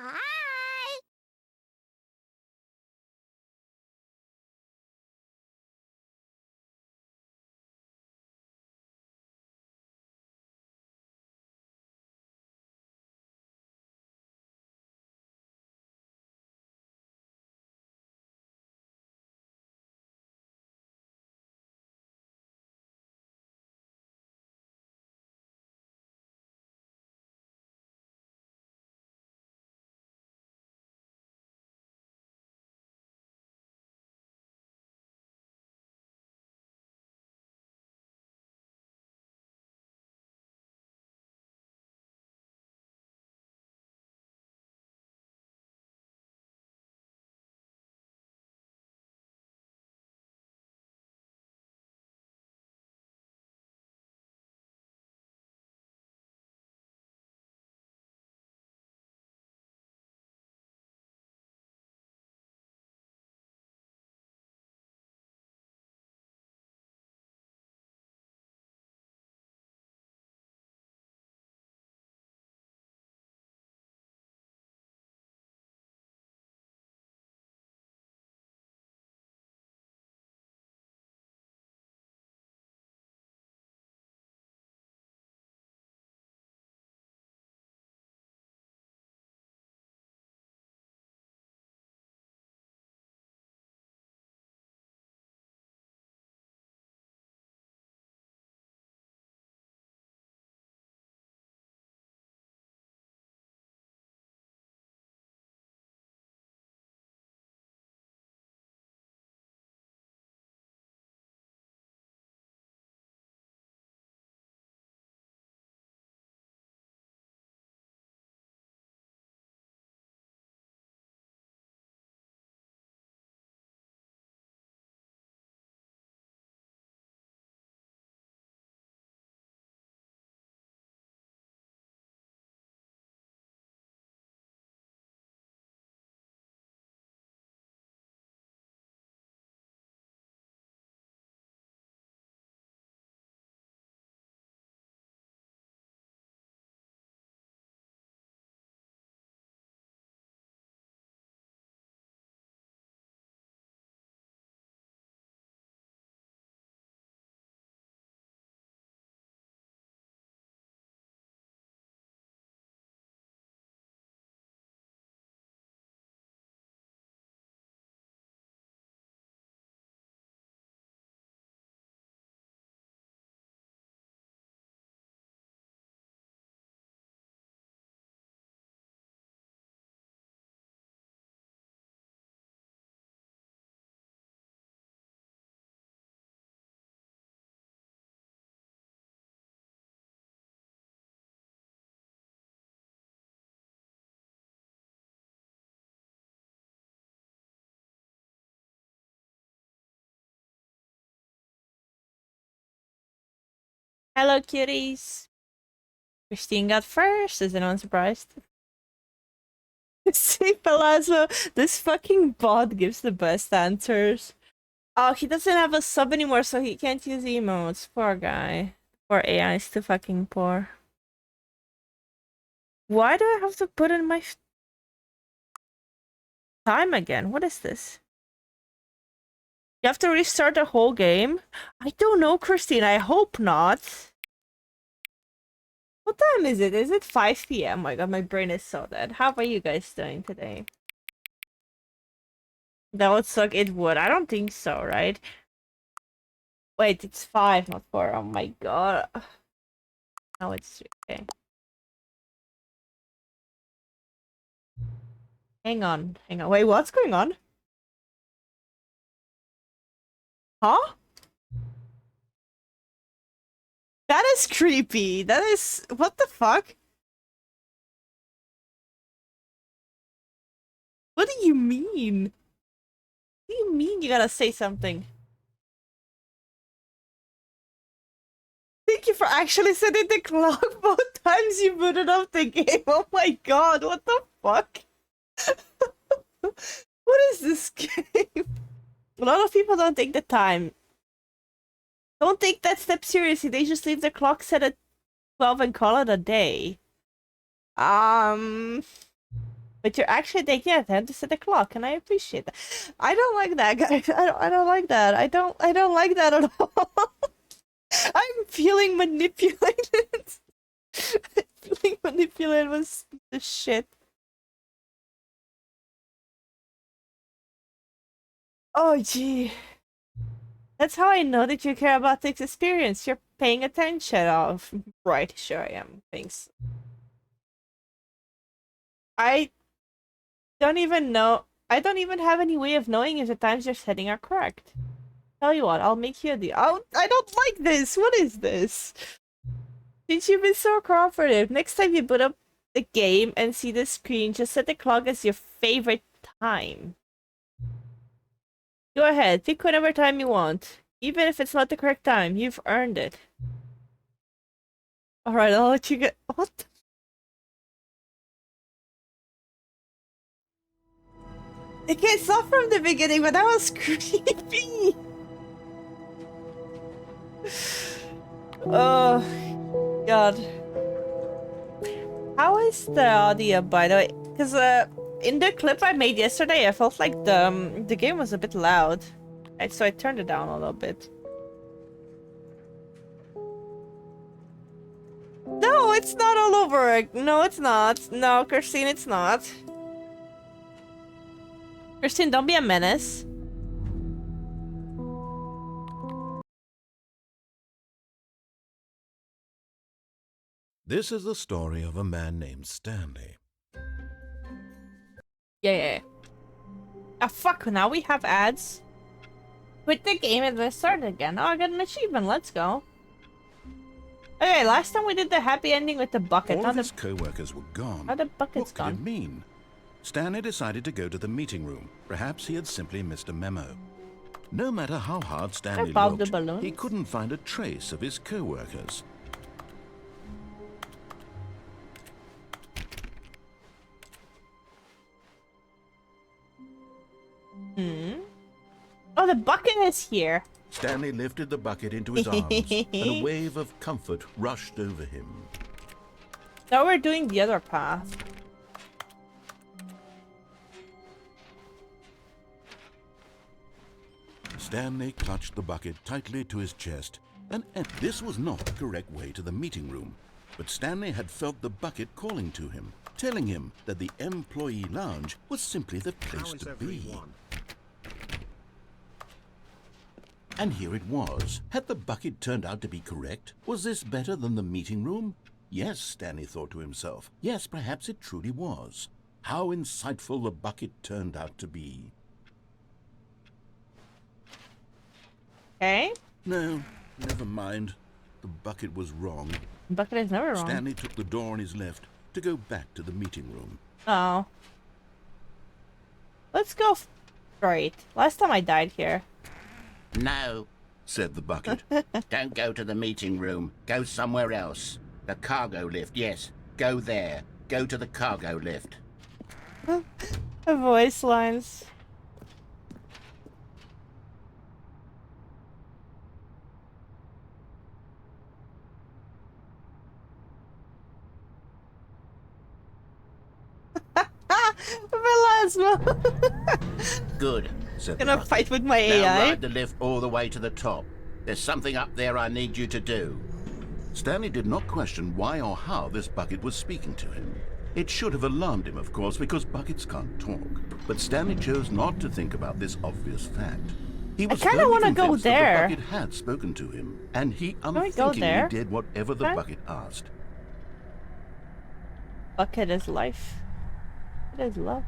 Hi. Hello, cuties. Christine got first. Is anyone surprised? See, Palazzo, this fucking bot gives the best answers. Oh, he doesn't have a sub anymore, so he can't use emotes. Poor guy. Poor AI is too fucking poor. Why do I have to put in my time again? What is this? You have to restart the whole game? I don't know, Christine. I hope not. What time is it? Is it 5 p.m.? Oh my god, my brain is so dead. How are you guys doing today? That would suck. It would. I don't think so, right? Wait, it's 5, not 4. Oh my god. No, it's 3. Okay. Hang on. Hang on. Wait, what's going on? Huh? That is creepy. That is... What the fuck? What do you mean? What do you mean you gotta say something? Thank you for actually setting the clock both times you booted up the game. Oh my god, what the fuck? What is this game? A lot of people don't take the time. Don't take that step seriously. They just leave the clock set at 12 and call it a day. Um, But you're actually taking a time to set the clock, and I appreciate that. I don't like that, guys. I don't like that. I don't like that at all. I'm feeling manipulated. Feeling manipulated was the shit. Oh gee. That's how I know that you care about this experience. You're paying attention. Oh, right, sure I am. Thanks. I don't even know. I don't even have any way of knowing if the times you're setting are correct. Tell you what, I'll make you a deal. I don't like this. What is this? Since you've been so cooperative, next time you boot up the game and see the screen, just set the clock as your favorite time. Go ahead, pick whatever time you want. Even if it's not the correct time, you've earned it. Alright, I'll let you get. What? Okay, it's not from the beginning, but that was creepy. Oh, God. How is the audio, by the way? Because in the clip I made yesterday, I felt like the game was a bit loud. So I turned it down a little bit. No, it's not all over. No, it's not. No, Christine, it's not. Christine, don't be a menace. This is the story of a man named Stanley. Yeah. Ah, fuck, now we have ads. Quit the game and let's start again. Oh, I got an achievement. Let's go. Okay, last time we did the happy ending with the bucket. All of his co-workers were gone. Now the bucket's what could gone. it mean? Stanley decided to go to the meeting room. Perhaps he had simply missed a memo. No matter how hard Stanley looked, he couldn't find a trace of his co-workers. Oh, the bucket is here. Stanley lifted the bucket into his arms, and a wave of comfort rushed over him. Now we're doing the other path. Stanley clutched the bucket tightly to his chest, and this was not the correct way to the meeting room. But Stanley had felt the bucket calling to him, telling him that the employee lounge was simply the place to be. And here it was. Had the bucket turned out to be correct? Was this better than the meeting room? Yes, Stanley thought to himself. Yes, perhaps it truly was. How insightful the bucket turned out to be. Okay. No, never mind. The bucket was wrong. The bucket is never wrong. Stanley took the door on his left to go back to the meeting room. Oh. Let's go straight. Last time I died here. No, said the bucket. don't go to the meeting room. Go somewhere else. The cargo lift, yes. Go there. Go to the cargo lift. The voice lines. Melasma. Good, said Gonna the fight with my Now AI. ride the lift all the way to the top. There's something up there I need you to do. Stanley did not question why or how this bucket was speaking to him. It should have alarmed him, of course, because buckets can't talk. But Stanley chose not to think about this obvious fact. He was kinda wanna firmly go convinced that there. the bucket had spoken to him, and he we go unthinkingly there? did whatever the Okay. bucket asked. Bucket is life. It is love.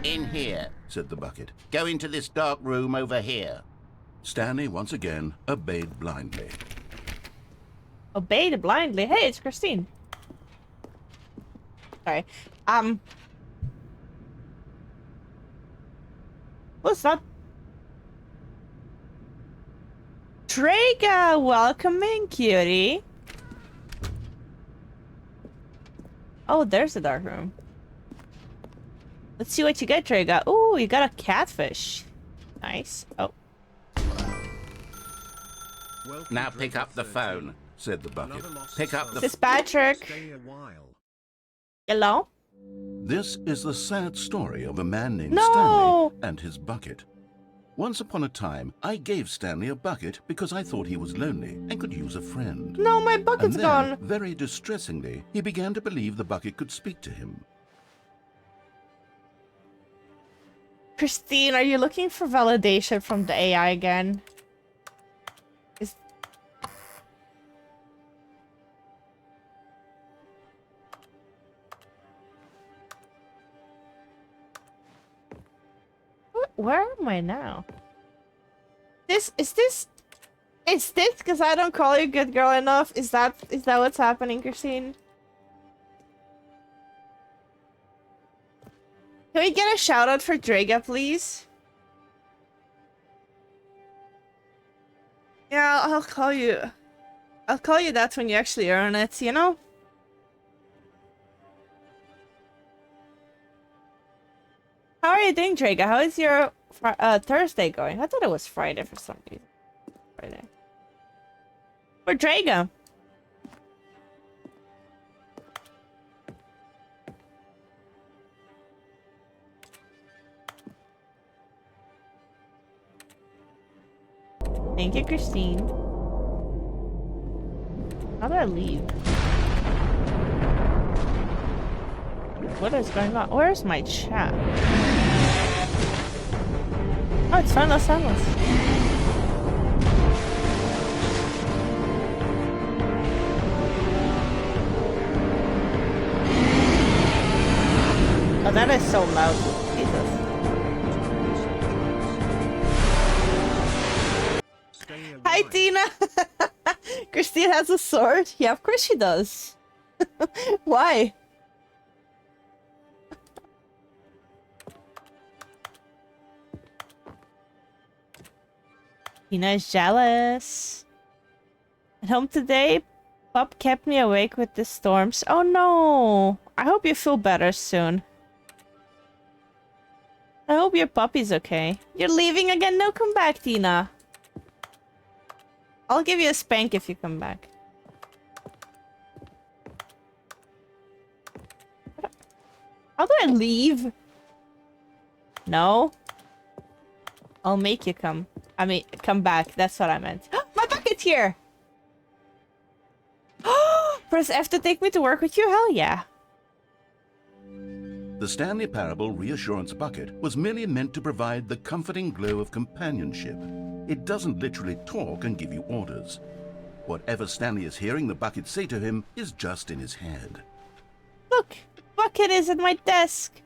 In here. Said the bucket. Go into this dark room over here. Stanley once again obeyed blindly. Obeyed blindly. Hey, it's Christine. Sorry. What's that? Trega, welcome in, cutie. Oh, there's the dark room. Let's see what you get, Trega. Ooh, you got a catfish. Nice. Oh. Now pick up the phone. Said the bucket. Pick up the Dispatcher. Hello? This is the sad story of a man named No! Stanley and his bucket. Once upon a time, I gave Stanley a bucket because I thought he was lonely and could use a friend. No, my bucket's And then, gone. very distressingly, he began to believe the bucket could speak to him. Christine, are you looking for validation from the AI again? Is... Where am I now? Is this because I don't call you good girl enough? Is that what's happening, Christine? Can we get a shout out for Draga, please? Yeah, I'll call you. I'll call you that when you actually earn it, you know? How are you doing, Draga? How is your Thursday going? I thought it was Friday for some reason. Friday. For Draga. Thank you, Christine. How do I leave? What is going on? Where's my chat? Oh, it's Sunless. Oh, that is so loud. Jesus. Hi, Tina! Christine has a sword? Yeah, of course she does. Why? Tina is jealous. At home today, Pop kept me awake with the storms. Oh no! I hope you feel better soon. I hope your puppy's okay. You're leaving again? No, come back, Tina. I'll give you a spank if you come back. How do I leave? No. I'll make you come. I mean, come back. That's what I meant. My bucket's here! Press F to take me to work with you? Hell yeah. The Stanley Parable Reassurance Bucket was merely meant to provide the comforting glow of companionship. It doesn't literally talk and give you orders. Whatever Stanley is hearing the bucket say to him is just in his head. Look! The bucket is at my desk!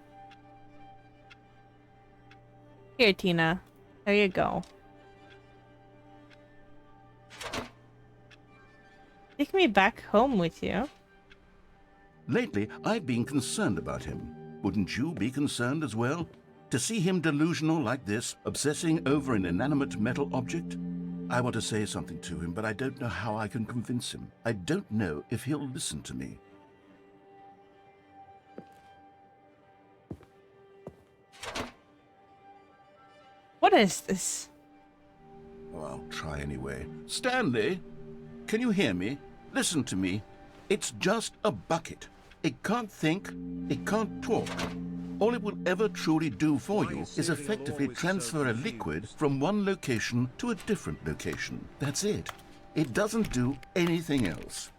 Here, Tina. There you go. Take me back home with you. Lately, I've been concerned about him. Wouldn't you be concerned as well? To see him delusional like this, obsessing over an inanimate metal object? I want to say something to him, but I don't know how I can convince him. I don't know if he'll listen to me. What is this? Oh, I'll try anyway. Stanley, can you hear me? Listen to me. It's just a bucket. It can't think, it can't talk. All it will ever truly do for you is effectively transfer a liquid from one location to a different location. That's it. It doesn't do anything else.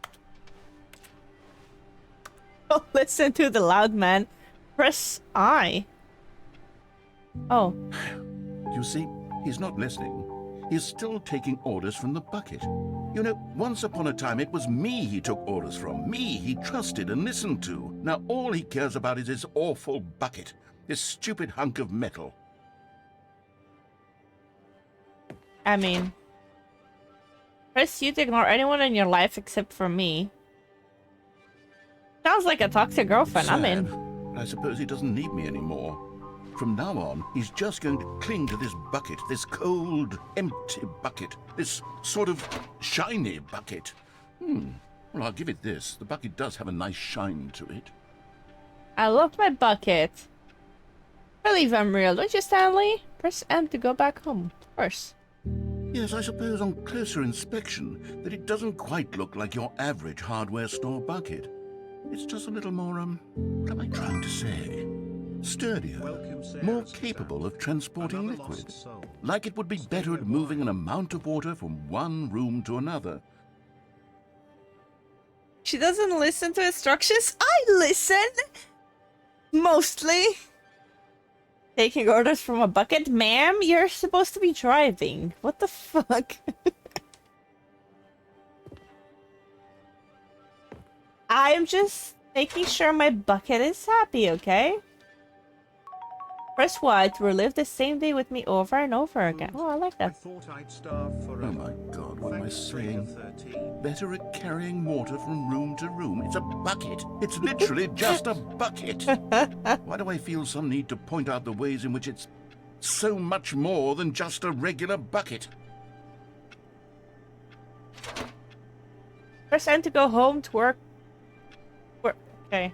Oh, listen to the loud man. Press I. Oh. You see, he's not listening. He's still taking orders from the bucket. You know, once upon a time it was me he took orders from. Me he trusted and listened to. Now all he cares about is his awful bucket. This stupid hunk of metal. I mean... Press you to ignore anyone in your life except for me. Sounds like a toxic girlfriend. I'm in. Sad. I suppose he doesn't need me anymore. From now on, he's just going to cling to this bucket, this cold, empty bucket, this sort of shiny bucket. Well, I'll give it this. The bucket does have a nice shine to it. I love my bucket. Believe I'm real, don't you, Stanley? Press M to go back home. Of course. Yes, I suppose on closer inspection that it doesn't quite look like your average hardware store bucket. It's just a little more, what am I trying to say? Sturdier, more capable of transporting liquid. Like it would be better at moving an amount of water from one room to another. She doesn't listen to instructions. I listen! Mostly. Taking orders from a bucket? Ma'am, you're supposed to be driving. What the fuck? I'm just making sure my bucket is happy, okay? Press Y to relive the same day with me over and over again. Oh, I like that. Oh my god, what am I saying? Better at carrying water from room to room. It's a bucket. It's literally just a bucket. Why do I feel some need to point out the ways in which it's so much more than just a regular bucket? Press N to go home to work. Okay,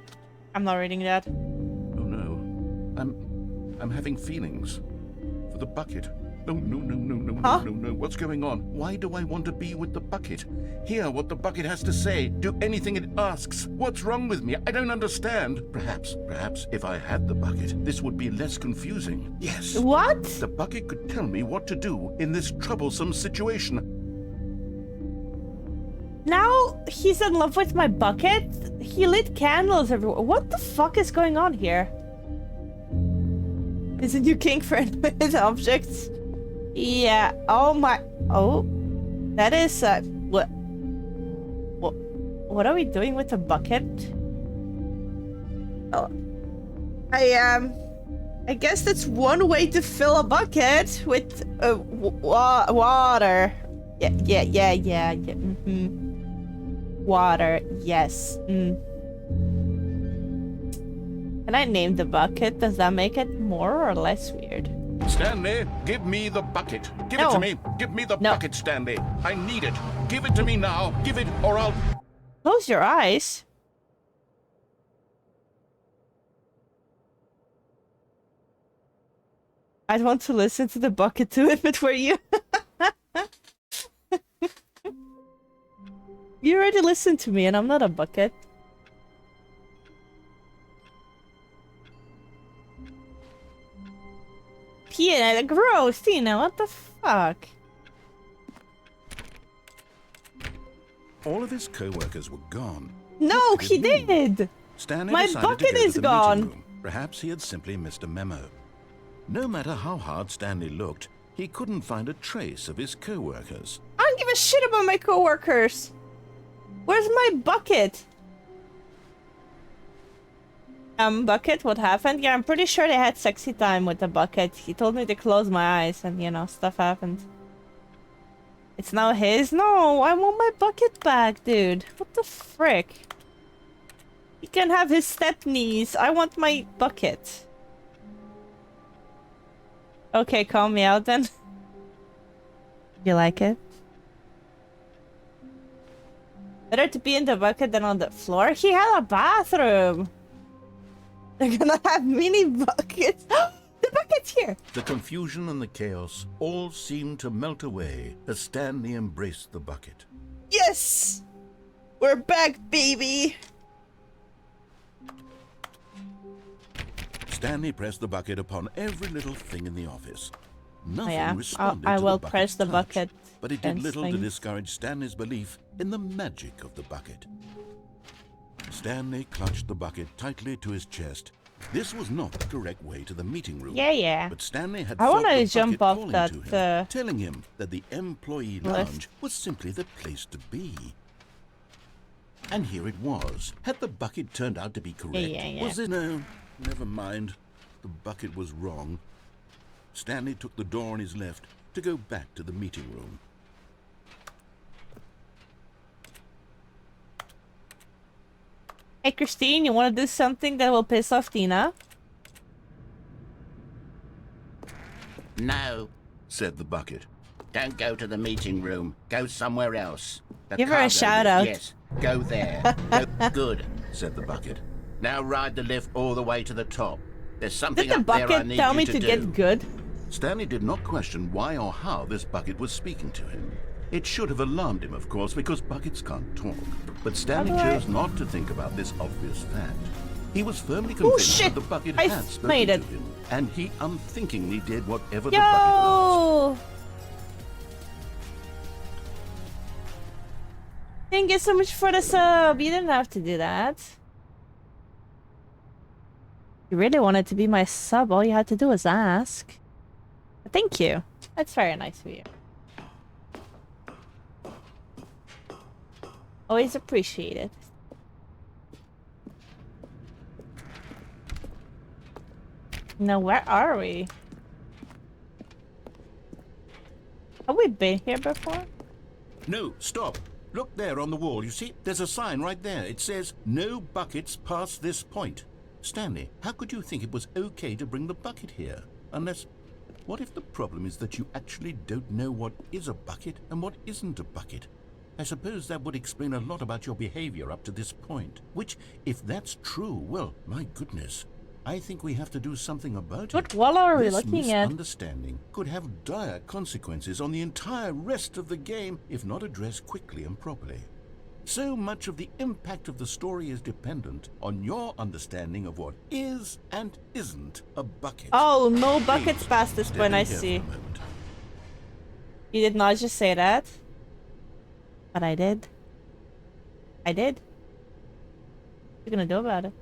I'm not reading that. Oh no, I'm having feelings for the bucket. No, Huh? no. What's going on? Why do I want to be with the bucket? Hear what the bucket has to say. Do anything it asks. What's wrong with me? I don't understand. Perhaps if I had the bucket, this would be less confusing. Yes. What? The bucket could tell me what to do in this troublesome situation. Now he's in love with my bucket? He lit candles everywhere. What the fuck is going on here? Is a new king for animated objects? Yeah. Oh my. Oh. That is, What are we doing with the bucket? Oh. I guess that's one way to fill a bucket with, water. Yeah. Water, yes. Can I name the bucket? Does that make it more or less weird? Stanley, give me the bucket. Give it No. to me. Give me the No. bucket, Stanley. I need it. Give it to me now. Give it or I'll... Close your eyes. I'd want to listen to the bucket too if it were you. You already listened to me and I'm not a bucket. Tina, gross, Tina, what the fuck? All of his co-workers were gone. No, What he did it mean? did! Stanley My decided bucket to go is to the gone. meeting room. Perhaps he had simply missed a memo. No matter how hard Stanley looked, he couldn't find a trace of his co-workers. I don't give a shit about my coworkers. Where's my bucket? Bucket, what happened? Yeah, I'm pretty sure they had sexy time with the bucket. He told me to close my eyes and, you know, stuff happened. It's now his? No, I want my bucket back, dude. What the frick? He can have his step knees. I want my bucket. Okay, call me out then. You like it? Better to be in the bucket than on the floor? He had a bathroom! They're gonna have mini buckets! The bucket's here! The confusion and the chaos all seemed to melt away as Stanley embraced the bucket. Yes! We're back, baby! Stanley pressed the bucket upon every little thing in the office. Nothing Yeah, responded I to will the bucket's press the touch, bucket but it did and little to things. discourage Stanley's belief in the magic of the bucket. Stanley clutched the bucket tightly to his chest. This was not the correct way to the meeting room. Yeah. But Stanley had I felt wanna the jump bucket off calling that, to him, uh, telling him that the employee lift. lounge was simply the place to be. And here it was. Had the bucket turned out to be correct? Yeah. Was it? No, never mind. The bucket was wrong. Stanley took the door on his left to go back to the meeting room. Hey, Christine, you wanna do something that will piss off Tina? No, Said the bucket. don't go to the meeting room. Go somewhere else. The Give her a cargo shout lift, out. Yes, go there. Go, good. Said the bucket. Now ride the lift all the way to the top. There's something Did the up there I bucket need tell you me to to do. get good? Stanley did not question why or how this bucket was speaking to him. It should have alarmed him, of course, because buckets can't talk. But Stanley chose not to think about this obvious fact. He was firmly convinced that the bucket had spoken to him, and he unthinkingly did whatever the bucket asked. Thank you so much for the sub. You didn't have to do that. You really wanted to be my sub. All you had to do was ask. Thank you. That's very nice of you. Always appreciated. Now, where are we? Have we been here before? No, stop. Look there on the wall. You see, there's a sign right there. It says, "No buckets past this point." Stanley, how could you think it was okay to bring the bucket here? Unless, what if the problem is that you actually don't know what is a bucket and what isn't a bucket? I suppose that would explain a lot about your behavior up to this point. Which, if that's true, well, my goodness, I think we have to do something about it. What wall are we looking This at? misunderstanding could have dire consequences on the entire rest of the game if not addressed quickly and properly. So much of the impact of the story is dependent on your understanding of what is and isn't a bucket. Oh, no buckets Please, past this step point, in I here see. for a moment. You did not just say that. But I did. I did. What are you gonna do about it?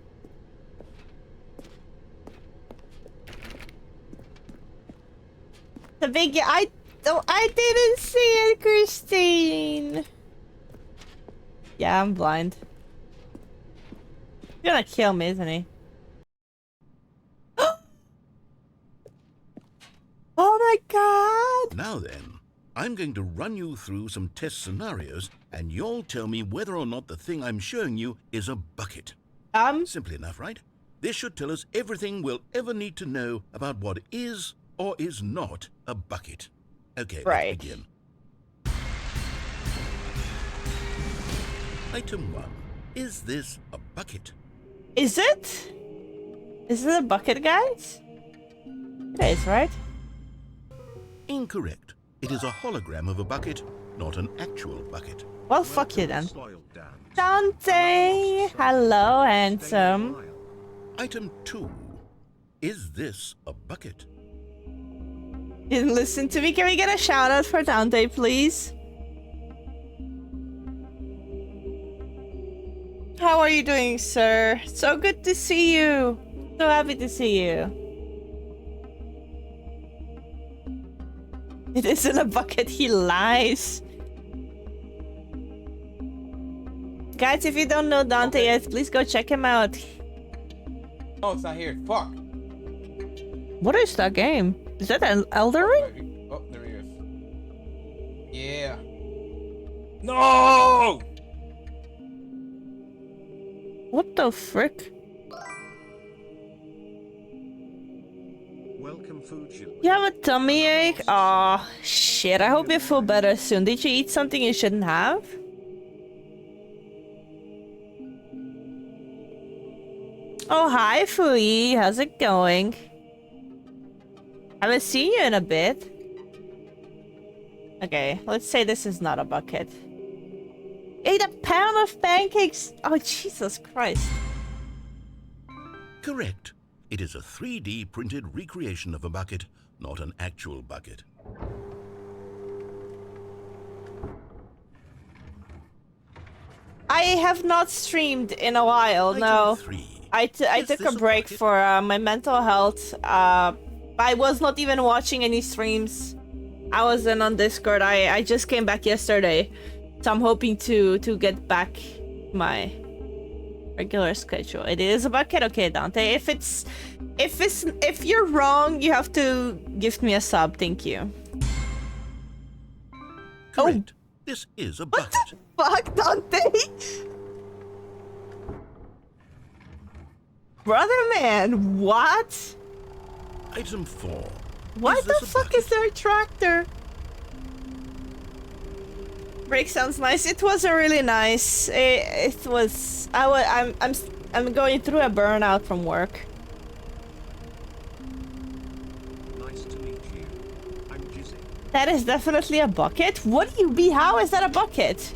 The big I didn't see it, Christine. Yeah, I'm blind. He's gonna kill me, isn't he? Oh my god! Now then, I'm going to run you through some test scenarios, and you'll tell me whether or not the thing I'm showing you is a bucket. Simple enough, right? This should tell us everything we'll ever need to know about what is or is not a bucket. Okay, right. Let's begin. Item 1. Is this a bucket? Is it? Is it a bucket, guys? It is, right? Incorrect. It is a hologram of a bucket, not an actual bucket. Well, fuck you then. Dante! Hello, handsome. Item 2. Is this a bucket? Didn't listen to me. Can we get a shout out for Dante, please? How are you doing, sir? So good to see you. So happy to see you. It isn't a bucket, he lies. Guys, if you don't know Dante yet, please go check him out. Oh, it's not here. Fuck. What is that game? Is that an Elden Ring? Oh, there he is. Yeah. No! What the frick? Welcome, food children. You have a tummy ache? Aw, shit. I hope you feel better soon. Did you eat something you shouldn't have? Oh, hi, Fui. How's it going? Haven't seen you in a bit. Okay, let's say this is not a bucket. Ate a pound of pancakes! Oh, Jesus Christ. Correct. It is a 3D printed recreation of a bucket, not an actual bucket. I have not streamed in a while, no. Item 3. I Is took this a break bucket? for my mental health. I was not even watching any streams. I wasn't on Discord. I just came back yesterday. So I'm hoping to get back my regular schedule. It is a bucket, okay, Dante. If you're wrong, you have to give me a sub. Thank you. Correct. This is a bucket. Fuck, Dante. Brother man, what? Item 4. Why Is the this a fuck bucket? is there a tractor? Break sounds nice. It wasn't really nice. It was. I'm going through a burnout from work. Nice to meet you. I'm Jizzy. That is definitely a bucket. What do you be? How is that a bucket?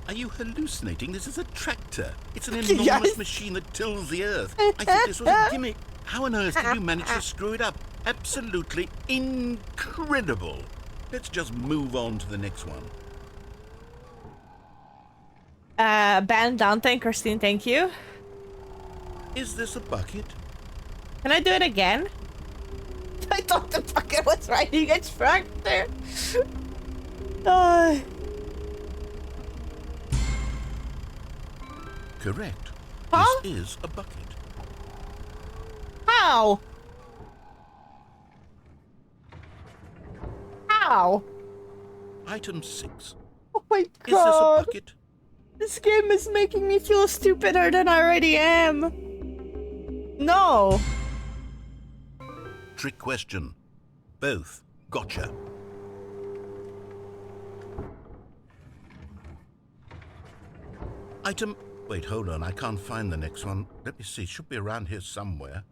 Are you hallucinating? This is a tractor. It's an enormous Yes. machine that tills the earth. I thought this was a gimmick. How on earth did you manage to screw it up? Absolutely incredible. Let's just move on to the next one. Ban Dante and Christine, thank you. Is this a bucket? Can I do it again? I thought the bucket was riding its tractor. Correct. Huh? This is a bucket. How? How? Item 6. Oh my Is this a god. bucket? This game is making me feel stupider than I already am. No. Trick question. Both. Gotcha. Item... Wait, hold on. I can't find the next one. Let me see. It should be around here somewhere.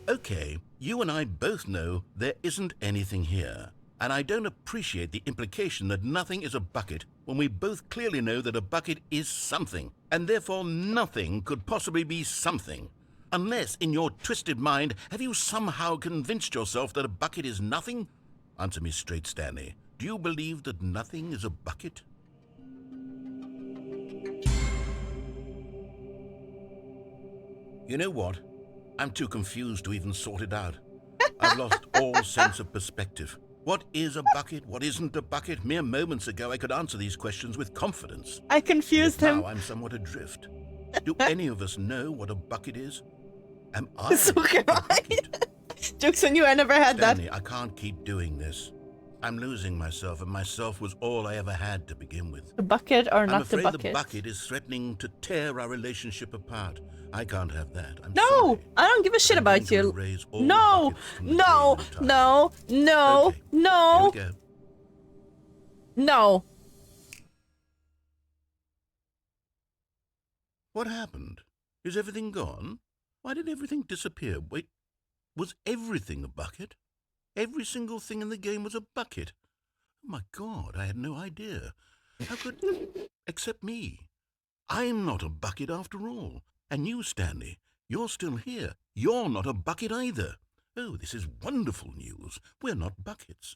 Okay, you and I both know there isn't anything here. And I don't appreciate the implication that nothing is a bucket when we both clearly know that a bucket is something, and therefore nothing could possibly be something. Unless, in your twisted mind, have you somehow convinced yourself that a bucket is nothing? Answer me straight, Stanley. Do you believe that nothing is a bucket? You know what? I'm too confused to even sort it out. I've lost all sense of perspective. What is a bucket? What isn't a bucket? Mere moments ago, I could answer these questions with confidence. I confused Yet him. now I'm somewhat adrift. Do any of us know what a bucket is? Am I So a can I. bucket? Jokes on you, I never had that. Stanley, I can't keep doing this. I'm losing myself, and myself was all I ever had to begin with. The bucket or I'm not the afraid bucket? the bucket is threatening to tear our relationship apart. I can't have that. I'm No, sorry. I don't give a shit I'm about going to you. erase all No, buckets from the no, game in time. no, no, Okay, no, Here we go. no. What happened? Is everything gone? Why did everything disappear? Wait, was everything a bucket? Every single thing in the game was a bucket. Oh my God, I had no idea. How could... Except me. I'm not a bucket after all. And you, Stanley, you're still here. You're not a bucket either. Oh, this is wonderful news. We're not buckets.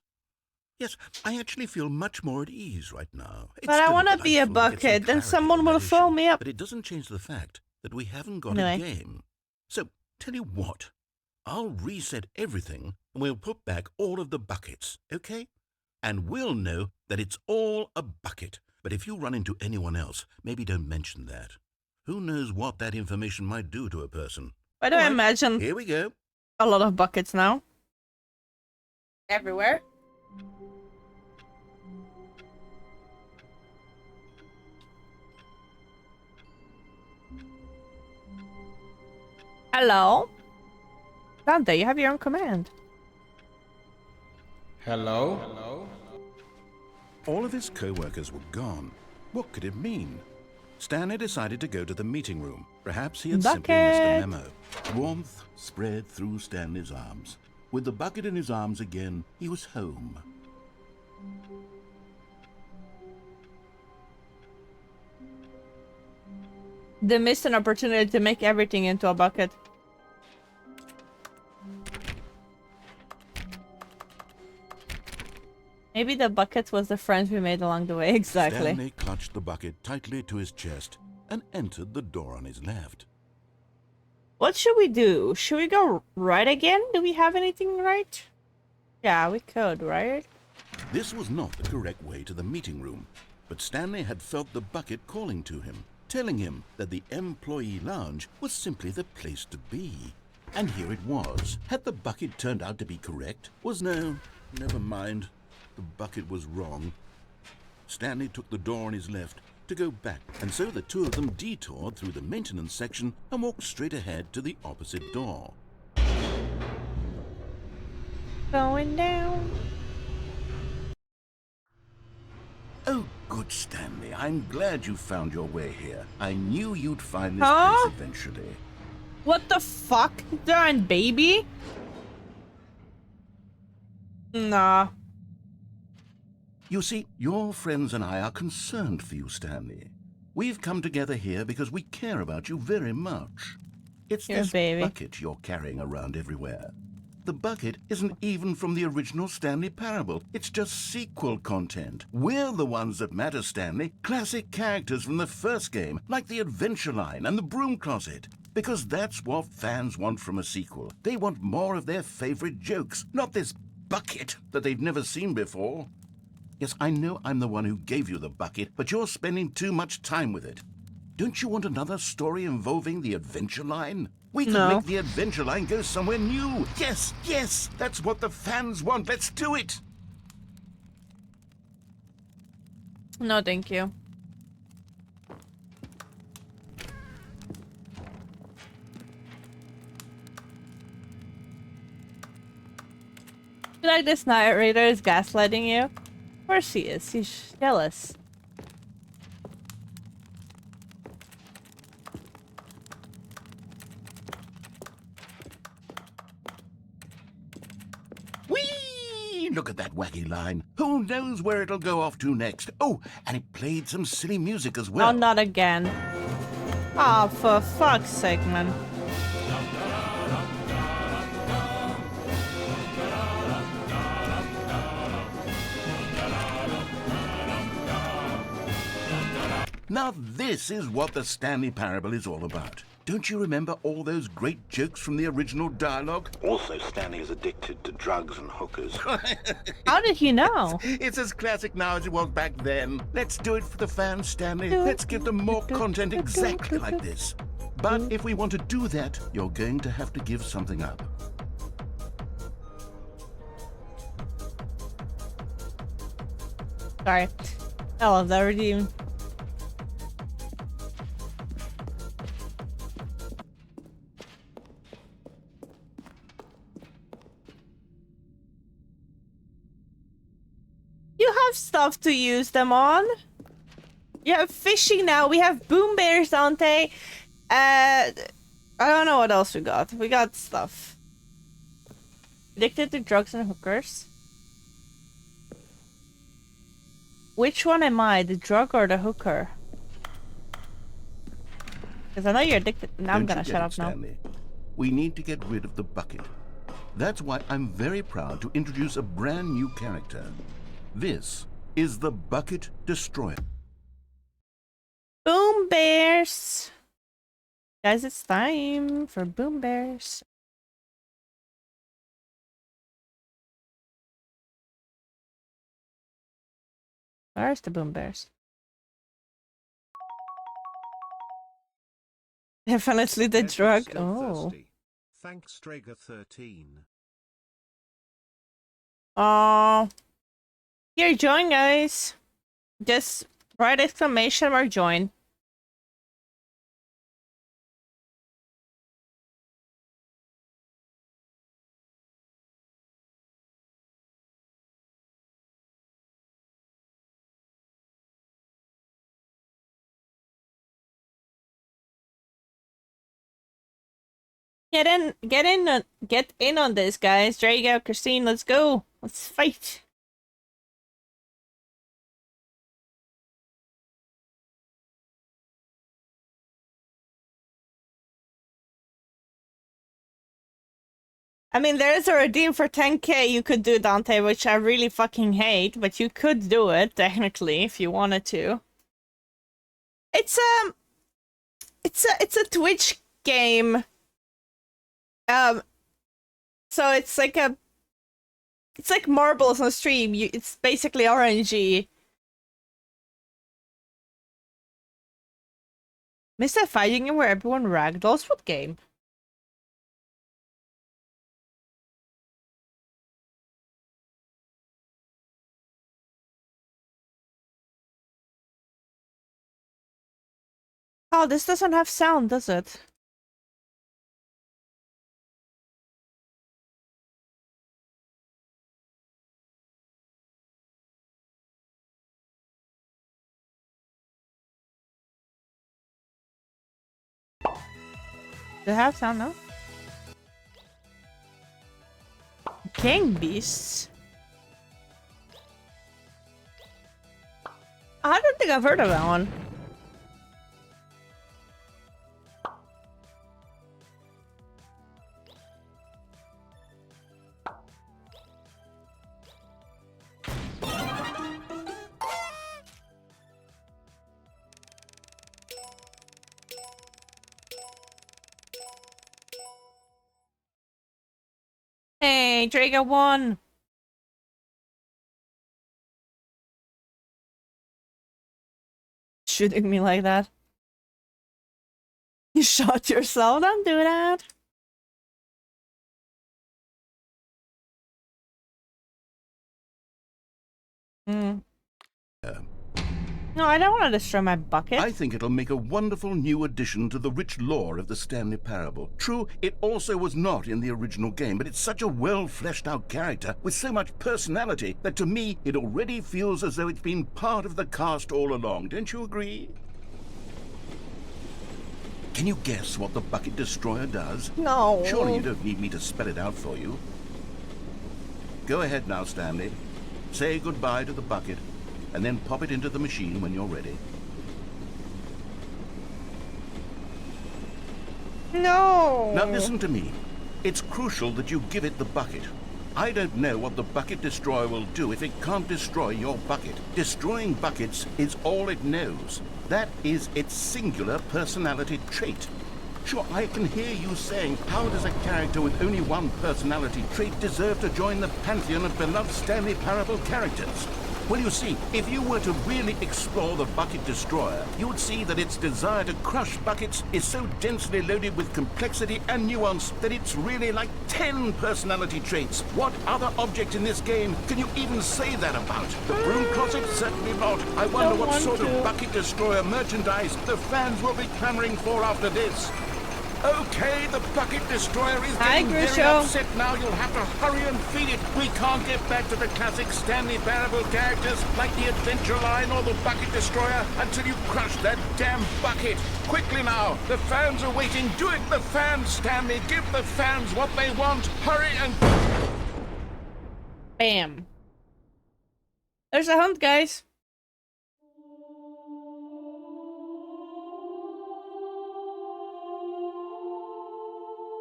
Yes, I actually feel much more at ease right now. It's But I still want to be a delightful to get some bucket, then clarity someone on will that fill issue, me up. But it doesn't change the fact that we haven't got Anyway. a game. So, tell you what, I'll reset everything and we'll put back all of the buckets, okay? And we'll know that it's all a bucket. But if you run into anyone else, maybe don't mention that. Who knows what that information might do to a person? Why do I All right, imagine Here we go. a lot of buckets now? Everywhere. Hello? Dante, you have your own command. Hello? Hello? All of his co-workers were gone. What could it mean? Stanley decided to go to the meeting room. Perhaps he had simply missed a Bucket. memo. Warmth spread through Stanley's arms. With the bucket in his arms again, he was home. They missed an opportunity to make everything into a bucket. Maybe the bucket was the friends we made along the way. Exactly. Stanley clutched the bucket tightly to his chest and entered the door on his left. What should we do? Should we go right again? Do we have anything right? Yeah, we could, right? This was not the correct way to the meeting room, but Stanley had felt the bucket calling to him, telling him that the employee lounge was simply the place to be. And here it was. Had the bucket turned out to be correct? Never mind. The bucket was wrong. Stanley took the door on his left to go back, and so the two of them detoured through the maintenance section and walked straight ahead to the opposite door. Going down. Oh, good, Stanley. I'm glad you found your way here. I knew you'd find this Huh? place eventually. What the fuck? Darn baby? Nah. You see, your friends and I are concerned for you, Stanley. We've come together here because we care about you very much. It's You're a this baby. bucket you're carrying around everywhere. The bucket isn't even from the original Stanley Parable. It's just sequel content. We're the ones that matter, Stanley. Classic characters from the first game, like the Adventure Line and the Broom Closet. Because that's what fans want from a sequel. They want more of their favorite jokes, not this bucket that they've never seen before. Yes, I know I'm the one who gave you the bucket, but you're spending too much time with it. Don't you want another story involving the Adventure Line? We could No. make the Adventure Line go somewhere new. Yes, yes, that's what the fans want. Let's do it. No, thank you. You like this narrator is gaslighting you? Of course he is. He's jealous. Whee! Look at that wacky line. Who knows where it'll go off to next? Oh, and it played some silly music as well. Oh, not again. Oh, for fuck's sake, man. Now this is what the Stanley Parable is all about. Don't you remember all those great jokes from the original dialogue? Also, Stanley is addicted to drugs and hookers. How did you know? It's as classic now as it was back then. Let's do it for the fans, Stanley. Let's give them more content exactly like this. But if we want to do that, you're going to have to give something up. Sorry. I love that redeem. You have stuff to use them on. You have fishing now. We have boom bears, Dante. I don't know what else we got. We got stuff. Addicted to drugs and hookers. Which one am I? The drug or the hooker? Because I know you're addicted. Now I'm Don't you gonna get shut it, up now. Stanley? We need to get rid of the bucket. That's why I'm very proud to introduce a brand new character. This is the Bucket Destroyer. Boom bears! Guys, it's time for boom bears. Where's the boom bears? Definitely the Yes, drug. still Oh. thirsty. Thanks, Strager13. Oh. Here, join, guys. Just write exclamation mark join. Get in on this, guys. Drago, Christine, let's go. Let's fight. I mean, there is a redeem for 10k you could do, Dante, which I really fucking hate, but you could do it, technically, if you wanted to. It's a Twitch game. So it's like marbles on stream. It's basically RNG. Missed that fighting game where everyone ragdolls? What game? Oh, this doesn't have sound, does it? They have sound now. King beasts. I don't think I've heard of that one. Hey, Drago won. Shooting me like that. You shot yourself, don't do that. Hmm. No, I don't want to destroy my bucket. I think it'll make a wonderful new addition to the rich lore of the Stanley Parable. True, it also was not in the original game, but it's such a well-fleshed-out character with so much personality that to me it already feels as though it's been part of the cast all along. Don't you agree? Can you guess what the Bucket Destroyer does? No. Surely you don't need me to spell it out for you. Go ahead now, Stanley. Say goodbye to the bucket, and then pop it into the machine when you're ready. No. Now listen to me. It's crucial that you give it the bucket. I don't know what the Bucket Destroyer will do if it can't destroy your bucket. Destroying buckets is all it knows. That is its singular personality trait. Sure, I can hear you saying, how does a character with only one personality trait deserve to join the pantheon of beloved Stanley Parable characters? Well, you see, if you were to really explore the Bucket Destroyer, you would see that its desire to crush buckets is so densely loaded with complexity and nuance that it's really like 10 personality traits. What other object in this game can you even say that about? The broom closet? Certainly not. I wonder what sort of Bucket Destroyer merchandise the fans will be clamoring for after this. Okay, the Bucket Destroyer is getting very upset now. You'll have to hurry and feed it. We can't get back to the classic Stanley Parable characters like the Adventure Line or the Bucket Destroyer until you crush that damn bucket. Quickly now, the fans are waiting. Do it, the fans, Stanley. Give the fans what they want. Hurry and... Bam. There's a hunt, guys.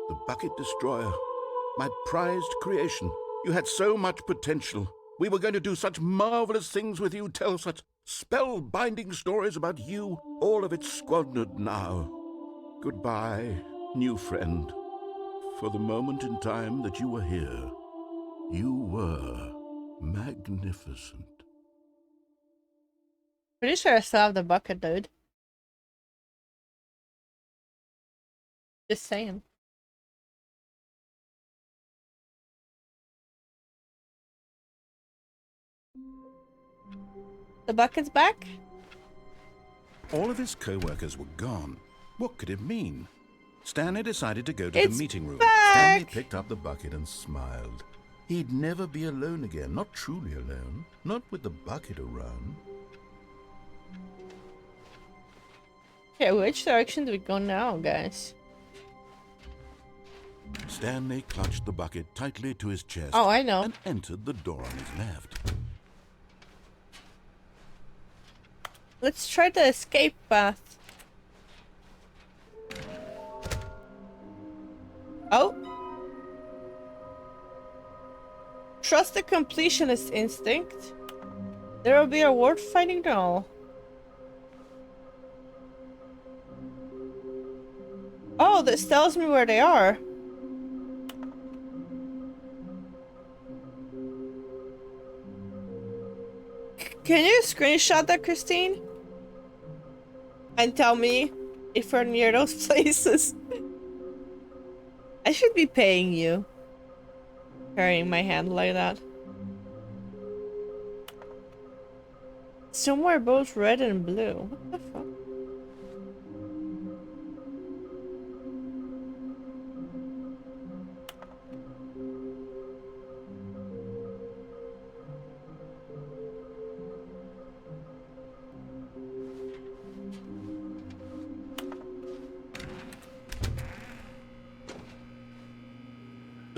The Bucket Destroyer. My prized creation. You had so much potential. We were going to do such marvelous things with you, tell such spell-binding stories about you. All of it squandered now. Goodbye, new friend. For the moment in time that you were here, you were magnificent. Pretty sure I still have the bucket, dude. Just saying. The bucket's back? All of his co-workers were gone. What could it mean? Stanley decided to go to It's the meeting room. back! Stanley picked up the bucket and smiled. He'd never be alone again, not truly alone, not with the bucket around. Okay, which direction do we go now, guys? Stanley clutched the bucket tightly to his chest Oh, I know. and entered the door on his left. Let's try the escape path. Oh. Trust the completionist instinct. There will be a reward for finding them all. Oh, this tells me where they are. Can you screenshot that, Christine? And tell me if we're near those places. I should be paying you. Carrying my hand like that. Somewhere both red and blue. What the fuck?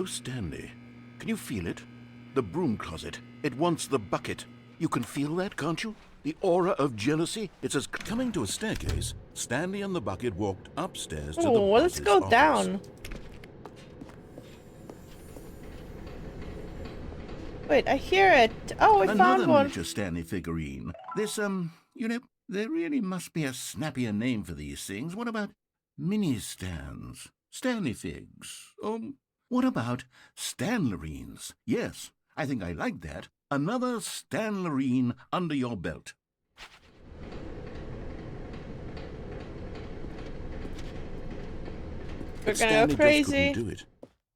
Stanley, can you feel it? The broom closet. It wants the bucket. You can feel that, can't you? The aura of jealousy. It's as coming to a staircase. Stanley and the bucket walked upstairs to the Oh, let's boss's go office. down. Wait, I hear it. Oh, I found Another one. miniature Stanley figurine. This, you know, there really must be a snappier name for these things. What about mini stands? Stanley figs? What about Stanlerines? Yes, I think I like that. Another Stanlerine under your belt. We're But gonna Stanley go crazy. just couldn't do it.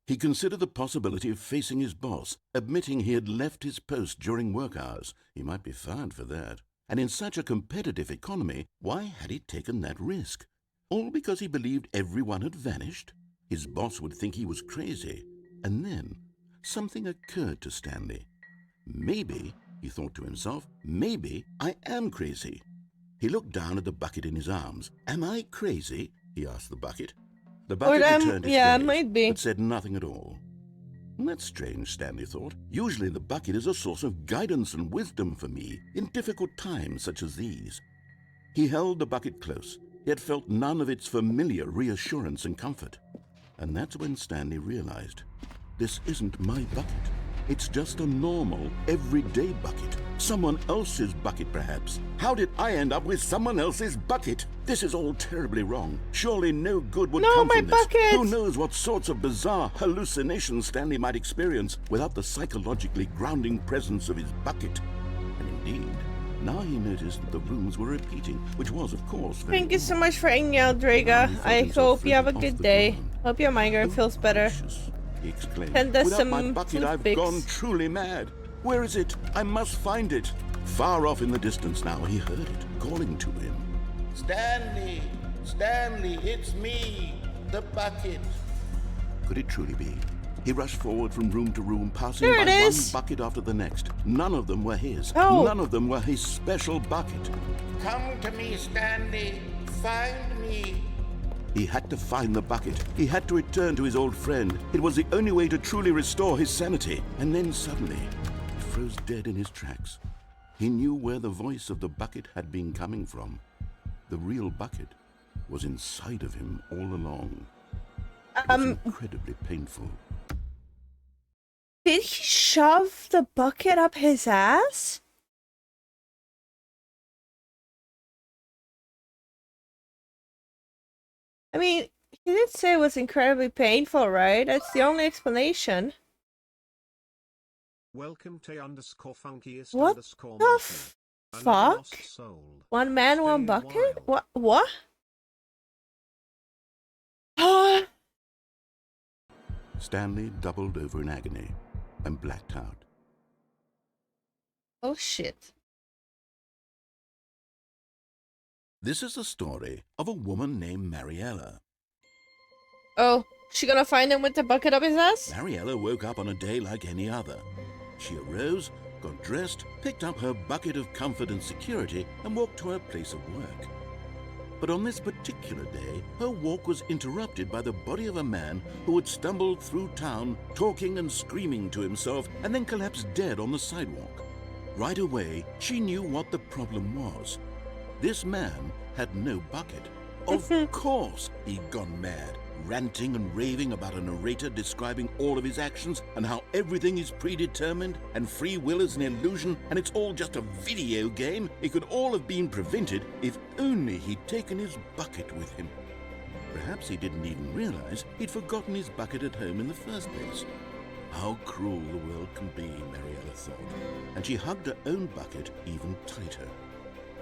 He considered the possibility of facing his boss, admitting he had left his post during work hours. He might be fired for that. And in such a competitive economy, why had he taken that risk? All because he believed everyone had vanished? His boss would think he was crazy. And then something occurred to Stanley. Maybe, he thought to himself, maybe I am crazy. He looked down at the bucket in his arms. Am I crazy? He asked the bucket. The bucket returned his yeah, gaze, might be. but said nothing at all. That's strange, Stanley thought. Usually the bucket is a source of guidance and wisdom for me in difficult times such as these. He held the bucket close, yet felt none of its familiar reassurance and comfort. And that's when Stanley realized, this isn't my bucket. It's just a normal, everyday bucket. Someone else's bucket, perhaps. How did I end up with someone else's bucket? This is all terribly wrong. Surely no good would come from this. bucket! Who knows what sorts of bizarre hallucinations Stanley might experience without the psychologically grounding presence of his bucket. And indeed, now he noticed that the rooms were repeating, which was, of course, very Thank you so odd. much for hanging out, Now Draga. he felt I himself hope you have a floating off good the day. ground. Hope your migraine Oh, feels better. gracious, he exclaimed. Send us Without my some bucket, I've toothpicks. gone truly mad. Where is it? I must find it. Far off in the distance now, he heard it, calling to him. Stanley! Stanley, it's me, the bucket. Could it truly be? He rushed forward from room to room, passing There by it one is. bucket after the next. None of them were his. Oh. None of them were his special bucket. Come to me, Stanley. Find me. He had to find the bucket. He had to return to his old friend. It was the only way to truly restore his sanity. And then suddenly, he froze dead in his tracks. He knew where the voice of the bucket had been coming from. The real bucket was inside of him all along. It was incredibly painful. Did he shove the bucket up his ass? I mean, he did say it was incredibly painful, right? That's the only explanation. Welcome to _funkiest What _ the fuck? One man, one bucket? What? What? Stanley doubled over in agony and blacked out. Oh shit. This is the story of a woman named Mariella. Oh, she gonna find him with the bucket up his ass? Mariella woke up on a day like any other. She arose, got dressed, picked up her bucket of comfort and security, and walked to her place of work. But on this particular day, her walk was interrupted by the body of a man who had stumbled through town, talking and screaming to himself, and then collapsed dead on the sidewalk. Right away, she knew what the problem was. This man had no bucket. Of course he'd gone mad, ranting and raving about a narrator describing all of his actions and how everything is predetermined and free will is an illusion and it's all just a video game. It could all have been prevented if only he'd taken his bucket with him. Perhaps he didn't even realize he'd forgotten his bucket at home in the first place. How cruel the world can be, Mariella thought, and she hugged her own bucket even tighter.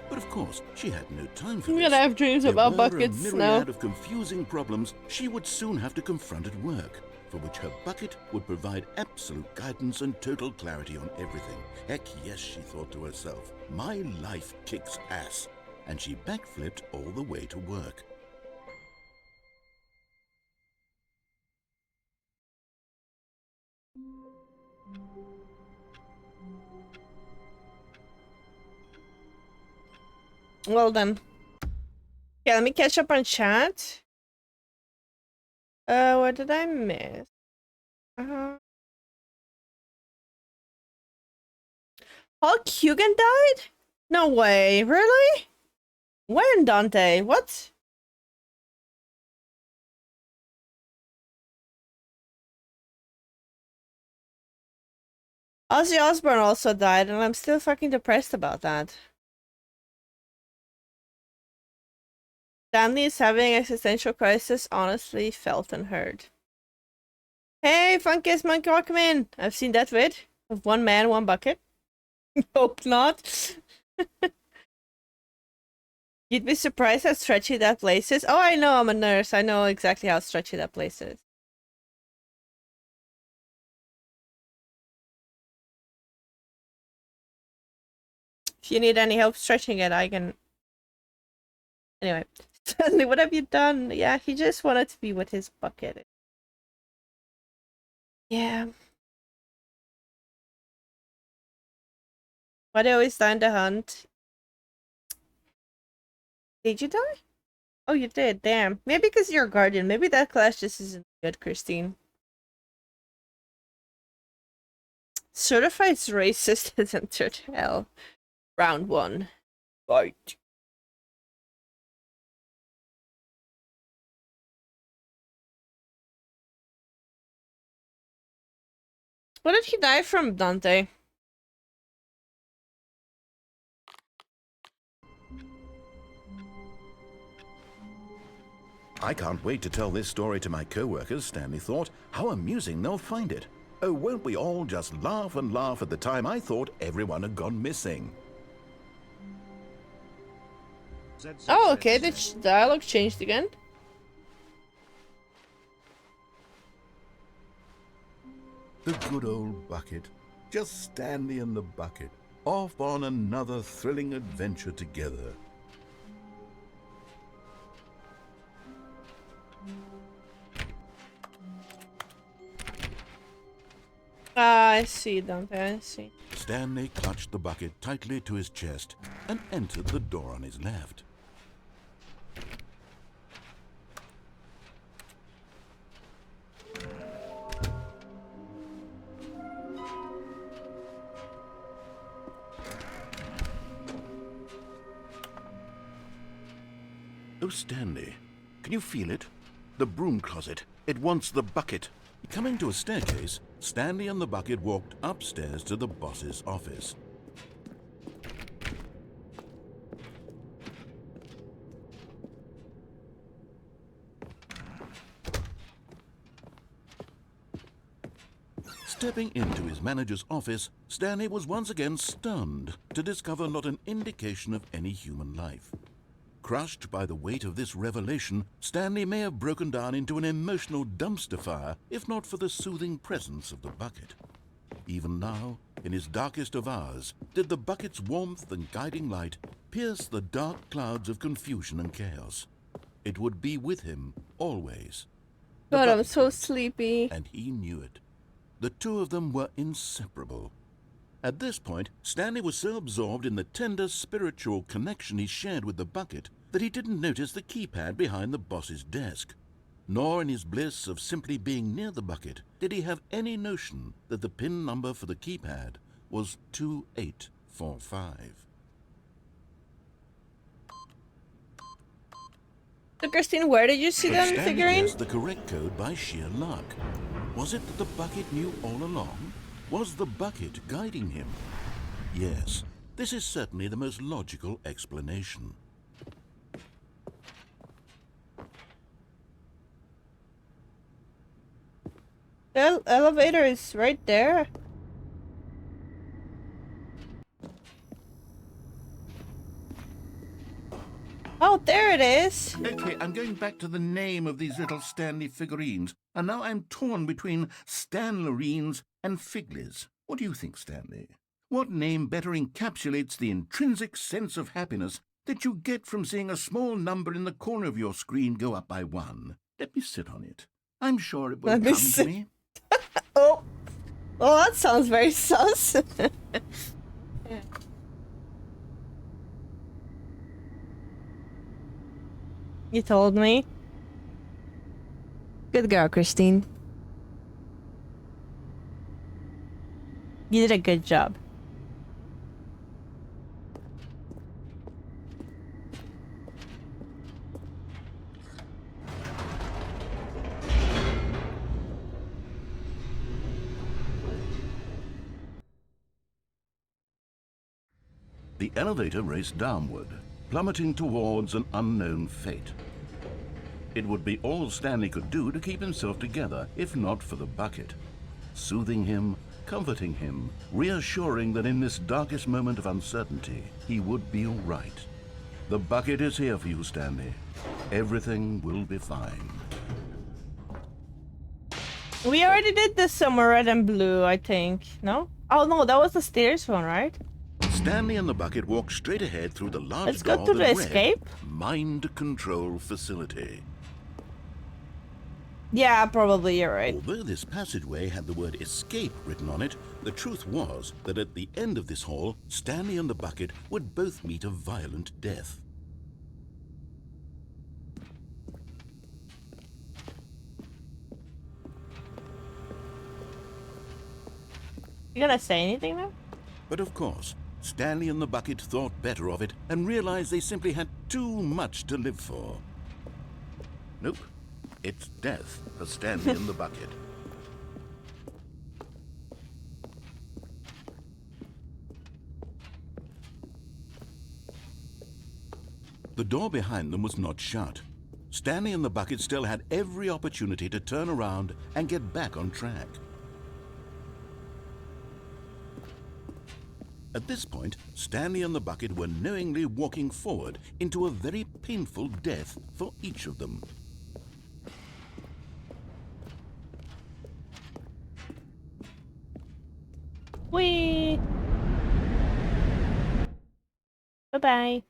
But of course, she had no time for I'm this. gonna have dreams There about were buckets a now. myriad of confusing problems she would soon have to confront at work, for which her bucket would provide absolute guidance and total clarity on everything. Heck yes, she thought to herself, my life kicks ass. And she backflipped all the way to work. Well done. Yeah, let me catch up on chat. What did I miss? Hulk Hogan died? No way, really? When, Dante? What? Ozzy Osbourne also died, and I'm still fucking depressed about that. Stanley is having existential crisis, honestly felt and heard. Hey, Funkiest Monkey, welcome in. I've seen that vid of one man, one bucket. Hope not. You'd be surprised how stretchy that place is. Oh, I know, I'm a nurse. I know exactly how stretchy that place is. If you need any help stretching it, I can... Anyway. Stanley, what have you done? Yeah, he just wanted to be with his bucket. Yeah. Why do you always die in the hunt? Did you die? Oh, you did. Damn. Maybe because you're a guardian. Maybe that class just isn't good, Christine. Certified racist has entered hell. Round 1. Fight. What did he die from, Dante? I can't wait to tell this story to my co-workers, Stanley thought. How amusing they'll find it. Oh, won't we all just laugh and laugh at the time I thought everyone had gone missing. Oh, okay, the dialogue changed again. The good old bucket. Just Stanley and the bucket. Off on another thrilling adventure together. Ah, I see, Dante, I see. Stanley clutched the bucket tightly to his chest and entered the door on his left. Oh, Stanley, can you feel it? The broom closet. It wants the bucket. Coming to a staircase, Stanley and the bucket walked upstairs to the boss's office. Stepping into his manager's office, Stanley was once again stunned to discover not an indication of any human life. Crushed by the weight of this revelation, Stanley may have broken down into an emotional dumpster fire if not for the soothing presence of the bucket. Even now, in his darkest of hours, did the bucket's warmth and guiding light pierce the dark clouds of confusion and chaos. It would be with him always. The God, I'm bucket so would, sleepy. and he knew it. The two of them were inseparable. At this point, Stanley was so absorbed in the tender spiritual connection he shared with the bucket that he didn't notice the keypad behind the boss's desk. Nor in his bliss of simply being near the bucket did he have any notion that the PIN number for the keypad was 2845. So, Christine, where did you see But that Stanley figurine? guessed the correct code by sheer luck. Was it that the bucket knew all along? Was the bucket guiding him? Yes, this is certainly the most logical explanation. The elevator is right there. Oh, there it is. Okay, I'm going back to the name of these little Stanley figurines, and now I'm torn between Stanlerines and Figlies. What do you think, Stanley? What name better encapsulates the intrinsic sense of happiness that you get from seeing a small number in the corner of your screen go up by 1? Let me sit on it. I'm sure it will Let me come sit- to me. Oh. Oh, that sounds very sus. You told me. Good girl, Christine. You did a good job. The elevator raced downward, plummeting towards an unknown fate. It would be all Stanley could do to keep himself together, if not for the bucket. Soothing him, comforting him, reassuring that in this darkest moment of uncertainty, he would be all right. The bucket is here for you, Stanley. Everything will be fine. We already did this somewhere red and blue, I think. No? Oh no, that was the stairs one, right? Stanley and the bucket walked straight ahead through the large Let's door go to the that read, escape. Mind Control Facility. Yeah, probably you're right. Although this passageway had the word escape written on it, the truth was that at the end of this hall, Stanley and the bucket would both meet a violent death. You gonna say anything now? But of course, Stanley and the bucket thought better of it and realized they simply had too much to live for. Nope. It's death for Stanley and the bucket. The door behind them was not shut. Stanley and the bucket still had every opportunity to turn around and get back on track. At this point, Stanley and the bucket were knowingly walking forward into a very painful death for each of them. Whee! Bye-bye.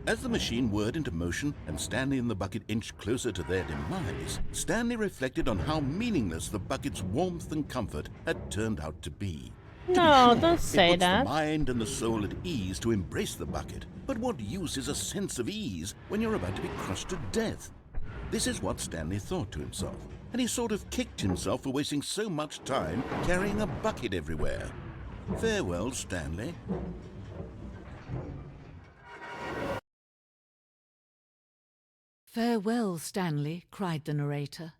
As the machine whirred into motion and Stanley and the bucket inched closer to their demise, Stanley reflected on how meaningless the bucket's warmth and comfort had turned out to be. No, don't say It puts that. the mind and the soul at ease to embrace the bucket, but what use is a sense of ease when you're about to be crushed to death? This is what Stanley thought to himself, and he sort of kicked himself for wasting so much time carrying a bucket everywhere. Farewell, Stanley. "Farewell, Stanley," cried the narrator,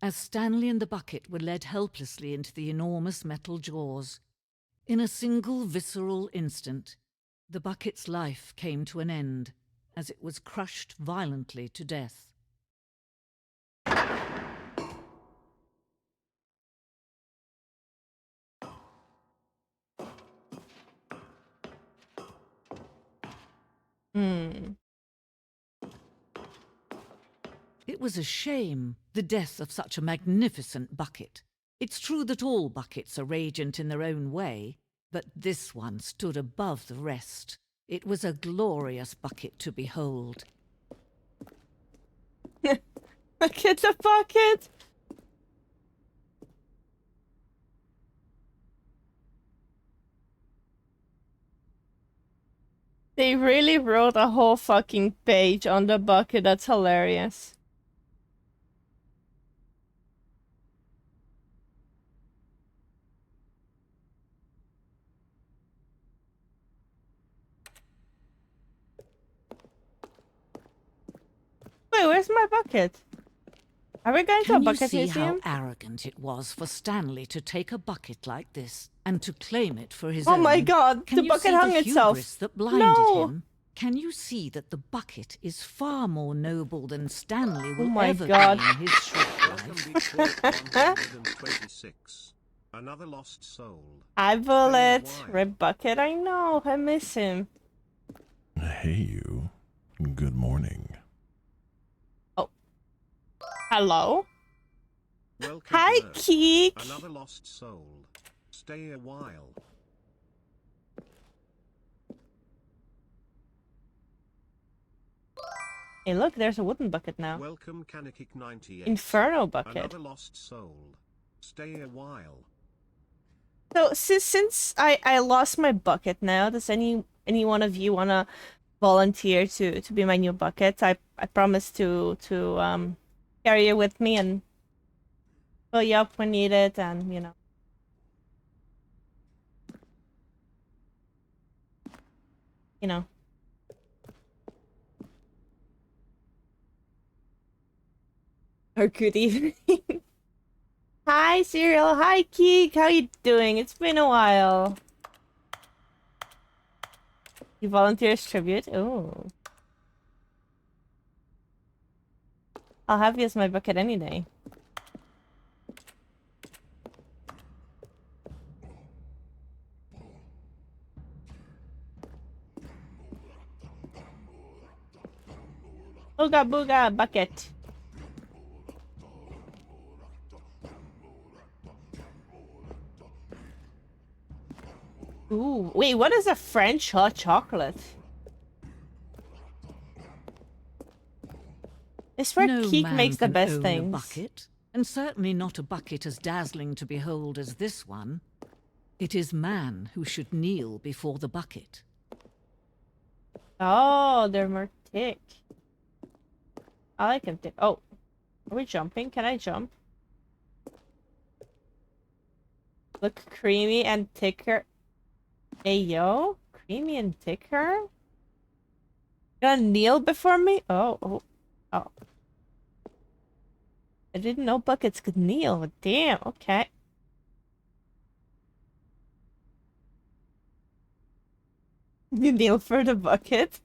as Stanley and the bucket were led helplessly into the enormous metal jaws. In a single visceral instant, the bucket's life came to an end as it was crushed violently to death. It was a shame, the death of such a magnificent bucket. It's true that all buckets are radiant in their own way, but this one stood above the rest. It was a glorious bucket to behold. Look at the bucket! They really wrote a whole fucking page on the bucket. That's hilarious. Wait, where's my bucket? Are we going to a Can you bucket see museum? how arrogant it was for Stanley to take a bucket like this and to claim it for his Oh own? my god, Can the you bucket see hung the itself. hubris that blinded No. him? Can you see that the bucket is far more noble than Stanley will my ever God. be in his short Welcome life? report 126. Another lost soul. Hi, Bullet. Why? Red bucket, I know. I miss him. Hey, you. Good morning. Hello? Welcome Hi, to Earth. Keek. Another lost soul. Stay a while. Hey, look, there's a wooden bucket now. Welcome Kanikik 98. Inferno bucket. Another lost soul. Stay a while. So since I lost my bucket now, does any one of you wanna volunteer to be my new bucket? I promise to carry you with me and fill you up when needed, and you know. Or good evening. Hi, Cyril. Hi, Keek. How you doing? It's been a while. You volunteer as tribute? Oh. I'll have you as my bucket any day. Ooga booga bucket. Ooh, wait, what is a French hot chocolate? I swear No Keek man makes the can best own things. a bucket, and certainly not a bucket as dazzling to behold as this one. It is man who should kneel before the bucket. Oh, they're more thick. I like him thick. Oh, are we jumping? Can I jump? Look creamy and thicker. Hey, yo. Creamy and thicker? Gonna kneel before me? Oh. I didn't know buckets could kneel. Damn, okay. You kneel for the bucket?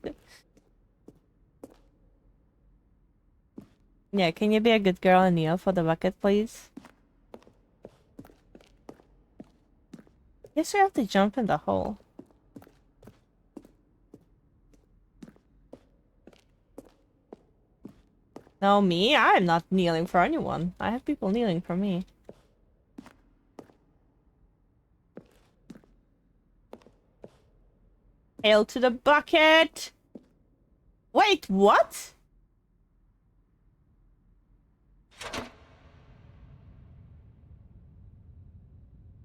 Yeah, can you be a good girl and kneel for the bucket, please? Guess we have to jump in the hole. No, me? I'm not kneeling for anyone. I have people kneeling for me. Hail to the bucket! Wait, what?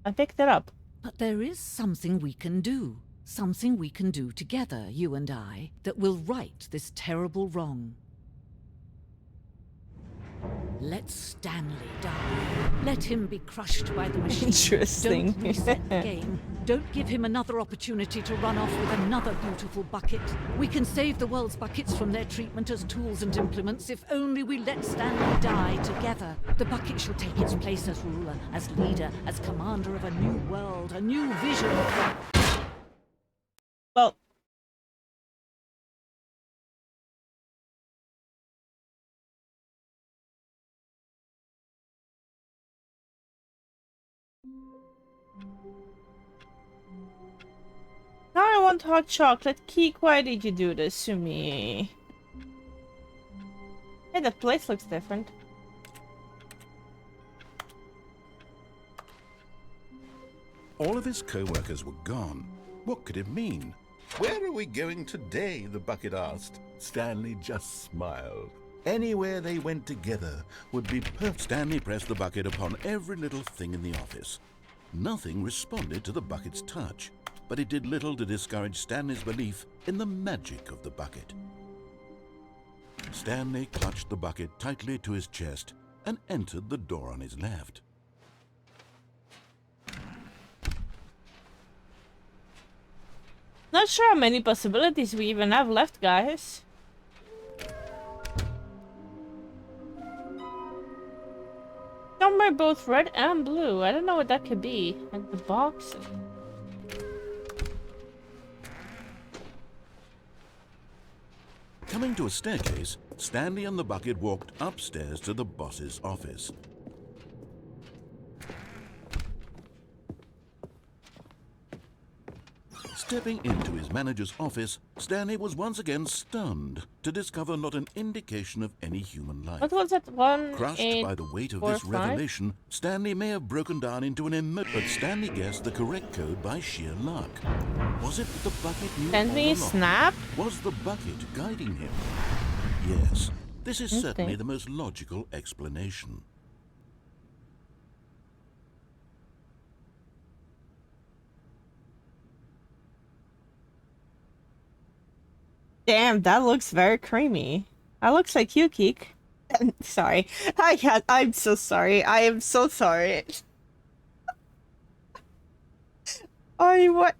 I picked it up. But there is something we can do. Something we can do together, you and I, that will right this terrible wrong. Let Stanley die. Let him be crushed by the machine. Interesting. Don't reset the game. Don't give him another opportunity to run off with another beautiful bucket. We can save the world's buckets from their treatment as tools and implements if only we let Stanley die together. The bucket shall take its place as ruler, as leader, as commander of a new world, a new vision. Well, now I want hot chocolate. Keek, why did you do this to me? Hey, the place looks different. All of his co-workers were gone. What could it mean? Where are we going today? The bucket asked. Stanley just smiled. Anywhere they went together would be perfect. Stanley pressed the bucket upon every little thing in the office. Nothing responded to the bucket's touch, but it did little to discourage Stanley's belief in the magic of the bucket. Stanley clutched the bucket tightly to his chest and entered the door on his left. Not sure how many possibilities we even have left, guys. Some are both red and blue. I don't know what that could be. And the box. Coming to a staircase, Stanley and the bucket walked upstairs to the boss's office. Stepping into his manager's office, Stanley was once again stunned to discover not an indication of any human life. What was it? 1, Crushed 8, by the weight of 4, this 5? revelation, Stanley may have broken down into an but Stanley guessed the correct code by sheer luck. Was it that the bucket knew Send all me along? snap? Was the bucket guiding him? Yes, this is certainly Interesting. the most logical explanation. 。 . 。 . 。 . 。 . 。 . 。 . 。 . 。 . 。 . 。 . 。 . 。 . . 。 . 。 . . 。 . 。 . 。 . 。 . 。 . 。 . 。 Send me snap? 。 . . . . . 。 . Damn, that looks very creamy. That looks like you, Keek. Sorry. I'm so sorry. I am so sorry. What?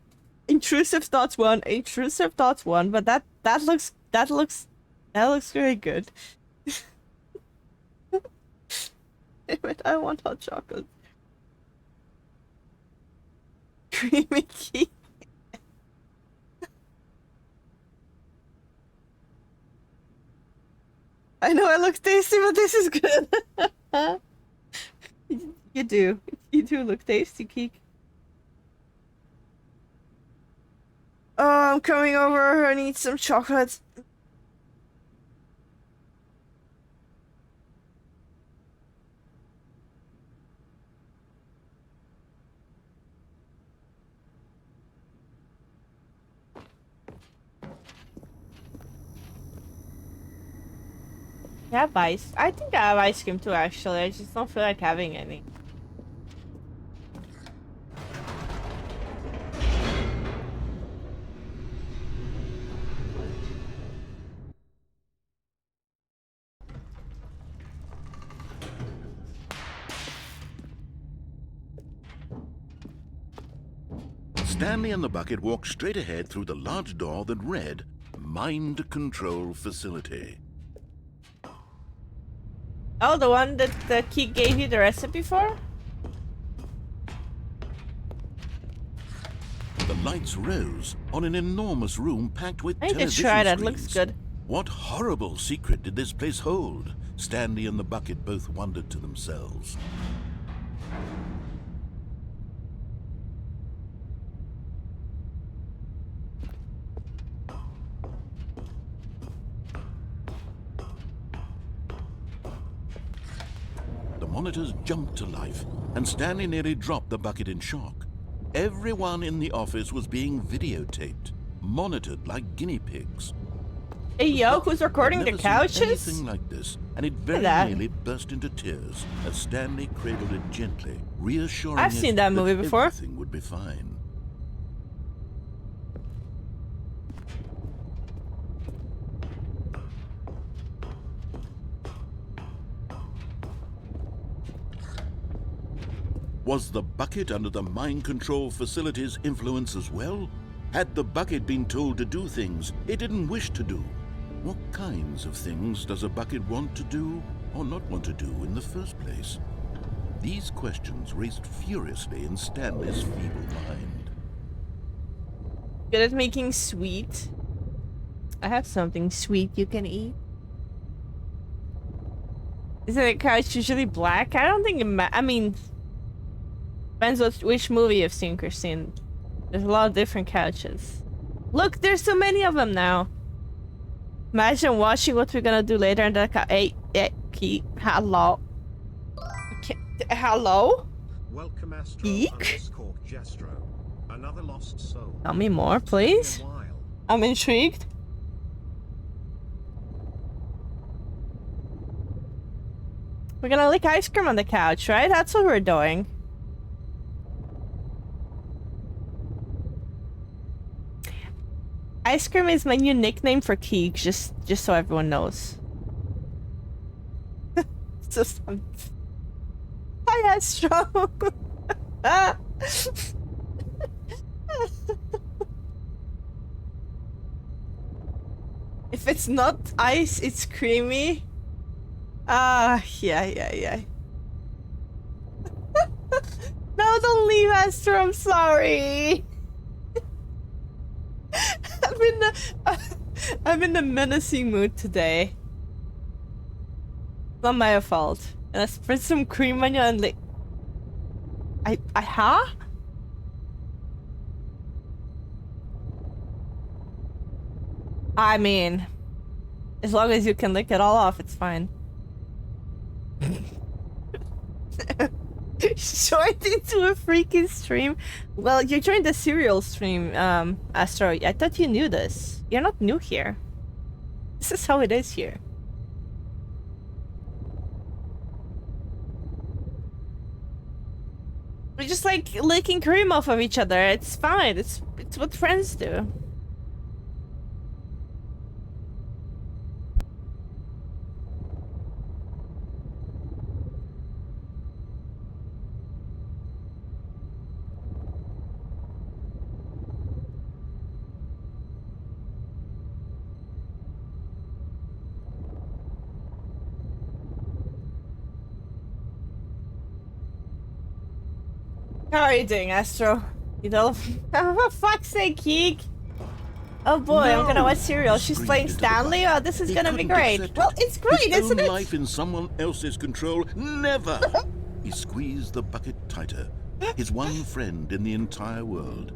Intrusive thoughts one. Intrusive thoughts one. But that looks very good. Damn it, I want hot chocolate. Creamy Keek. I know it looks tasty, but this is good. You do. You do look tasty, Keek. Oh, I'm coming over. I need some chocolates. I have ice. I think I have ice cream too, actually. I just don't feel like having any. Stanley and the bucket walked straight ahead through the large door that read, Mind Control Facility. Oh, the one that the Keek gave you the recipe for? The lights rose on an enormous room packed with I need to television try that. screens. Looks good. What horrible secret did this place hold? Stanley and the bucket both wondered to themselves. The monitors jumped to life, and Stanley nearly dropped the bucket in shock. Everyone in the office was being videotaped, monitored like guinea pigs. Hey, yo, who's recording the I'd never couches? seen anything like this, and it very that. nearly burst into tears as Stanley cradled it gently, reassuring I've it seen that movie before. everything would be fine. Was the bucket under the mind control facility's influence as well? Had the bucket been told to do things it didn't wish to do? What kinds of things does a bucket want to do or not want to do in the first place? These questions raced furiously in Stanley's feeble mind. Good at making sweet. I have something sweet you can eat. Isn't a couch usually black? I don't think it I mean, depends which movie you've seen, Christine. There's a lot of different couches. Look, there's so many of them now. Imagine watching what we're gonna do later and the hey, Keek, hello. Hello? Welcome Astro Keek? underscore Jestro. Another lost soul. Tell me more, please. Stay a while. I'm intrigued. We're gonna lick ice cream on the couch, right? That's what we're doing. Ice cream is my new nickname for Keek, just so everyone knows. Just hi, Astro. If it's not ice, it's creamy. Yeah. No, don't leave, Astro. I'm sorry. I'm in the menacing mood today. It's not my fault. And I spread some cream on you and like... Huh? I mean... As long as you can lick it all off, it's fine. Joined into a freaking stream. Well, you joined the serial stream, Astro. I thought you knew this. You're not new here. This is how it is here. We're just like licking cream off of each other. It's fine. It's what friends do. How are you doing, Astro? You know, for fuck's sake, Keek. Oh boy, I'm gonna watch Serial. She's Screamed playing into the Stanley? bucket. Oh, this is He gonna be couldn't great. accept Well, it. it's great, His isn't own it? life in someone else's control? Never! He squeezed the bucket tighter. His one friend in the entire world.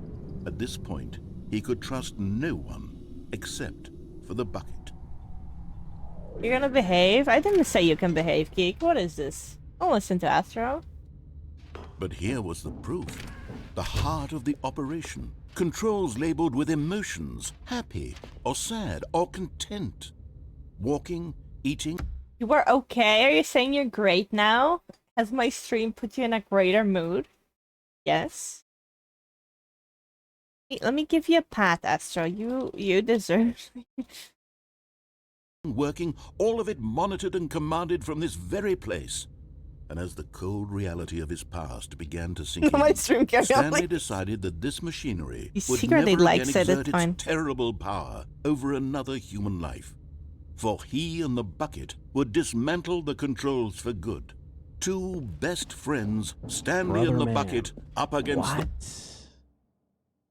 At this point, he could trust no one except for the bucket. You're gonna behave? I didn't say you can behave, Keek. What is this? Don't listen to Astro. But here was the proof. The heart of the operation. Controls labeled with emotions. Happy, or sad, or content. Walking, eating. You were okay? Are you saying you're great now? Has my stream put you in a greater mood? Yes. Hey, let me give you a pat, Astro. You deserve Working, all of it monitored and commanded from this very place. And as the cold reality of his past began to sink my in, stream carry on Stanley like... decided that this machinery He would secretly never again likes it, exert it's its fine. terrible power over another human life. For he and the bucket would dismantle the controls for good. Two best friends, Stanley Brother and the man. bucket, up against the...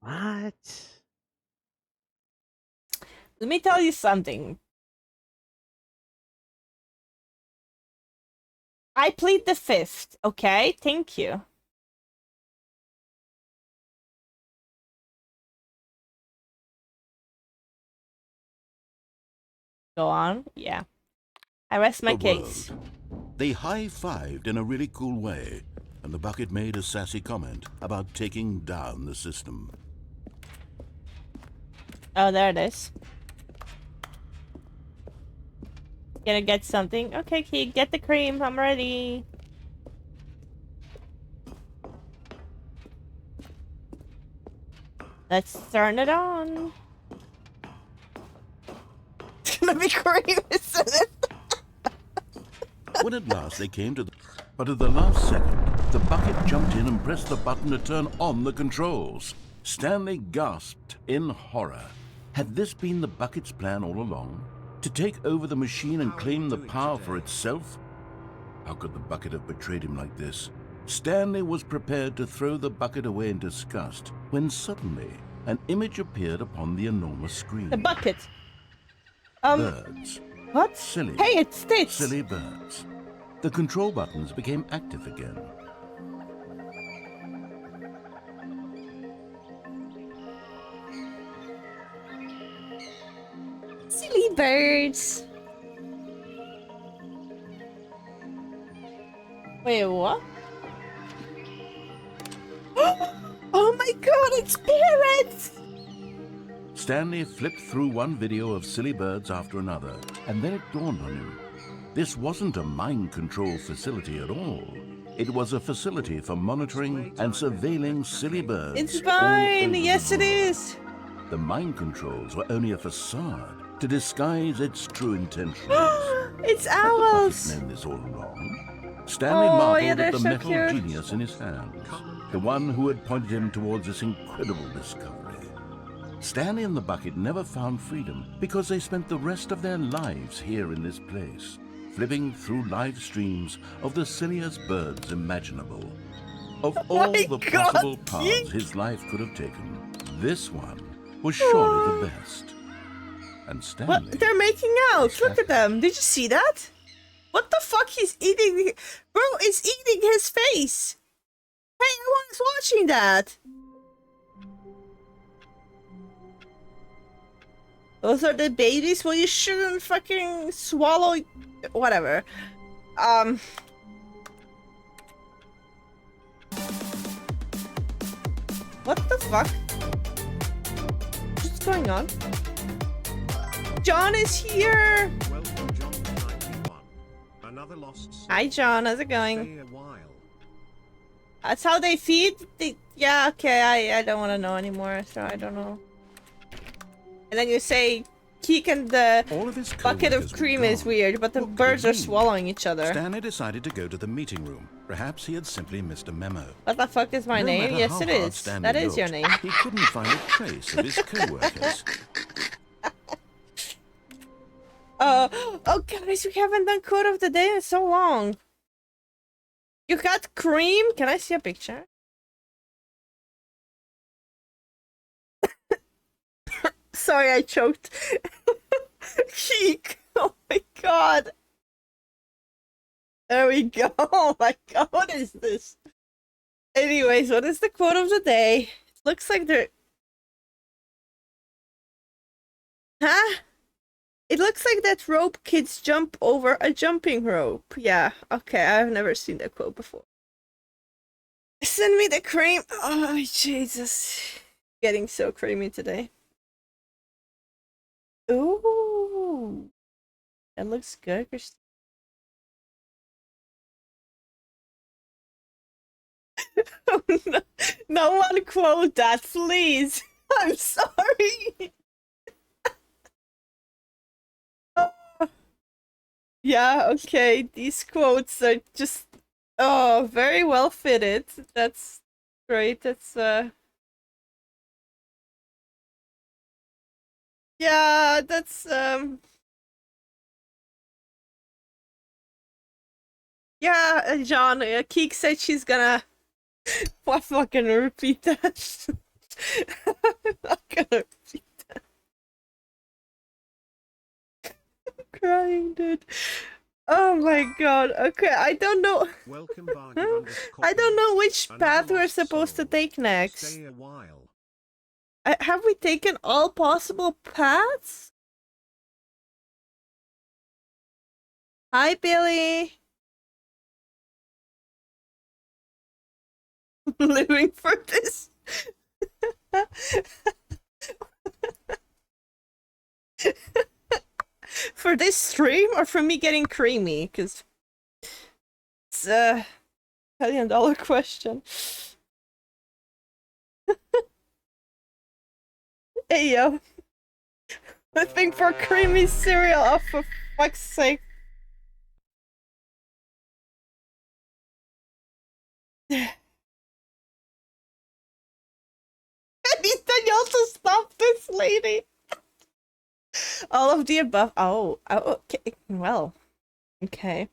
What? Let me tell you something. I plead the fifth, okay? Thank you. Go on. Yeah. I rest my the case. world. They high-fived in a really cool way, and the bucket made a sassy comment about taking down the system. Oh, there it is. Gonna get something. Okay, Keek, get the cream. I'm ready. Let's turn it on. It's gonna be cream, isn't it? When at last they came to the... But at the last second, the bucket jumped in and pressed the button to turn on the controls. Stanley gasped in horror. Had this been the bucket's plan all along? To take over the machine and claim the power for itself? How could the bucket have betrayed him like this? Stanley was prepared to throw the bucket away in disgust when suddenly an image appeared upon the enormous screen. The bucket. Birds. What? Silly. Hey, it's Stitch. Silly birds. The control buttons became active again. Silly birds. Wait, what? Oh my god, it's parrots! Stanley flipped through one video of silly birds after another, and then it dawned on him. This wasn't a mind control facility at all. It was a facility for monitoring and surveilling silly birds. It's all fine. over Yes, the it world. is. The mind controls were only a facade to disguise its true intentions. It's Had the owls. bucket known this all along? Stanley Oh, marveled yeah, at they're the so metal cute. genius in his hands, the one who had pointed him towards this incredible discovery. Stanley and the bucket never found freedom because they spent the rest of their lives here in this place, flipping through live streams of the silliest birds imaginable. Of all my the God, possible paths his life could have taken, this one was surely the best. And Stanley... What? They're making out. Look at them. Did you see that? What the fuck? He's eating. Bro is eating his face. Hey, I was watching that. Those are the babies? Well, you shouldn't fucking swallow. Whatever. What the fuck? What's going on? John is here! Welcome, John 91. Another lost soul. Hi, John. How's it going? Stay a while. That's how they feed? Yeah, okay. I don't want to know anymore, so I don't know. And then you say Keek and the All of his bucket co-workers of were cream is gone. weird, but the What could birds it are mean? swallowing each other. Stanley decided to go to the meeting room. Perhaps he had simply missed a memo. What the fuck is my No name? matter Yes, how it hard is. Stanley That is your looked, name. He couldn't find a trace of his co-workers. Oh guys, we haven't done code of the day in so long. You got cream? Can I see a picture? Sorry, I choked. Keek. Oh my god. There we go. Oh my god, what is this? Anyways, what is the quote of the day? It looks like they're... Huh? It looks like that rope kids jump over a jumping rope. Yeah, okay, I've never seen that quote before. Send me the cream. Oh, Jesus. Getting so creamy today. Ooh. That looks good, Christine. Oh, no. No one quote that, please. I'm sorry. Yeah, okay. These quotes are just very well fitted. That's great. That's yeah, that's yeah, John, Keek said she's gonna I fucking repeat that. I'm not gonna repeat that. I'm crying, dude. Oh my god. Okay, I don't know. Welcome Bargain I don't know which Another path we're lost supposed to soul. take next. Stay a while. Have we taken all possible paths? Hi, Billy. Living for this. For this stream or for me getting creamy? Because it's a $1 million question. Hey, yo. Living for creamy cereal. Oh, for fuck's sake. I need Danielle to stop this lady. All of the above. Oh, okay. Well, okay.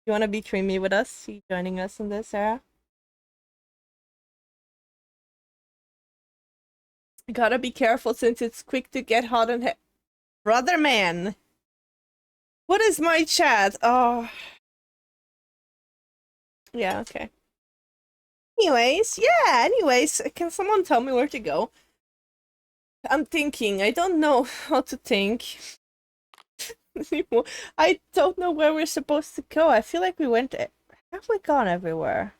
You want to be creamy with us? You joining us in this, Sarah? Gotta be careful since it's quick to get hot and brother man. What is my chat? Oh. Yeah, okay. Anyways, can someone tell me where to go? I'm thinking. I don't know how to think anymore. I don't know where we're supposed to go. I feel like we went... Have we gone everywhere?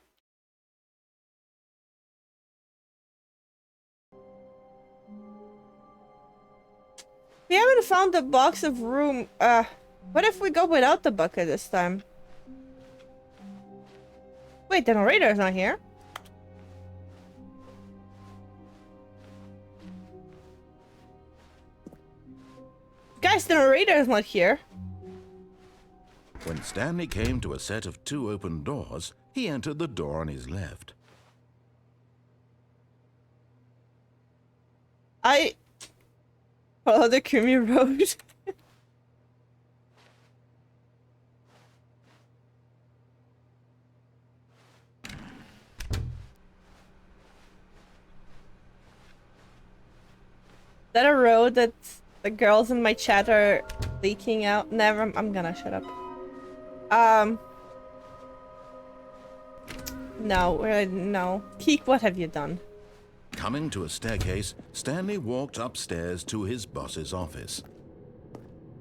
We haven't found the box of room. What if we go without the bucket this time? Wait, the narrator's not here. Guys, the narrator's not here. When Stanley came to a set of 2 open doors, he entered the door on his left. I follow the creamy road. Is that a road that the girls in my chat are leaking out? Never. I'm gonna shut up. No, no. Keek, what have you done? Coming to a staircase, Stanley walked upstairs to his boss's office.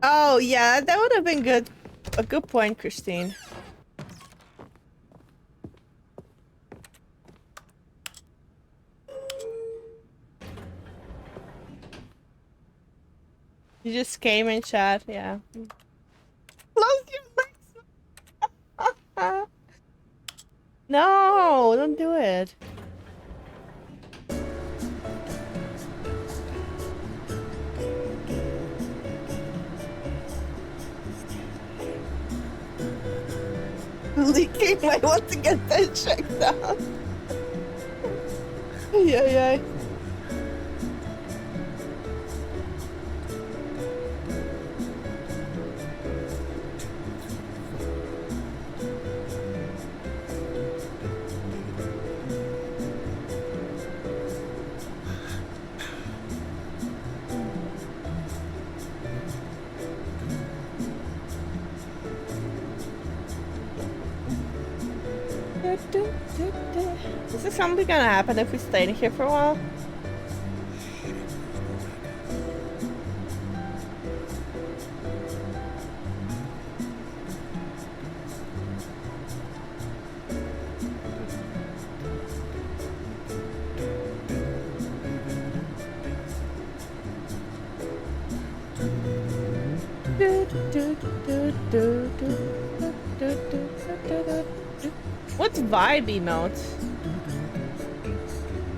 Oh yeah, that would have been good. A good point, Christine. You just came in chat, yeah. Close your legs. No, don't do it. Leaking, I want to get that checked out. Yeah. Is this something gonna happen if we stay in here for a while? What's vibe emote?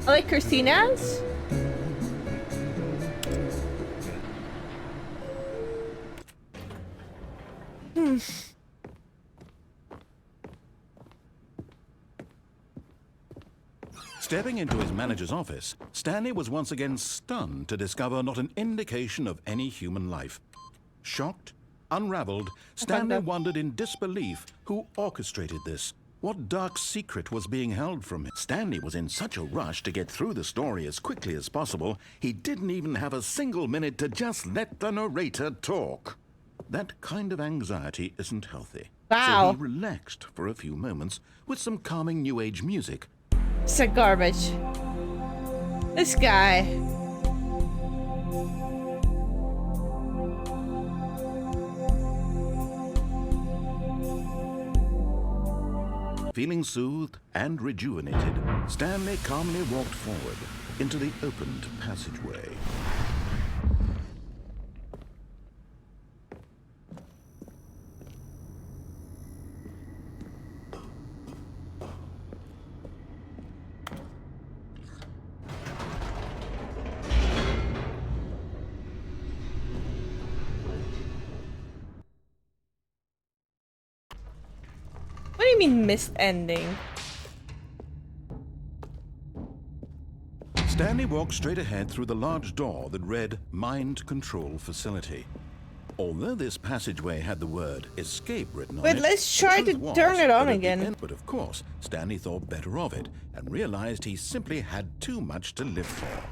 I like Christina's? Stepping into his manager's office, Stanley was once again stunned to discover not an indication of any human life. Shocked, unraveled, Stanley wondered in disbelief who orchestrated this. What dark secret was being held from him? Stanley was in such a rush to get through the story as quickly as possible, he didn't even have a single minute to just let the narrator talk. That kind of anxiety isn't healthy. Wow. So he relaxed for a few moments with some calming New Age music. It's like garbage. This guy. Feeling soothed and rejuvenated, Stanley calmly walked forward into the opened passageway. What do you mean missed ending? Stanley walked straight ahead through the large door that read Mind Control Facility. Although this passageway had the word escape written on Wait, it, let's the try truth to was turn it on that at the again. end- But of course, Stanley thought better of it and realized he simply had too much to live for.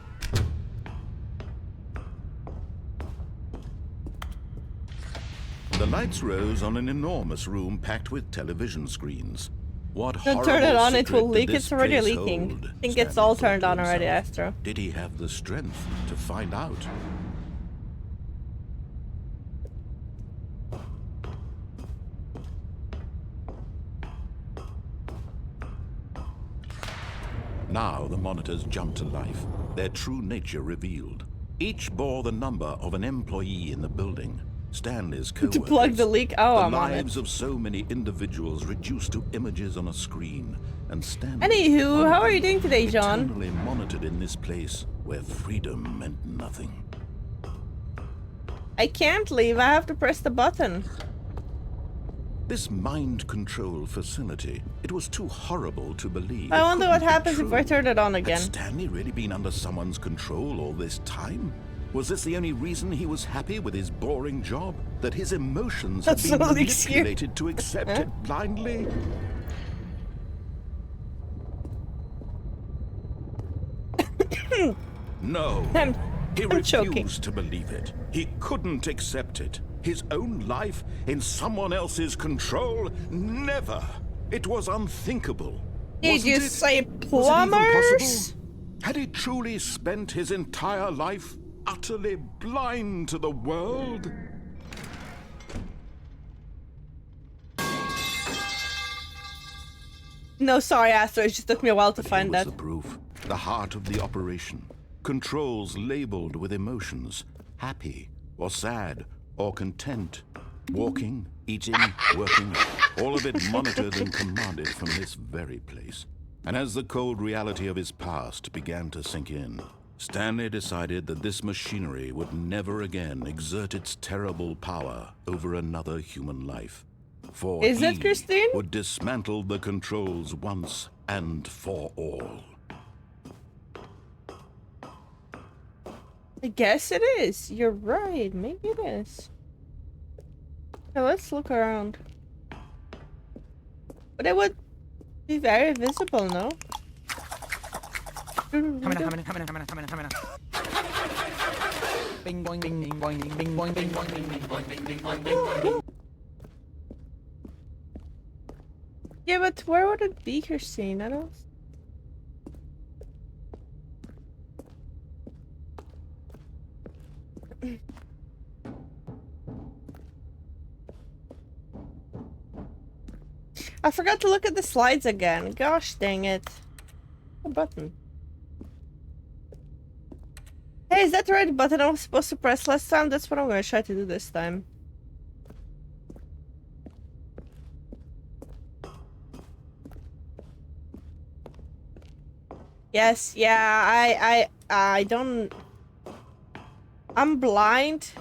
The lights rose on an enormous room packed with television screens. What Don't turn horrible it on, it secret will did leak. this It's already place leaking. hold? I think it's Stanley all thought turned to on already, himself. Astro. Did he have the strength to find out? Now the monitors jumped to life, their true nature revealed. Each bore the number of an employee in the building. Stanley's To plug the leak? Oh, the I'm on it. lives of so many individuals reduced to images on a screen, and Stanley, Anywho, one how of are you them, doing today, John? eternally monitored in this place where freedom meant nothing. I can't leave, I have to press the button. This mind control facility, it was too horrible to believe. I It wonder what couldn't be happens if I true. turn it on Had again. Stanley really been under someone's control all this time? Was this the only reason he was happy with his boring job? That his emotions had That's been so leaks here. manipulated to accept it blindly? No. He I'm refused choking. to believe it. He couldn't accept it. His own life in someone else's control? Never. It was unthinkable. Did Wasn't you it? say Was it even plumbers? possible? Had he truly spent his entire life utterly blind to the world? No, sorry, Astro. It just took me a while to But find here was that. the proof. The heart of the operation. Controls labeled with emotions. Happy, or sad, or content. Walking, eating, working. All of it monitored and commanded from this very place. And as the cold reality of his past began to sink in, Stanley decided that this machinery would never again exert its terrible power over another human life. For Is it he Christine? would dismantle the controls once and for all. I guess it is. You're right. Maybe it is. Now let's look around. But it would be very visible, no? Coming in. Bing boing bing bing boing bing bing boing bing boing bing bing boing bing bing boing bing. Yeah, but where would it be, Christine? I don't... I forgot to look at the slides again. Gosh dang it. A button. Hey, is that the right button I was supposed to press last time? That's what I'm gonna try to do this time. Yes, yeah, I don't... I'm blind.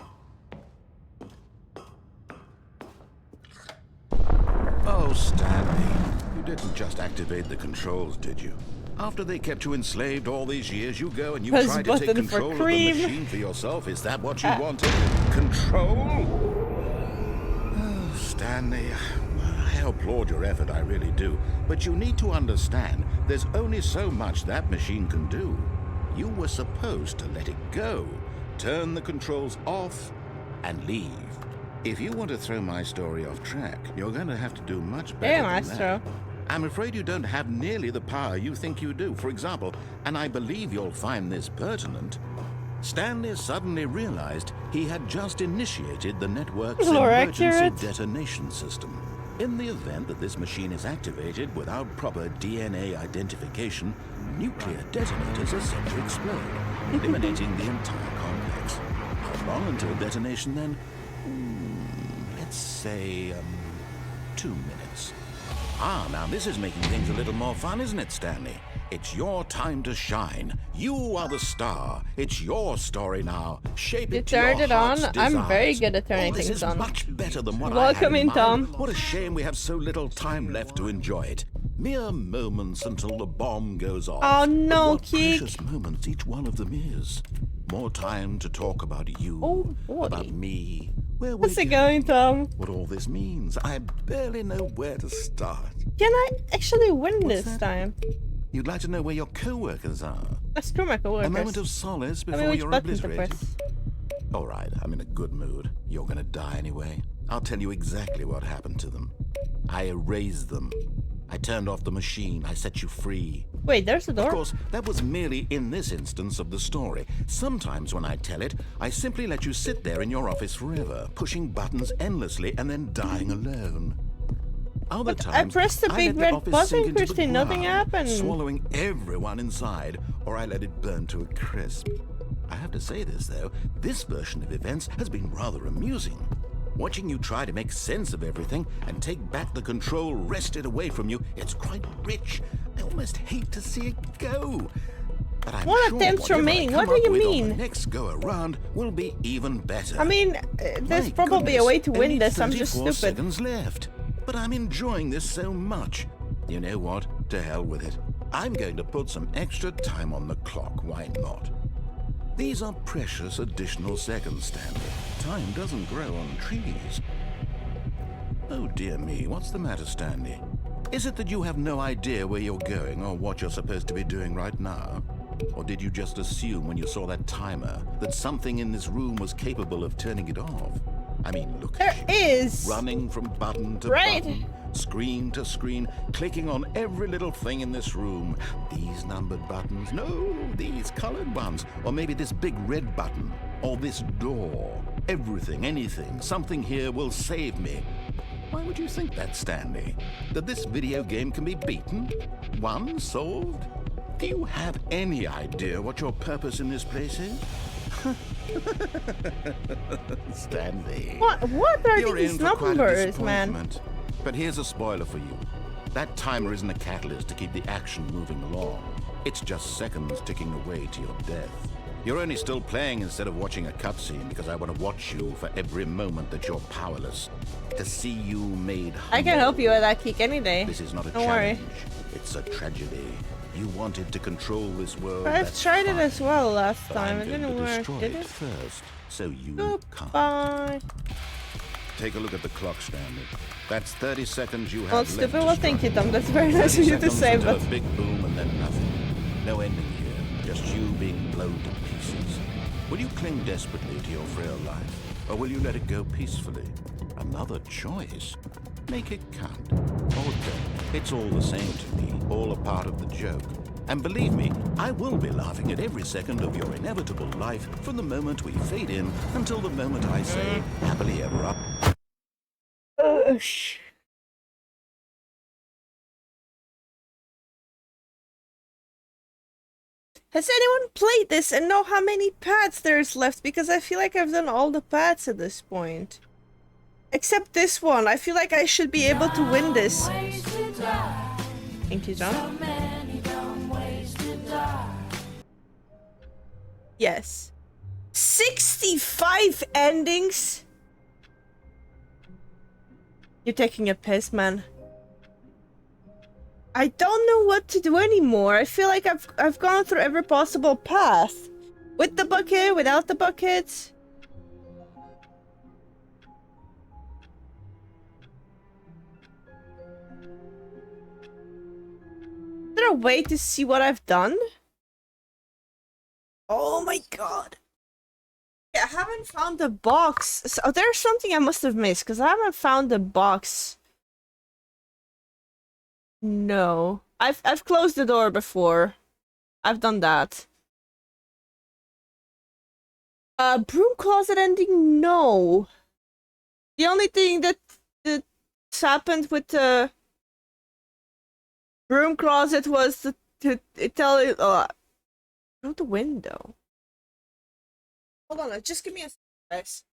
Oh, Stanley, you didn't just activate the controls, did you? After they kept you enslaved all these years, you go and you Press try to take button for control of the cream. machine for yourself. Is that what you wanted? Control? Oh, Stanley, I applaud your effort, I really do. But you need to understand, there's only so much that machine can do. You were supposed to let it go, turn the controls off, and leave. If you want to throw my story off track, you're going to have to do much better Hey, than Maestro. that. I'm afraid you don't have nearly the power you think you do. For example, and I believe you'll find this pertinent, Stanley suddenly realized he had just initiated the network's More emergency accurate. detonation system. In the event that this machine is activated without proper DNA identification, nuclear detonators are set to explode, eliminating the entire complex. How long until detonation then? Let's say, 2 minutes. Ah, now this is making things a little more fun, isn't it, Stanley? It's your time to shine. You are the star. It's your story now. Shape You it to your turned it on? heart's I'm very desires. good at turning this things is on. much better than what I Welcome had in, mind. Tom. What a shame we have so little time left to enjoy it. Mere moments until the bomb goes off. Oh, no, But what Keek. precious moments each one of them is. More time to talk about you, Oh, boy. about me, where we're How's it going, Tom? what all this means. I barely know where to start. Can I actually win What's this that? time? You'd like to know where your co-workers are. Let's screw my coworkers. A moment of solace I before mean, which you're button to obliterated. press? All right, I'm in a good mood. You're gonna die anyway. I'll tell you exactly what happened to them. I erased them. I turned off the machine. I set you free. Wait, there's a door? Of course, that was merely in this instance of the story. Sometimes when I tell it, I simply let you sit there in your office forever, pushing buttons endlessly and then dying alone. Other But I times, pressed the I big let the red office button, sink into the Christine, nothing ground, happened. swallowing everyone inside, or I let it burn to a crisp. I have to say this, though, this version of events has been rather amusing. Watching you try to make sense of everything and take back the control wrested away from you, it's quite rich. I almost hate to see it go. But I'm One sure attempt whatever I remaining. come What do up you with on mean? the next go around will be even better. I mean, there's My probably a way to goodness, win only this. I'm just 34 stupid. seconds left. But I'm enjoying this so much. You know what? To hell with it. I'm going to put some extra time on the clock. Why not? These are precious additional seconds, Stanley. Time doesn't grow on trees. Oh dear me, what's the matter, Stanley? Is it that you have no idea where you're going or what you're supposed to be doing right now? Or did you just assume when you saw that timer that something in this room was capable of turning it off? I mean, look There at you. is. Running from button to Right. button, screen to screen, clicking on every little thing in this room. These numbered buttons, no, these colored ones. Or maybe this big red button, or this door. Everything, anything, something here will save me. Why would you think that, Stanley? That this video game can be beaten? Won? Solved? Do you have any idea what your purpose in this place is? Stanley. What are You're these in for quite a numbers, man? disappointment. But here's a spoiler for you. That timer isn't a catalyst to keep the action moving along. It's just seconds ticking away to your death. You're only still playing instead of watching a cutscene because I want to watch you for every moment that you're powerless. To see you made I can humble. help you with that kick any day. This is not a Don't worry. challenge. It's a tragedy. You wanted to control this world. I've that's tried it fine. as well last But time. I'm It going didn't to work, destroy did it it? first, so you can't. Bye. Take a look at the clock, Stanley. That's 30 seconds you have Well, left stupid. to Well, thank you, struggle. Tom. That's very nice 30 of you to seconds say, until but a big boom and then nothing. No ending here. Just you being blown to pieces. Will you cling desperately to your frail life, or will you let it go peacefully? Another choice. Make it count, or don't. It's all the same to me, all a part of the joke. And believe me, I will be laughing at every second of your inevitable life from the moment we fade in until the moment I say, happily ever after. Has anyone played this and know how many paths there's left? Because I feel like I've done all the paths at this point. Except this one. I feel like I should be able to win this. Thank you, John. Yes. 65 endings? You're taking a piss, man. I don't know what to do anymore. I feel like I've gone through every possible path. With the bucket, without the bucket. Is there a way to see what I've done? Oh my god. I haven't found the box. So there's something I must have missed because I haven't found the box. No. I've closed the door before. I've done that. Broom closet ending, no. The only thing that's happened with the broom closet was to tell it through the window. Hold on, just give me a second, guys.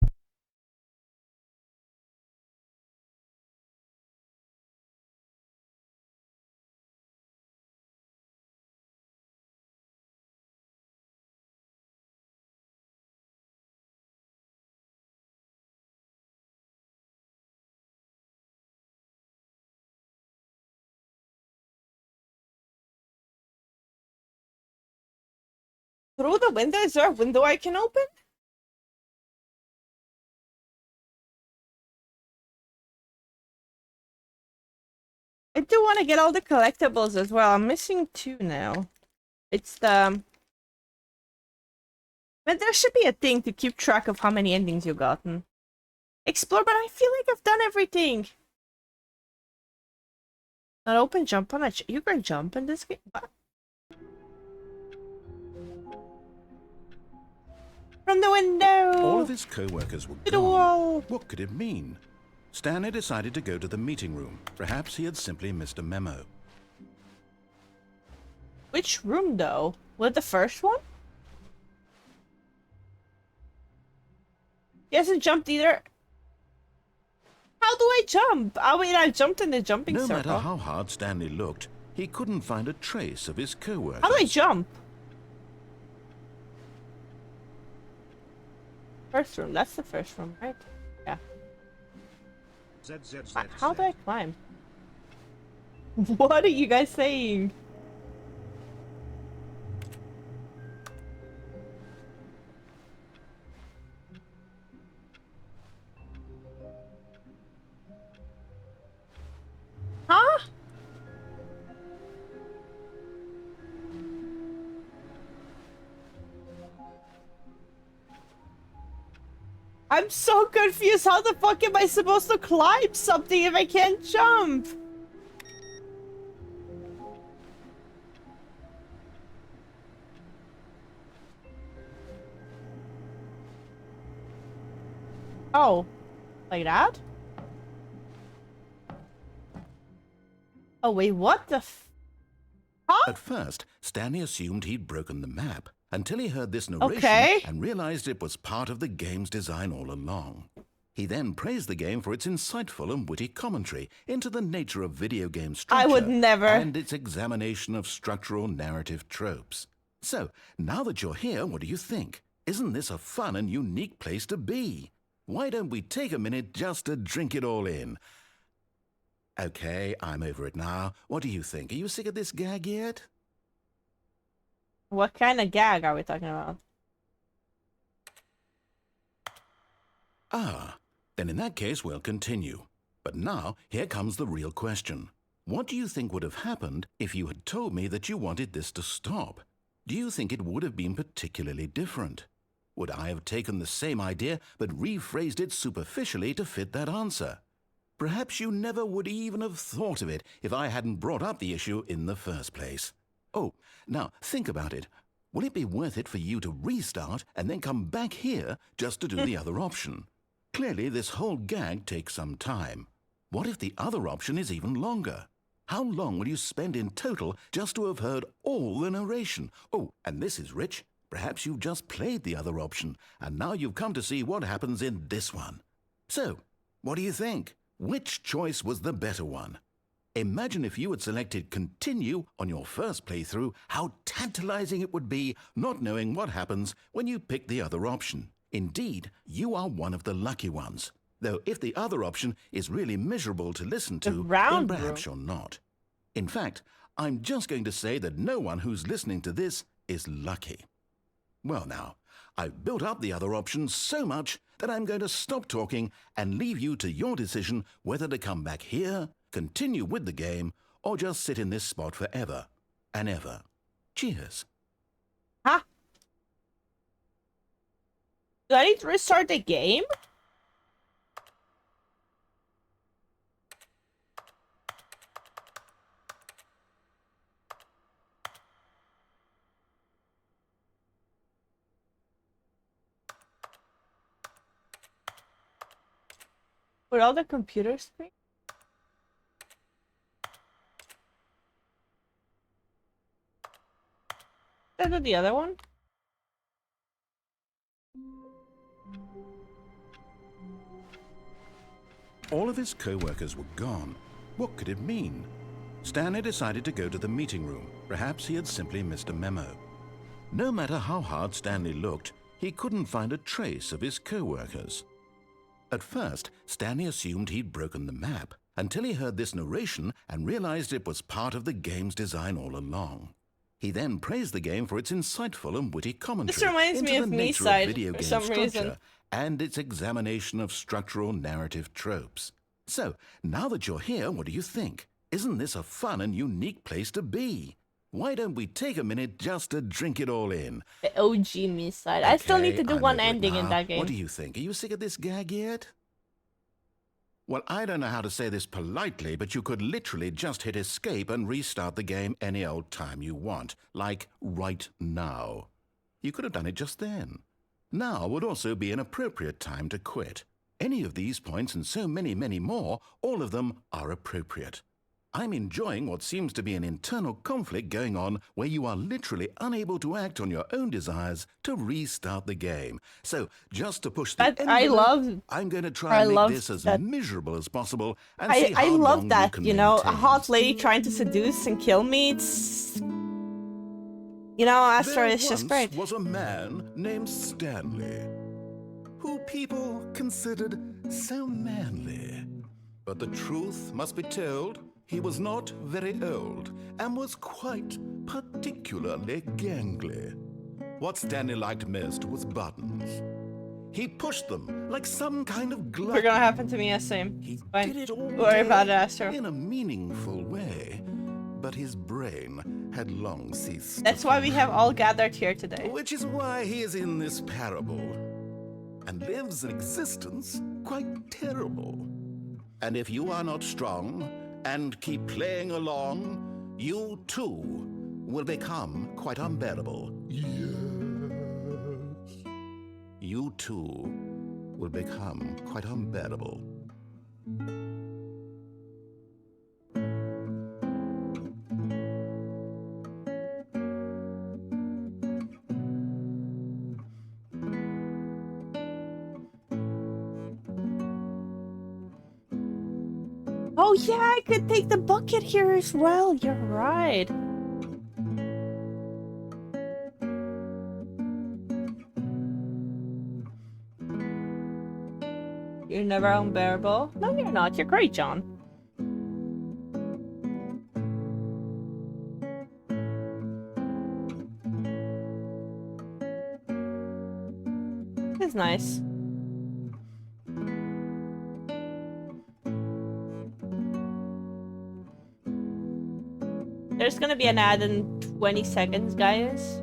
Through the window? Is there a window I can open? I do want to get all the collectibles as well. I'm missing 2 now. It's the... But there should be a thing to keep track of how many endings you've gotten. Explore, but I feel like I've done everything. Not open, jump on a... You can jump in this game? What? From the window! All of his co-workers were To the gone. wall! What could it mean? Stanley decided to go to the meeting room. Perhaps he had simply missed a memo. Which room, though? Was it the first one? He hasn't jumped either. How do I jump? Oh wait, I jumped in the jumping No circle. matter how hard Stanley looked, he couldn't find a trace of his co-workers. How do I jump? First room, that's the first room, right? Yeah. How do I climb? What are you guys saying? Huh? I'm so confused. How the fuck am I supposed to climb something if I can't jump? Oh, like that? Oh wait, what the f- Huh? At first, Stanley assumed he'd broken the map until he heard this narration Okay. and realized it was part of the game's design all along. He then praised the game for its insightful and witty commentary into the nature of video game structure I would never. and its examination of structural narrative tropes. So, now that you're here, what do you think? Isn't this a fun and unique place to be? Why don't we take a minute just to drink it all in? Okay, I'm over it now. What do you think? Are you sick of this gag yet? What kind of gag are we talking about? Ah, then in that case we'll continue. But now, here comes the real question. What do you think would have happened if you had told me that you wanted this to stop? Do you think it would have been particularly different? Would I have taken the same idea but rephrased it superficially to fit that answer? Perhaps you never would even have thought of it if I hadn't brought up the issue in the first place. Oh, now think about it. Will it be worth it for you to restart and then come back here just to do the other option? Clearly, this whole gag takes some time. What if the other option is even longer? How long will you spend in total just to have heard all the narration? Oh, and this is rich. Perhaps you've just played the other option, and now you've come to see what happens in this one. So, what do you think? Which choice was the better one? Imagine if you had selected continue on your first playthrough, how tantalizing it would be not knowing what happens when you pick the other option. Indeed, you are one of the lucky ones. Though if the other option is really miserable to listen to, then perhaps you're not. In fact, I'm just going to say that no one who's listening to this is lucky. Well now, I've built up the other option so much that I'm going to stop talking and leave you to your decision whether to come back here, continue with the game, or just sit in this spot forever and ever. Cheers. Huh? Do I need to restart the game? With all the computer screen? Is that the other one? All of his co-workers were gone. What could it mean? Stanley decided to go to the meeting room. Perhaps he had simply missed a memo. No matter how hard Stanley looked, he couldn't find a trace of his co-workers. At first, Stanley assumed he'd broken the map, until he heard this narration and realized it was part of the game's design all along. He then praised the game for its insightful and witty commentary This reminds me of Me-Side for some reason. And its examination of structural narrative tropes. So, now that you're here, what do you think? Isn't this a fun and unique place to be? Why don't we take a minute just to drink it all in? The OG Me-Side. I still need to do I'm one over it ending in now. that game. What do you think? Are you sick of this gag yet? Well, I don't know how to say this politely, but you could literally just hit escape and restart the game any old time you want, like right now. You could have done it just then. Now would also be an appropriate time to quit. Any of these points and so many, many more, all of them are appropriate. I'm enjoying what seems to be an internal conflict going on where you are literally unable to act on your own desires to restart the game. So, just to push the envelope, I'm going to try and make this as miserable as possible and see how long you can a hot maintain. lady trying to seduce and kill me. It's... You know, Astro is just great. There once was a man named Stanley, who people considered so manly. But the truth must be told, he was not very old and was quite particularly gangly. What Stanley liked most was buttons. He pushed them like some kind of glutton. We're gonna happen to me as same. He Fine. did it all Don't worry about it, day Astro. in a meaningful way, but his brain had long ceased. That's why we have all gathered here today. Which is why he is in this parable and lives an existence quite terrible. And if you are not strong and keep playing along, you too will become quite unbearable. Yes. You too will become quite unbearable. Oh yeah, I could take the bucket here as well. You're right. You're never unbearable. No, you're not. You're great, John. This is nice. There's gonna be an ad in 20 seconds, guys.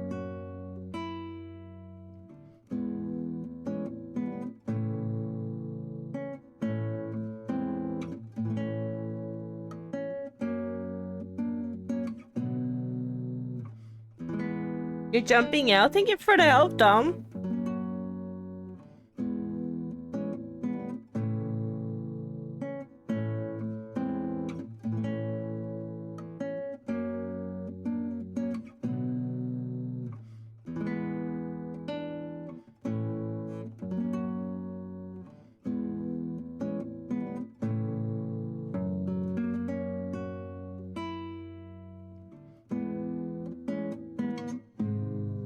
You're jumping out? Thank you for the help, Tom.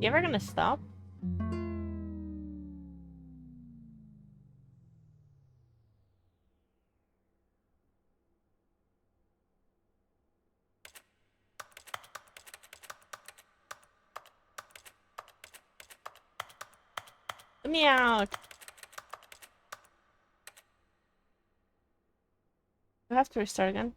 You ever gonna stop? Let me out. I have to restart again.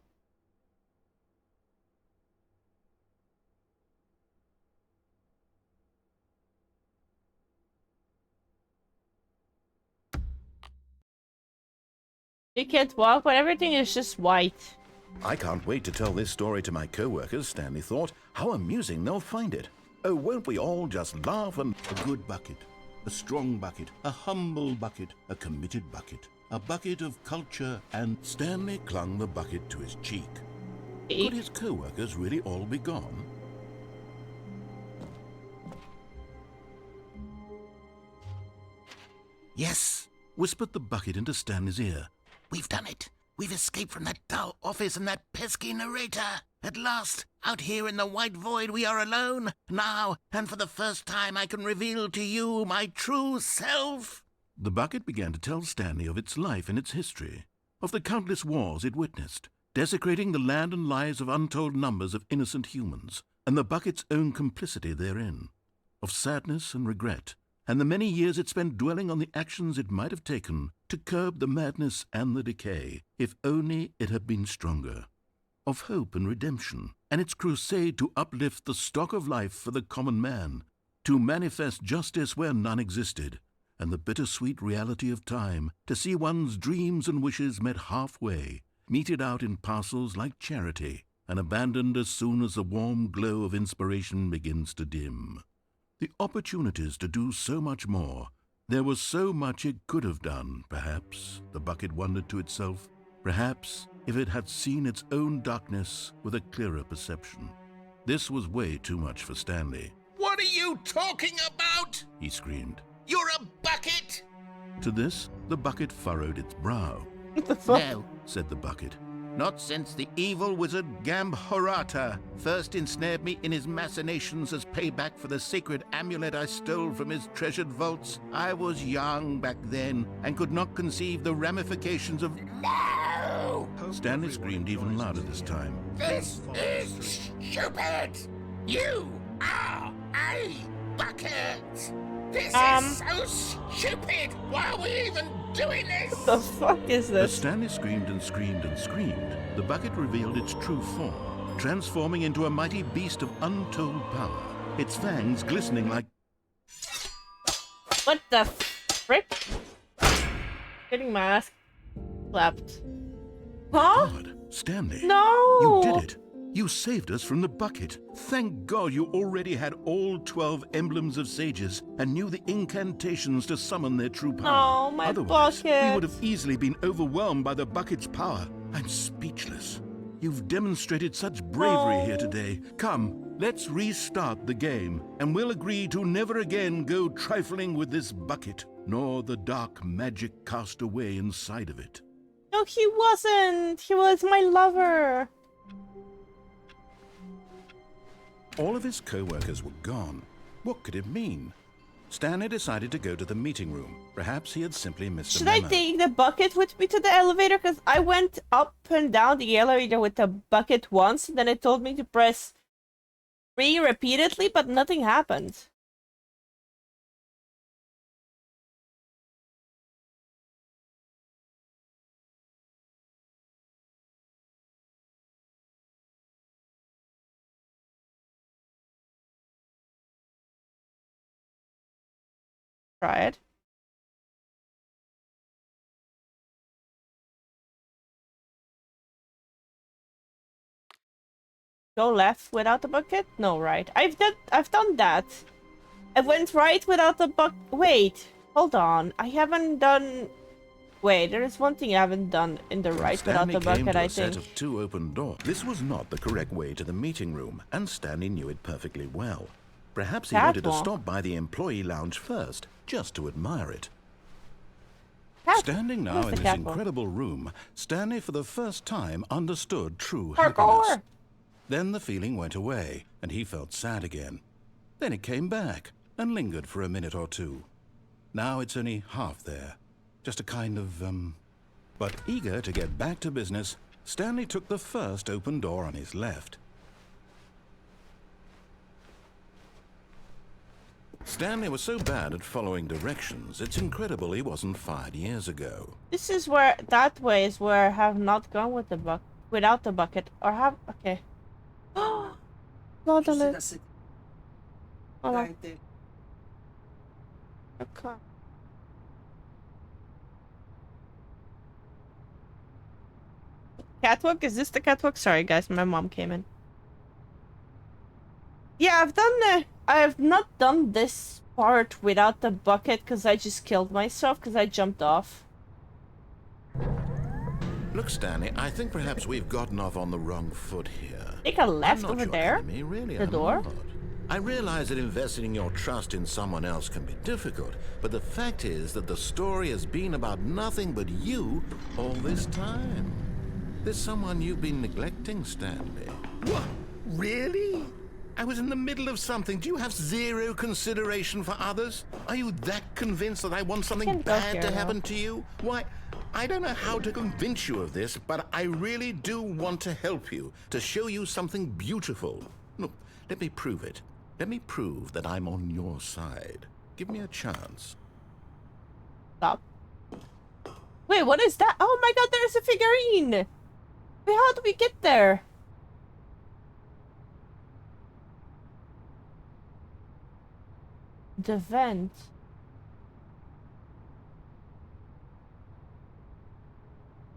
You can't walk, but everything is just white. I can't wait to tell this story to my co-workers, Stanley thought. How amusing they'll find it. Oh, won't we all just laugh and... A good bucket, a strong bucket, a humble bucket, a committed bucket, a bucket of culture, and Stanley clung the bucket to his cheek. Could his co-workers really all be gone? Yes, whispered the bucket into Stanley's ear. We've done it. We've escaped from that dull office and that pesky narrator. At last, out here in the white void, we are alone. Now, and for the first time, I can reveal to you my true self. The bucket began to tell Stanley of its life and its history, of the countless wars it witnessed, desecrating the land and lives of untold numbers of innocent humans, and the bucket's own complicity therein, of sadness and regret, and the many years it spent dwelling on the actions it might have taken to curb the madness and the decay, if only it had been stronger, of hope and redemption, and its crusade to uplift the stock of life for the common man, to manifest justice where none existed, and the bittersweet reality of time, to see one's dreams and wishes met halfway, meted out in parcels like charity, and abandoned as soon as the warm glow of inspiration begins to dim. The opportunities to do so much more. There was so much it could have done, perhaps, the bucket wondered to itself. Perhaps, if it had seen its own darkness with a clearer perception. This was way too much for Stanley. What are you talking about? He screamed. You're a bucket! To this, the bucket furrowed its brow. What the fuck? No, Said the bucket. not since the evil wizard Gambhorata first ensnared me in his machinations as payback for the sacred amulet I stole from his treasured vaults. I was young back then and could not conceive the ramifications of... No! Stanley screamed even louder this time. This is stupid! You are a bucket! This is so stupid! Why are we even doing this? What the fuck is As this? Stanley screamed and screamed and screamed, the bucket revealed its true form, transforming into a mighty beast of untold power, its fangs glistening like... What the frick? Getting my ass slapped. Huh? God, Stanley. No! You did it. You saved us from the bucket. Thank God you already had all 12 emblems of sages and knew the incantations to summon their true power. No, my Otherwise, we bucket. would have easily been overwhelmed by the bucket's power. I'm speechless. You've demonstrated such bravery here today. Come, let's restart the game, and we'll agree to never again go trifling with this bucket, nor the dark magic cast away inside of it. No, he wasn't. He was my lover. All of his co-workers were gone. What could it mean? Stanley decided to go to the meeting room. Perhaps he had simply missed a Should I memo. take the bucket with me to the elevator? Because I went up and down the elevator with the bucket once, then it told me to press 3 repeatedly, but nothing happened. Try it. Go left without the bucket? No, right. I've done that. I went right without the buck. Wait, hold on. I haven't done. Wait, there is one thing I haven't done in the right without Stanley the came bucket, to a I set think. of 2 open doors. This was not the correct way to the meeting room, and Stanley knew it perfectly well. Perhaps he wanted to Catwalk. stop by the employee lounge first, just to admire it. Standing now Where's in the this catwalk? incredible room, Stanley for the first time understood true Parkour! happiness. Then the feeling went away, and he felt sad again. Then it came back, and lingered for a minute or two. Now it's only half there. Just a kind of, But eager to get back to business, Stanley took the first open door on his left. Stanley was so bad at following directions, it's incredible he wasn't fired years ago. This is where, that way is where I have not gone with the without the bucket, or have, okay. Not a little. Hold on. Okay. Catwalk? Is this the catwalk? Sorry guys, my mom came in. Yeah, I have not done this part without the bucket because I just killed myself because I jumped off. Look, Stanley, I think perhaps we've gotten off on the wrong foot here. Take a left I'm not over your there. enemy, really, The I'm door? not. I realize that investing your trust in someone else can be difficult, but the fact is that the story has been about nothing but you all this time. There's someone you've been neglecting, Stanley. What? Really? I was in the middle of something. Do you have zero consideration for others? Are you that convinced that I want something Can't go bad here to now. happen to you? Why, I don't know how to convince you of this, but I really do want to help you, to show you something beautiful. Look, let me prove it. Let me prove that I'm on your side. Give me a chance. Stop. Wait, what is that? Oh my god, there's a figurine! Wait, how do we get there? The vent.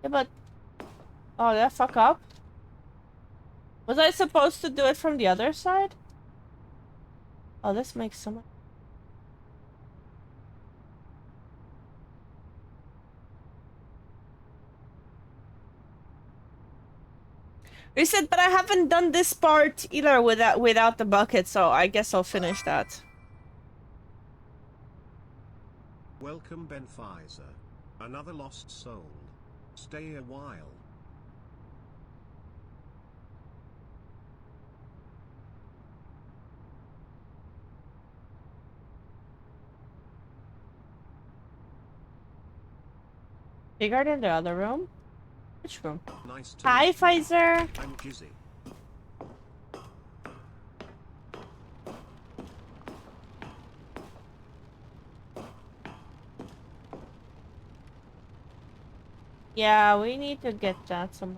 Yeah, but... Oh, did I fuck up? Was I supposed to do it from the other side? Oh, this makes so much... You said, but I haven't done this part either without the bucket, so I guess I'll finish that. Welcome Ben Pfizer. Another lost soul. Stay a while. Figured in the other room? Which room? Nice to Hi, meet you. Pfizer! I'm Jizzy. Yeah, we need to get that some...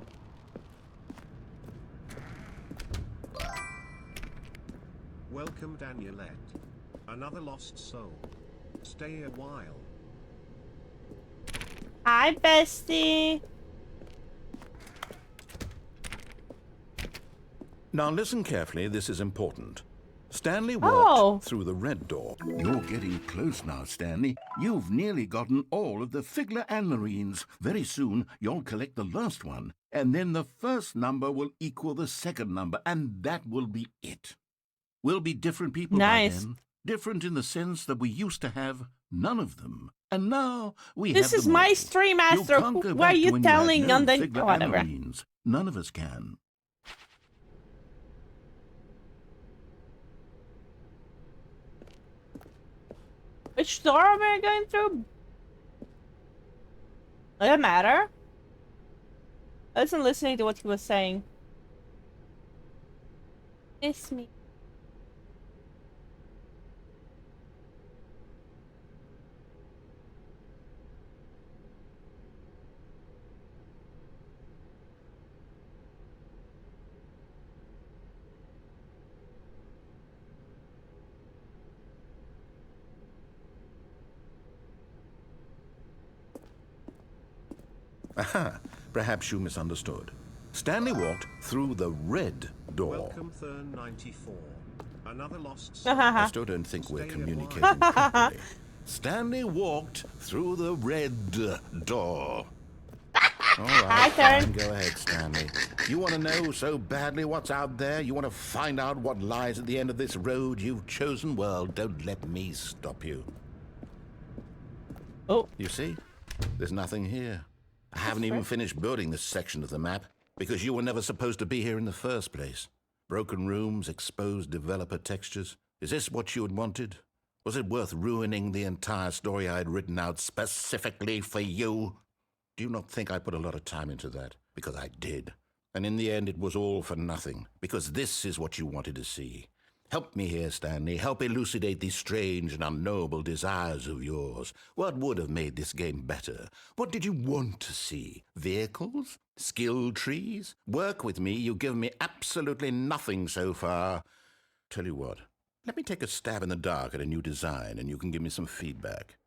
Welcome Danielette. Another lost soul. Stay a while. Hi, bestie! Now listen carefully, this is important. Stanley Oh. walked through the red door. You're getting close now, Stanley. You've nearly gotten all of the Figler Anlarines. Very soon, you'll collect the last one, and then the first number will equal the second number, and that will be it. We'll be different people Nice. by then. Different in the sense that we used to have none of them. And now we This have is them my all. stream You master. can't go Why are back to you when you had telling no on the... Figler Whatever. Anlarines. None of us can. Which door am I going through? Doesn't matter. I wasn't listening to what he was saying. It's me. Aha, perhaps you misunderstood. Stanley walked through the red door. Welcome Thurn 94. Another lost soul. I still don't think we're communicating properly. Stanley walked through the red door. All right, fine. Go ahead, Stanley. You want to know so badly what's out there? You want to find out what lies at the end of this road you've chosen? Well, don't let me stop you. Oh. You see? There's nothing here. I haven't even finished building this section of the map because you were never supposed to be here in the first place. Broken rooms, exposed developer textures. Is this what you had wanted? Was it worth ruining the entire story I had written out specifically for you? Do you not think I put a lot of time into that? Because I did. And in the end, it was all for nothing. Because this is what you wanted to see. Help me here, Stanley. Help elucidate these strange and unknowable desires of yours. What would have made this game better? What did you want to see? Vehicles? Skill trees? Work with me. You've given me absolutely nothing so far. Tell you what. Let me take a stab in the dark at a new design, and you can give me some feedback.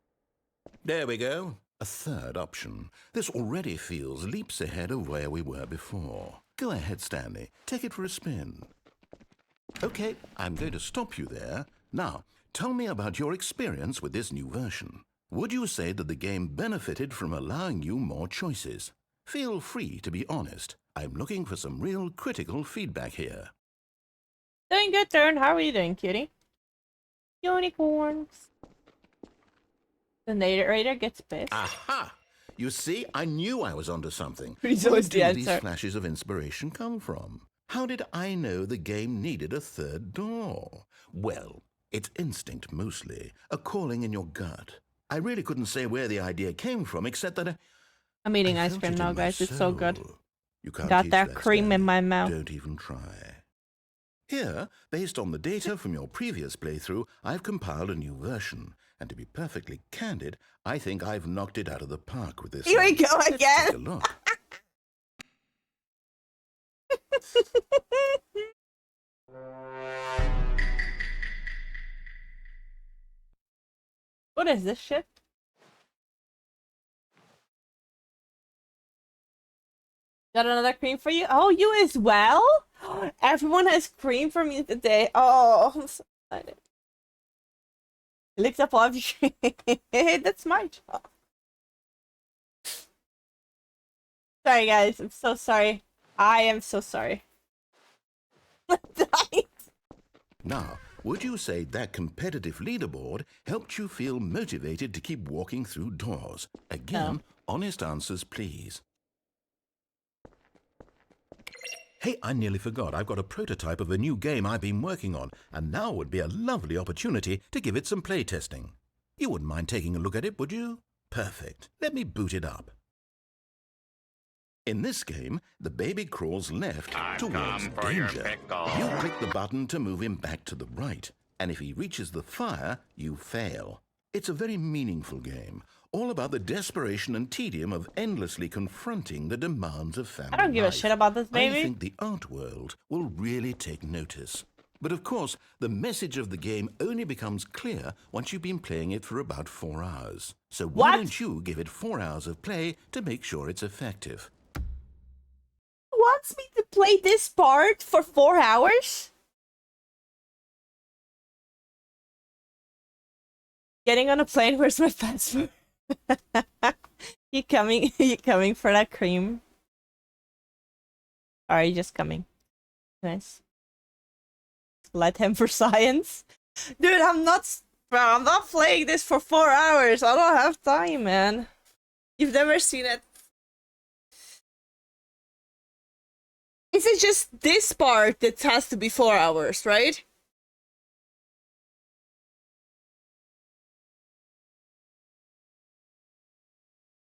There we go. A third option. This already feels leaps ahead of where we were before. Go ahead, Stanley. Take it for a spin. Okay, I'm going to stop you there. Now, tell me about your experience with this new version. Would you say that the game benefited from allowing you more choices? Feel free to be honest. I'm looking for some real critical feedback here. Doing good, turn. How are you doing, cutie? Unicorns. The narrator gets pissed. Aha! You see, I knew I was onto something. He's Where always the do these answer. flashes of inspiration come from? How did I know the game needed a third door? Well, it's instinct mostly, a calling in your gut. I really couldn't say where the idea came from, except that I'm eating I ice felt cream it now, in my guys. It's so good. soul. You can't Got teach that cream in Stanley. my mouth. Don't even try. Here, based on the data from your previous playthrough, I've compiled a new version. And to be perfectly candid, I think I've knocked it out of the park with this Here we one. go Let's again. take a look. What is this shit? Got another cream for you? Oh, you as well? Everyone has cream for me today. Oh, I'm so excited. Licked up all of your That's my job. Sorry, guys. I'm so sorry. I am so sorry. I'm dying. Now, would you say that competitive leaderboard helped you feel motivated to keep walking through doors? Again, honest answers, please. Hey, I nearly forgot. I've got a prototype of a new game I've been working on, and now would be a lovely opportunity to give it some playtesting. You wouldn't mind taking a look at it, would you? Perfect. Let me boot it up. In this game, the baby crawls left towards danger. You click the button to move him back to the right, and if he reaches the fire, you fail. It's a very meaningful game, all about the desperation and tedium of endlessly confronting the demands of family I don't give a life. shit about this baby. I think the art world will really take notice. But of course, the message of the game only becomes clear once you've been playing it for about 4 hours. So why don't you give it 4 hours of play to make sure it's effective? Wants me to play this part for 4 hours? Getting on a plane, where's my passport? You coming for that cream? Or are you just coming? Nice. Let him for science. Dude, I'm not playing this for 4 hours. I don't have time, man. You've never seen it. Is it just this part that has to be 4 hours, right?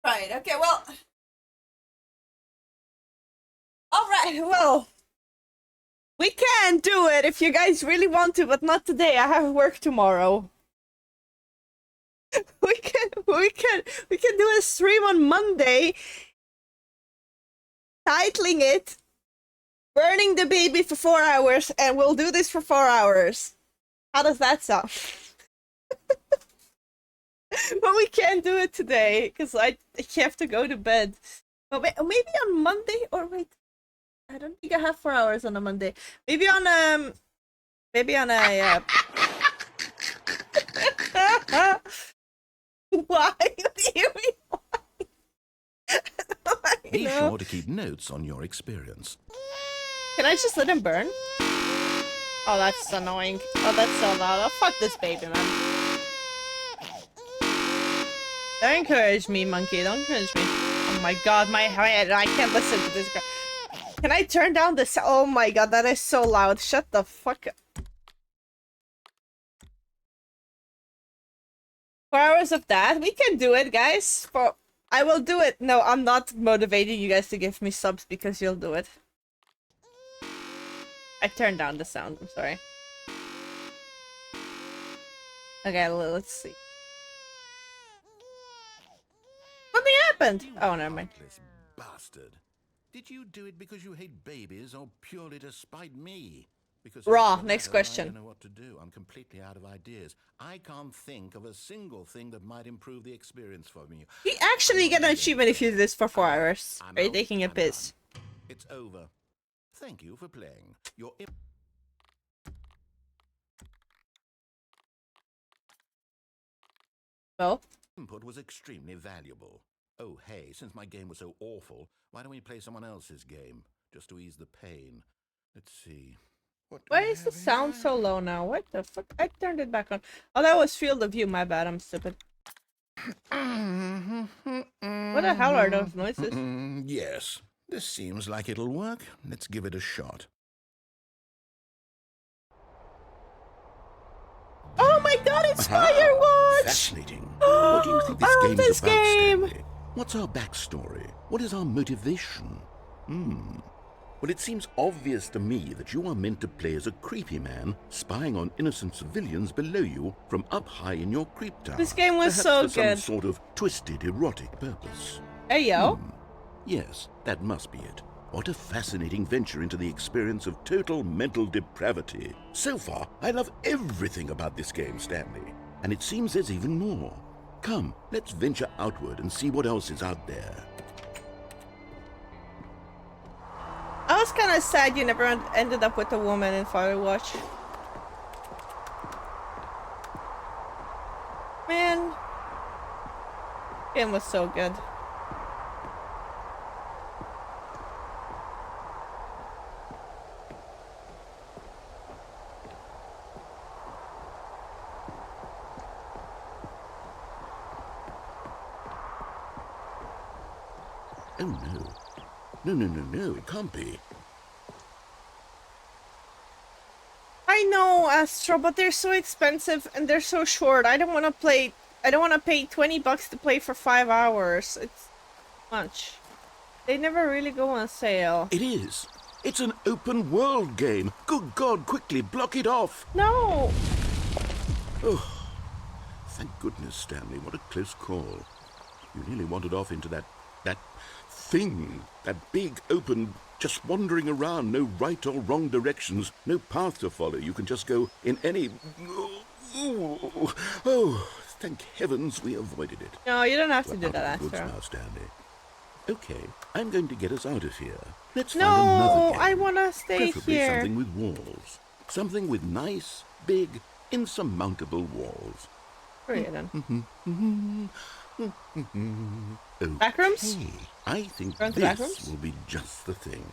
Right, okay, well. Alright, well. We can do it if you guys really want to, but not today. I have work tomorrow. We can do a stream on Monday. Titling it Burning the Baby for 4 hours, and we'll do this for 4 hours. How does that sound? But we can't do it today, because I have to go to bed. But maybe on Monday, or wait. I don't think I have 4 hours on a Monday. Maybe on Maybe on a why? Be No. sure to keep notes on your experience. Can I just let him burn? Oh, that's annoying. Oh, that's so loud. Oh, fuck this baby, man. Don't encourage me, monkey. Don't encourage me. Oh my god, my head. I can't listen to this guy. Can I turn down this? Oh my god, that is so loud. Shut the fuck up. 4 hours of that? We can do it, guys. I will do it. No, I'm not motivating you guys to give me subs because you'll do it. I turned down the sound. I'm sorry. Okay, let's see. Something happened. Oh, never mind. Heartless bastard. Did you do it because you hate babies or purely to spite me? Because Raw, for the next latter, question. I don't know what to do. I'm completely out of ideas. I can't think of a single thing that might improve the experience for me. You actually get an achievement if you do this for 4 hours. I'm Are you out, taking a I'm piss? done. It's over. Thank you for playing. Your Well, input was extremely valuable. Oh, hey, since my game was so awful, why don't we play someone else's game? Just to ease the pain. Let's see. What do why we is the have sound here? so low now? What the fuck? I turned it back on. Oh, that was field of view. My bad. I'm stupid. What the hell are those noises? Yes, this seems like it'll work. Let's give it a shot. Oh my god, it's Aha! Firewatch! Fascinating. What do you think this I love game this is about, game! Stanley? What's our backstory? What is our motivation? Well, it seems obvious to me that you are meant to play as a creepy man spying on innocent civilians below you from up high in your creep tower. This game was Perhaps so for some good. sort of twisted erotic purpose. Hey, yo. Yes, that must be it. What a fascinating venture into the experience of total mental depravity. So far, I love everything about this game, Stanley. And it seems there's even more. Come, let's venture outward and see what else is out there. I was kind of sad you never ended up with a woman in Firewatch. Man. Game was so good. Oh no. No, it can't be. I know, Astro, but they're so expensive and they're so short. I don't want to play. I don't want to pay $20 to play for 5 hours. It's much. They never really go on sale. It is. It's an open world game. Good God, quickly block it off. No. Oh, thank goodness, Stanley. What a close call. You nearly wandered off into that thing. That big, open, just wandering around. No right or wrong directions. No path to follow. You can just go in any... Oh, thank heavens we avoided it. No, you don't have to do We're out that, of the woods Astro. now, Stanley. Okay, I'm going to get us out of here. Let's find No, another game. I want to stay Preferably here. something with walls. Something with nice, big, insurmountable walls. Hurry then. Okay, Backrooms? I think Run to this backrooms? will be just the thing.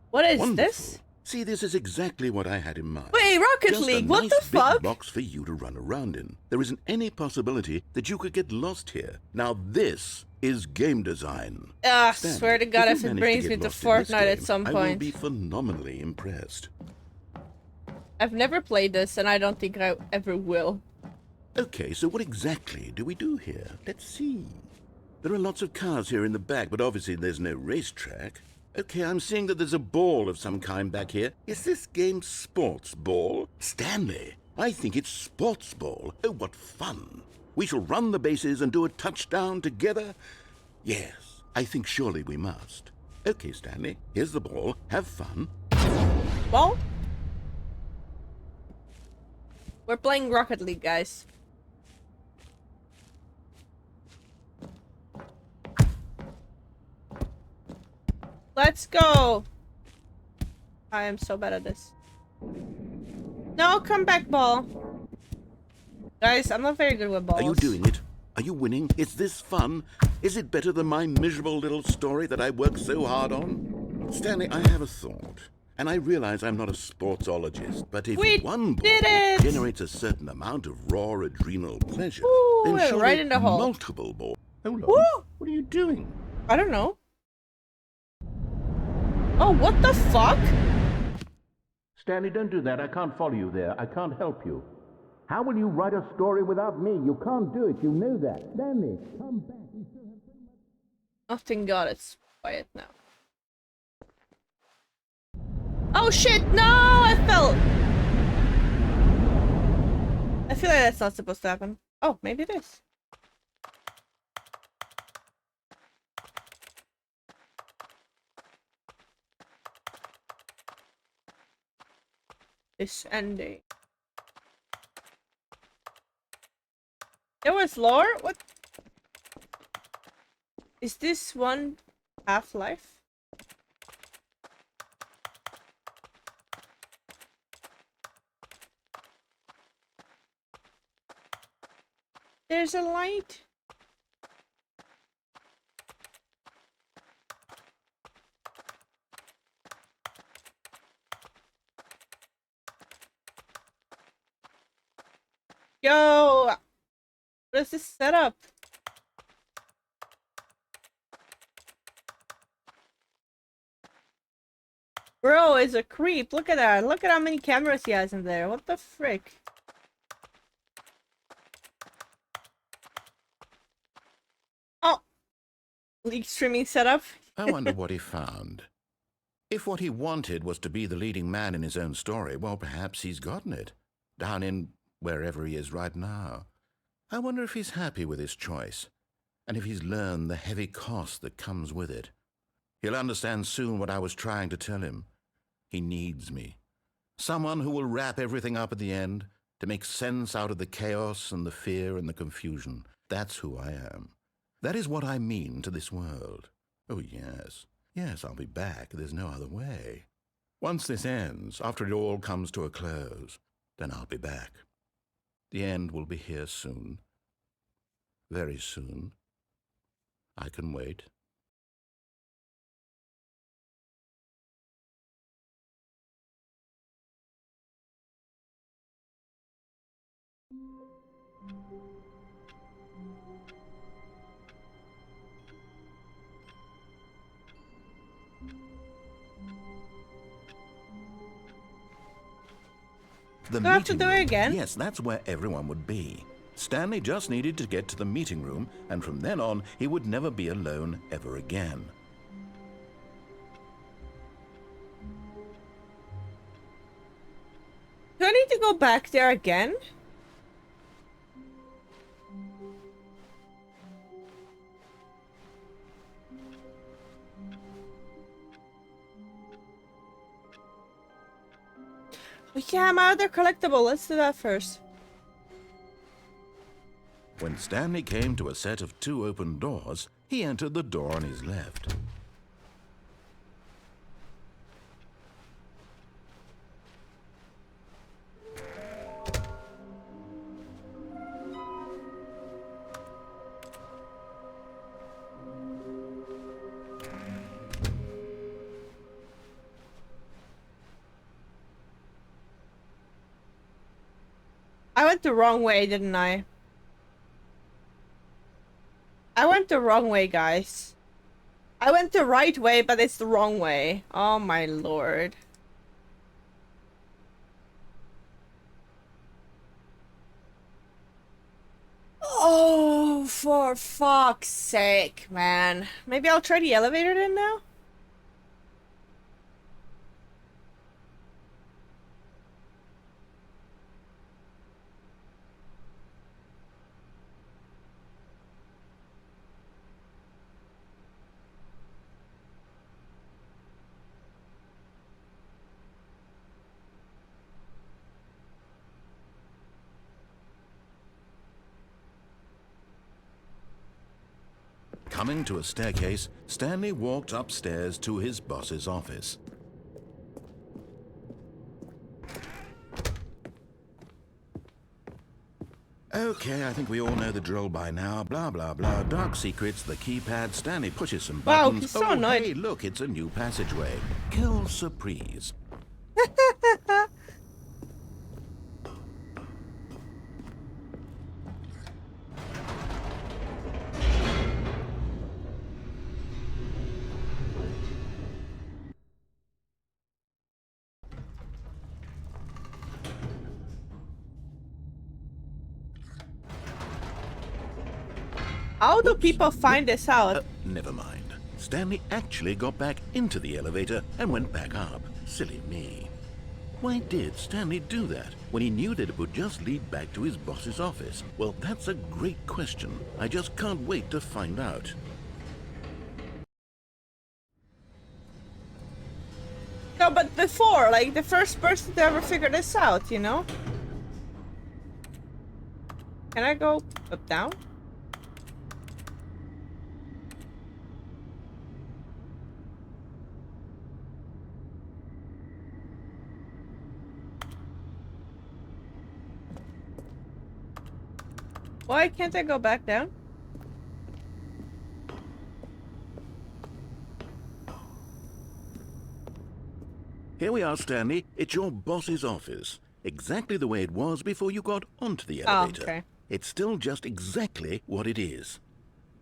What is Wonderful. this? See, this is exactly what I had in mind. Wait, Rocket Just League, a what nice the big fuck? box for you to run around in. There isn't any possibility that you could get lost here. Now this is game design. Ah, Stanley, swear to God, you if it manage brings get me to lost in this Fortnite at game, some I will point. be phenomenally impressed. I've never played this, and I don't think I ever will. Okay, so what exactly do we do here? Let's see. There are lots of cars here in the back, but obviously there's no racetrack. Okay, I'm seeing that there's a ball of some kind back here. Is this game sports ball? Stanley, I think it's sports ball. Oh, what fun. We shall run the bases and do a touchdown together. Yes, I think surely we must. Okay, Stanley, here's the ball. Have fun. Well, we're playing Rocket League, guys. Let's go. I am so bad at this. No, come back, ball. Guys, I'm not very good with balls. Are you doing it? Are you winning? Is this fun? Is it better than my miserable little story that I worked so hard on? Stanley, I have a thought. And I realize I'm not a sportsologist, but if We one ball did it! generates a certain amount of raw adrenal pleasure, Ooh, then we're surely right in the hole. multiple balls... Hold on. Woo! What are you doing? I don't know. Oh, what the fuck? Stanley, don't do that. I can't follow you there. I can't help you. How will you write a story without me? You can't do it. You know that. Stanley, come back. You still have so much... Oh, thank God it's quiet now. Oh shit, no! I fell! I feel like that's not supposed to happen. Oh, maybe it is. This ending. There was lore? What? Is this one Half-Life? There's a light. Yo! What is this setup? Bro is a creep. Look at that. Look at how many cameras he has in there. What the frick? Oh! League streaming setup. I wonder what he found. If what he wanted was to be the leading man in his own story, well, perhaps he's gotten it. Down in wherever he is right now. I wonder if he's happy with his choice, and if he's learned the heavy cost that comes with it. He'll understand soon what I was trying to tell him. He needs me. Someone who will wrap everything up at the end, to make sense out of the chaos and the fear and the confusion. That's who I am. That is what I mean to this world. Oh, yes. Yes, I'll be back. There's no other way. Once this ends, after it all comes to a close, then I'll be back. The end will be here soon. Very soon. I can wait. The Do I have to meeting do it room. again? Yes, that's where everyone would be. Stanley just needed to get to the meeting room, and from then on, he would never be alone ever again. Do I need to go back there again? Oh yeah, my other collectible. Let's do that first. When Stanley came to a set of 2 open doors, he entered the door on his left. I went the wrong way, didn't I? I went the wrong way, guys. I went the right way, but it's the wrong way. Oh my lord. Oh, for fuck's sake, man. Maybe I'll try the elevator then now? Coming to a staircase, Stanley walked upstairs to his boss's office. Okay, I think we all know the drill by now. Blah, blah, blah. Dark secrets, the keypad. Stanley pushes some Wow, buttons. he's so oh, annoyed. hey, look, it's a new passageway. Kill surprise. How do Whoops. people find this out? Never mind. Stanley actually got back into the elevator and went back up. Silly me. Why did Stanley do that when he knew that it would just lead back to his boss's office? Well, that's a great question. I just can't wait to find out. No, but before, like, the first person to ever figure this out, you know? Can I go up down? Why can't I go back down? Here we are, Stanley. It's your boss's office. Exactly the way it was before you got onto the elevator. Okay. It's still just exactly what it is.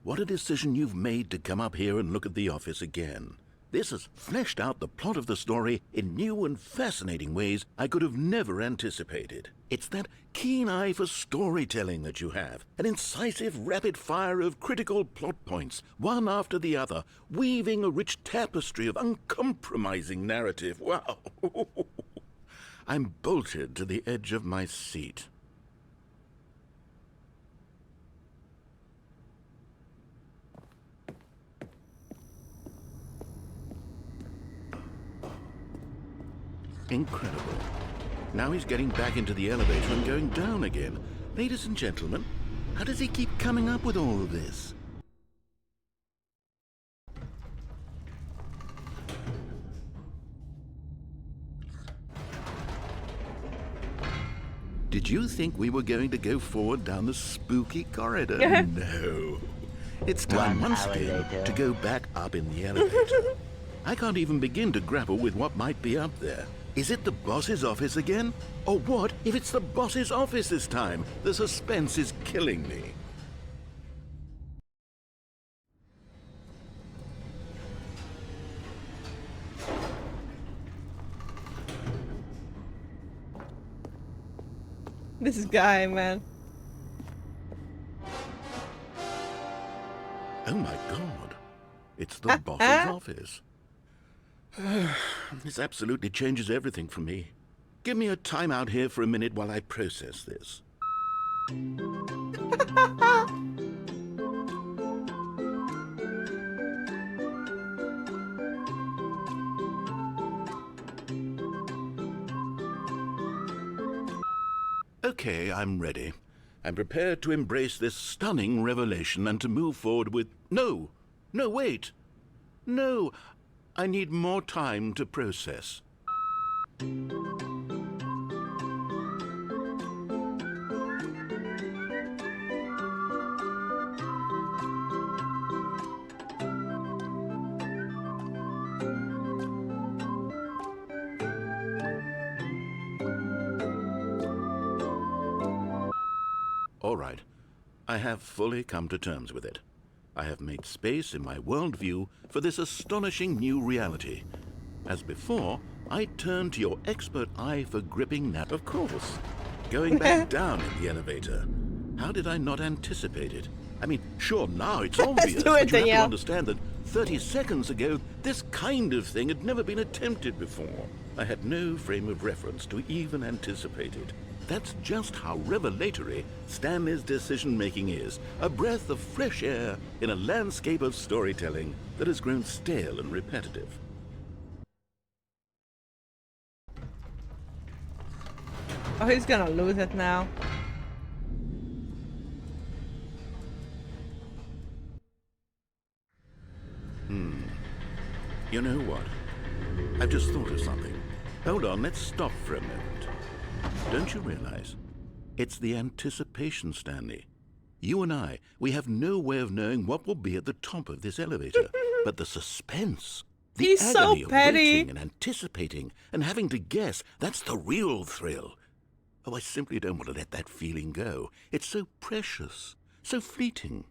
What a decision you've made to come up here and look at the office again. This has fleshed out the plot of the story in new and fascinating ways I could have never anticipated. It's that keen eye for storytelling that you have, an incisive rapid fire of critical plot points, one after the other, weaving a rich tapestry of uncompromising narrative. Wow! I'm bolted to the edge of my seat. Incredible. Now he's getting back into the elevator and going down again. Ladies and gentlemen, how does he keep coming up with all of this? Did you think we were going to go forward down the spooky corridor? No. It's time once again to go back up in the elevator. I can't even begin to grapple with what might be up there. Is it the boss's office again? Or what if it's the boss's office this time? The suspense is killing me. This guy, man. Oh my god. It's the boss's office. This absolutely changes everything for me. Give me a timeout here for a minute while I process this. Okay, I'm ready. I'm prepared to embrace this stunning revelation and to move forward with... No! No, wait! No! I need more time to process. All right. I have fully come to terms with it. I have made space in my worldview for this astonishing new reality. As before, I turned to your expert eye for gripping that. Of course. Going back down in the elevator. How did I not anticipate it? I mean, sure, now it's obvious, do it, but you have to Danielle. understand that 30 seconds ago, this kind of thing had never been attempted before. I had no frame of reference to even anticipate it. That's just how revelatory Stanley's decision-making is. A breath of fresh air in a landscape of storytelling that has grown stale and repetitive. Oh, he's gonna lose it now. You know what? I've just thought of something. Hold on, let's stop for a moment. Don't you realize It's the anticipation, Stanley. You and I, we have no way of knowing what will be at the top of this elevator. But the suspense, the He's so agony of petty. waiting and anticipating and having to guess, that's the real thrill. Oh, I simply don't want to let that feeling go. It's so precious, so fleeting.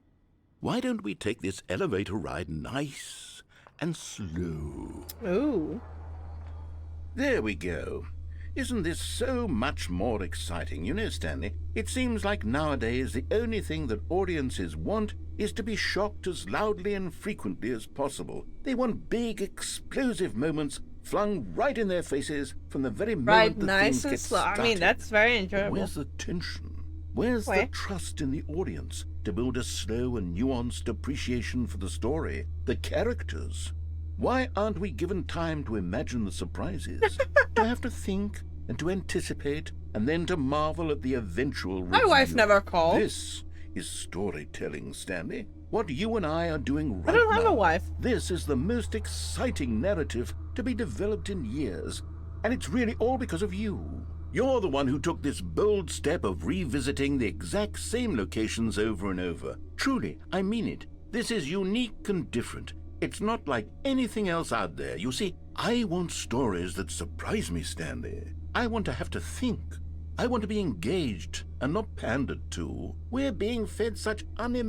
Why don't we take this elevator ride nice and slow? Ooh. There we go. Isn't this so much more exciting? You know, Stanley, it seems like nowadays the only thing that audiences want is to be shocked as loudly and frequently as possible. They want big, explosive moments flung right in their faces from the very moment Right, that nice things and get slow. started. I mean, that's very But enjoyable. where's the tension? Where's the Where? trust in the audience to build a slow and nuanced appreciation for the story, the characters? Why aren't we given time to imagine the surprises? To have to think and to anticipate and then to marvel at the eventual reveal? My wife never called. This is storytelling, Stanley. What you and I are doing right I don't have now. a wife. This is the most exciting narrative to be developed in years. And it's really all because of you. You're the one who took this bold step of revisiting the exact same locations over and over. Truly, I mean it. This is unique and different. It's not like anything else out there. You see, I want stories that surprise me, Stanley. I want to have to think. I want to be engaged and not pandered to. We're being fed such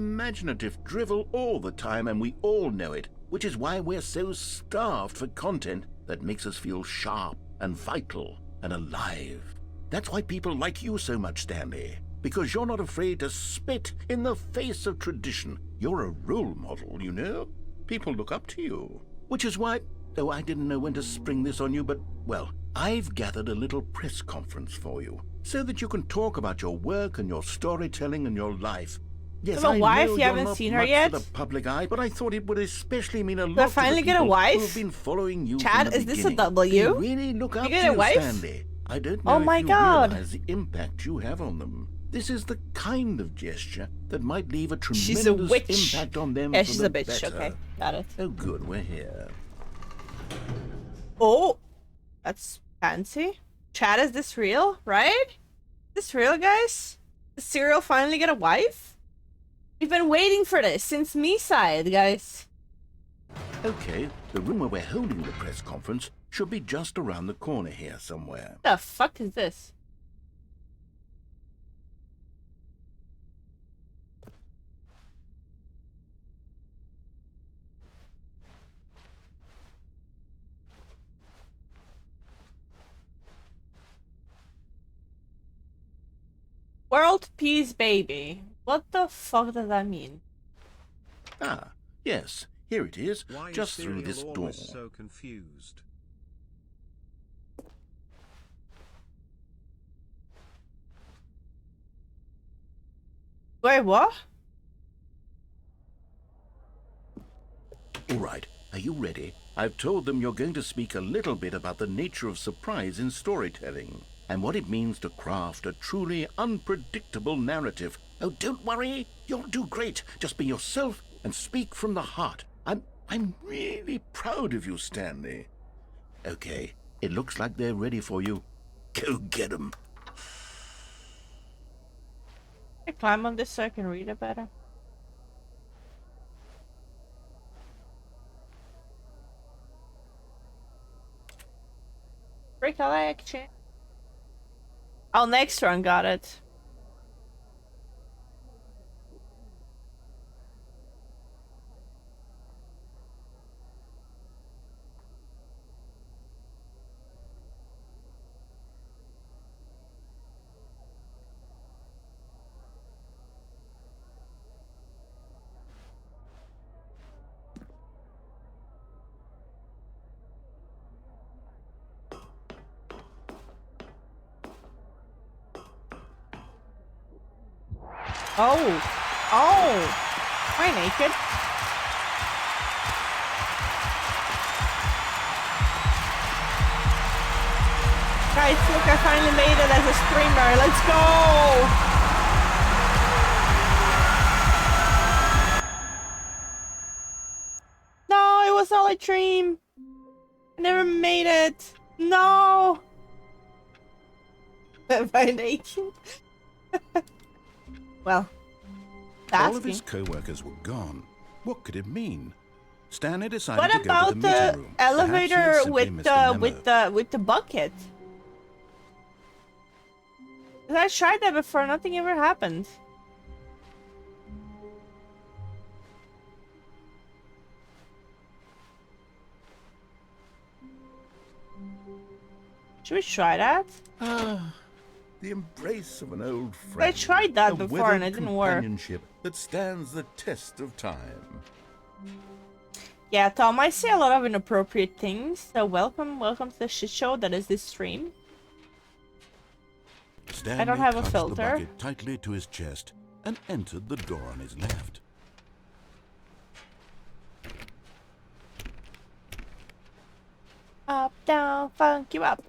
unimaginative drivel all the time, and we all know it, which is why we're so starved for content that makes us feel sharp and vital and alive. That's why people like you so much, Stanley, because you're not afraid to spit in the face of tradition. You're a role model, you know? People look up to you. Which is why, oh, I didn't know when to spring this on you, but, well, I've gathered a little press conference for you, so that you can talk about your work and your storytelling and your life. Yes, You have a I wife? know You you're haven't not seen her much yet? for the public eye, but I thought it would especially mean a lot I to finally the get a people wife? who have been following you Chad, from the is this a beginning. W? They really look up get to a you, wife? Stanley. I don't know Oh if my you God. realize the impact you have on them. This is the kind of gesture that might leave a She's tremendous a witch. impact on them Yeah, for she's the a bitch. better. Okay, got it. Oh, good, we're here. Oh, that's fancy. Chad, is this real? Right? Is this real, guys? Does Serial finally get a wife? We've been waiting for this since me side, guys. Okay, the room where we're holding the press conference should be just around the corner here somewhere. What the fuck is this? World Peace Baby. What the fuck does that mean? Ah, yes, here it is, Why is just through Serial this door. always so confused? Wait, what? All right, are you ready? I've told them you're going to speak a little bit about the nature of surprise in storytelling and what it means to craft a truly unpredictable narrative. Oh, don't worry, you'll do great. Just be yourself and speak from the heart. I'm really proud of you, Stanley. Okay, it looks like they're ready for you. Go get 'em. I climb on this so I can read it better. Recollection. Oh, next one, got it. Oh. Oh. Am I naked? Guys, look, I finally made it as a streamer. Let's go! No, it was all a dream. I never made it. No. Am I naked? Well, All of his asking. co-workers were gone. What could it mean? Stanley decided What to go to the about meeting the room. Perhaps he had elevator simply missed a memo. with the bucket? 'Cause I tried that before, nothing ever happened. Should we try that? Ah, the embrace of an old friend. I tried that a before and withered it didn't work. companionship that stands the test of time. Yeah, Tom, I say a lot of inappropriate things, so welcome to the shit show that is this stream. Stanley I don't have a clutched filter. the bucket tightly to his chest and entered the door on his left. Up, down, funk you up.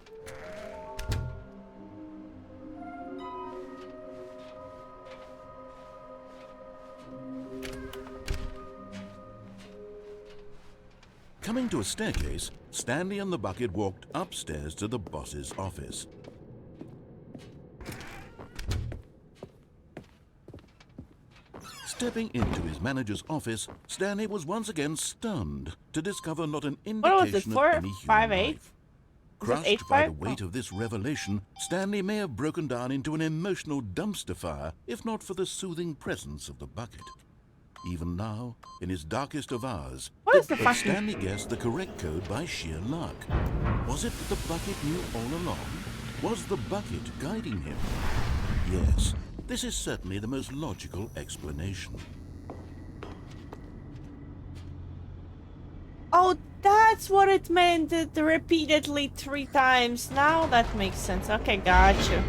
Coming to a staircase, Stanley and the bucket walked upstairs to the boss's office. Stepping into his manager's office, Stanley was once again stunned to discover not an What was it, indication of 4, any human 5, 8? life. Was it Crushed 8, by 5? the weight of this revelation, Stanley may have broken down into an emotional dumpster fire if not for the soothing presence of the bucket. Even now, in his darkest of hours, What is the but fucking... Stanley guessed the correct code by sheer luck. Was it that the bucket knew all along? Was the bucket guiding him? Yes, this is certainly the most logical explanation. Oh, that's what it meant, the repeatedly 3 times. Now that makes sense. Okay, gotcha.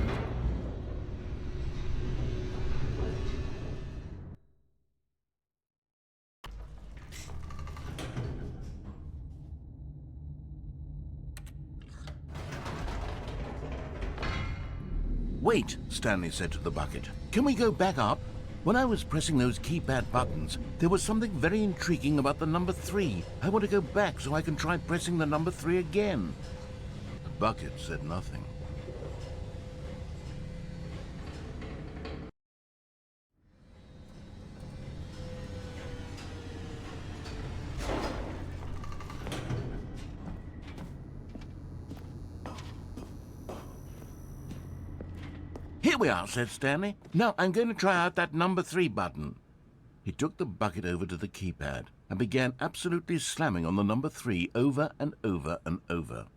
Wait, Stanley said to the bucket. Can we go back up? When I was pressing those keypad buttons, there was something very intriguing about the number 3. I want to go back so I can try pressing the number 3 again. The bucket said nothing. Here we are, said Stanley. Now I'm going to try out that number 3 button. He took the bucket over to the keypad and began absolutely slamming on the number 3 over and over and over.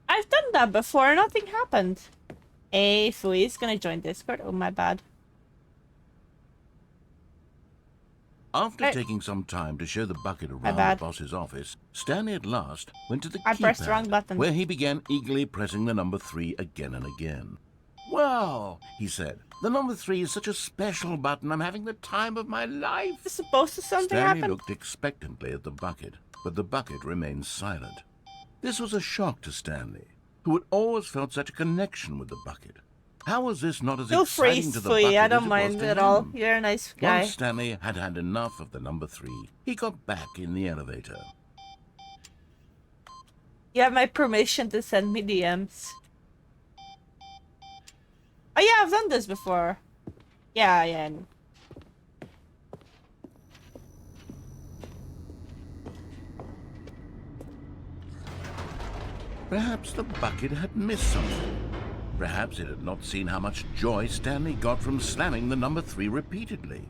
I've done that before, nothing happened. Hey, Fui's gonna join Discord. Oh, my bad. After taking some time to show the bucket around the boss's office, Stanley at last went to the I pressed the wrong keypad, button. where he began eagerly pressing the number 3 again and again. Wow, he said, the number 3 is such a special button. I'm having the time of my life. Is supposed to something Stanley happen? looked expectantly at the bucket, but the bucket remained silent. This was a shock to Stanley, who had always felt such a connection with the bucket. How was this not as Feel free, exciting to the Fui. bucket I as don't it was mind to at all. him? You're a nice guy. Once Stanley had had enough of the number 3, he got back in the elevator. You have my permission to send me DMs. Oh yeah, I've done this before. Yeah. Perhaps the bucket had missed something. Perhaps it had not seen how much joy Stanley got from slamming the number 3 repeatedly.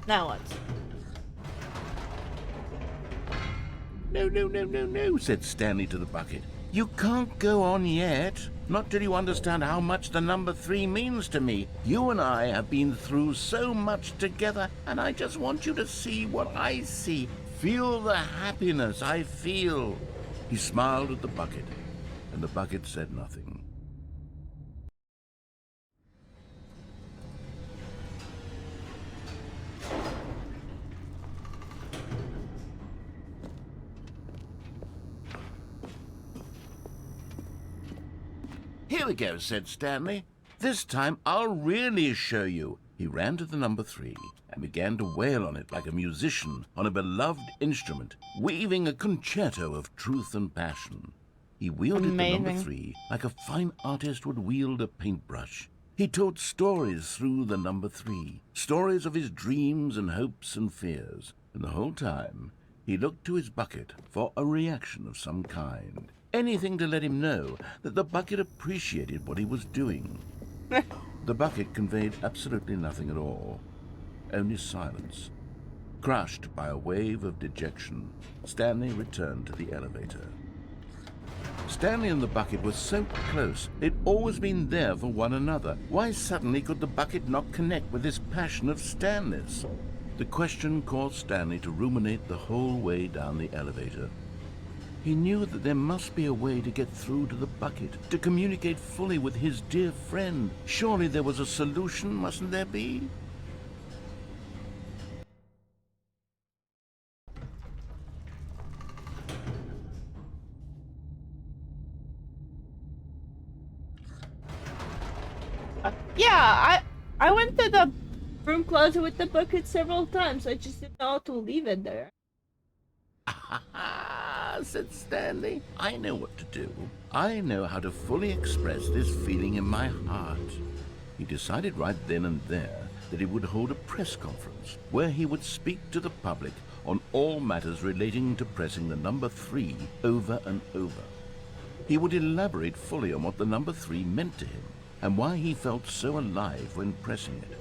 Now what? No, said Stanley to the bucket. You can't go on yet. Not till you understand how much the number 3 means to me. You and I have been through so much together, and I just want you to see what I see. Feel the happiness I feel. He smiled at the bucket, and the bucket said nothing. Here we go, said Stanley. This time I'll really show you. He ran to the number 3 and began to wail on it like a musician on a beloved instrument, weaving a concerto of truth and passion. He wielded the number 3 like a fine artist would wield a paintbrush. He told stories through the number 3, stories of his dreams and hopes and fears, and the whole time he looked to his bucket for a reaction of some kind. Anything to let him know that the bucket appreciated what he was doing. The bucket conveyed absolutely nothing at all, only silence. Crushed by a wave of dejection, Stanley returned to the elevator. Stanley and the bucket were so close. They'd always been there for one another. Why suddenly could the bucket not connect with this passion of Stanley's? The question caused Stanley to ruminate the whole way down the elevator. He knew that there must be a way to get through to the bucket, to communicate fully with his dear friend. Surely there was a solution, mustn't there be? Yeah, I went to the broom closet with the bucket several times. I just didn't know how to leave it there. Said Stanley. I know what to do. I know how to fully express this feeling in my heart. He decided right then and there that he would hold a press conference where he would speak to the public on all matters relating to pressing the number 3 over and over. He would elaborate fully on what the number 3 meant to him and why he felt so alive when pressing it.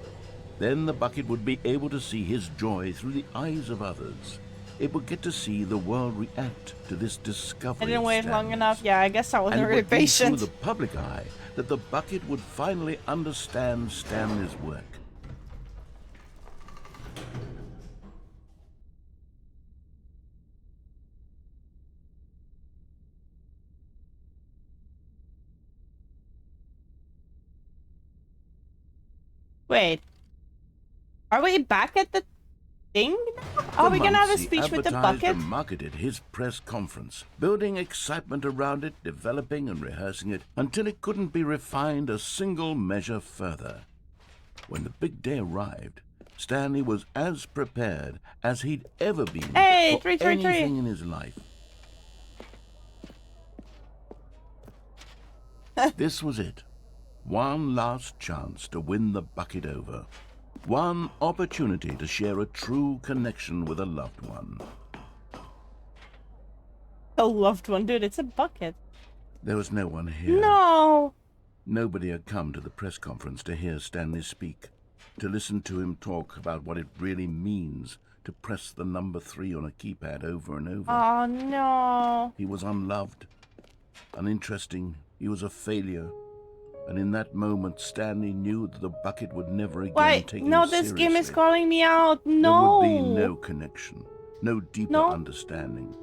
Then the bucket would be able to see his joy through the eyes of others. It would get to see the world react to this discovery. I didn't wait long Stanley's. enough. Yeah, I guess I wasn't And it really would be patient. through the public eye that the bucket would finally understand Stanley's work. Wait. Are we back at the thing now? Are we gonna have a speech with the bucket? And marketed his press conference, building excitement around it, developing and rehearsing it until it couldn't be refined a single measure further. When the big day arrived, Stanley was as prepared as he'd ever been Hey, for three. anything in his life. This was it. One last chance to win the bucket over. One opportunity to share a true connection with a loved one. A loved one, dude. It's a bucket. There was no one here. No. Nobody had come to the press conference to hear Stanley speak, to listen to him talk about what it really means to press the number 3 on a keypad over and over. Oh no. He was unloved, uninteresting. He was a failure. And in that moment, Stanley knew that the bucket would never again Wait, take no, him this game is seriously. calling me out. No. There would be no connection, no deeper No. understanding.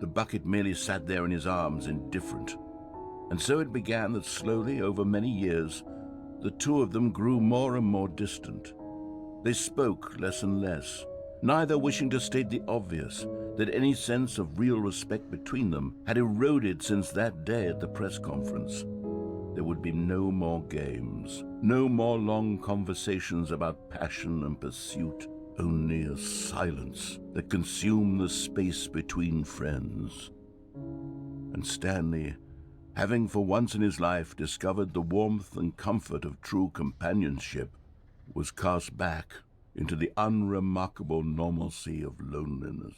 The bucket merely sat there in his arms, indifferent. And so it began that slowly, over many years, the two of them grew more and more distant. They spoke less and less, neither wishing to state the obvious, that any sense of real respect between them had eroded since that day at the press conference. There would be no more games, no more long conversations about passion and pursuit, only a silence that consumed the space between friends. And Stanley, having for once in his life discovered the warmth and comfort of true companionship, was cast back into the unremarkable normalcy of loneliness.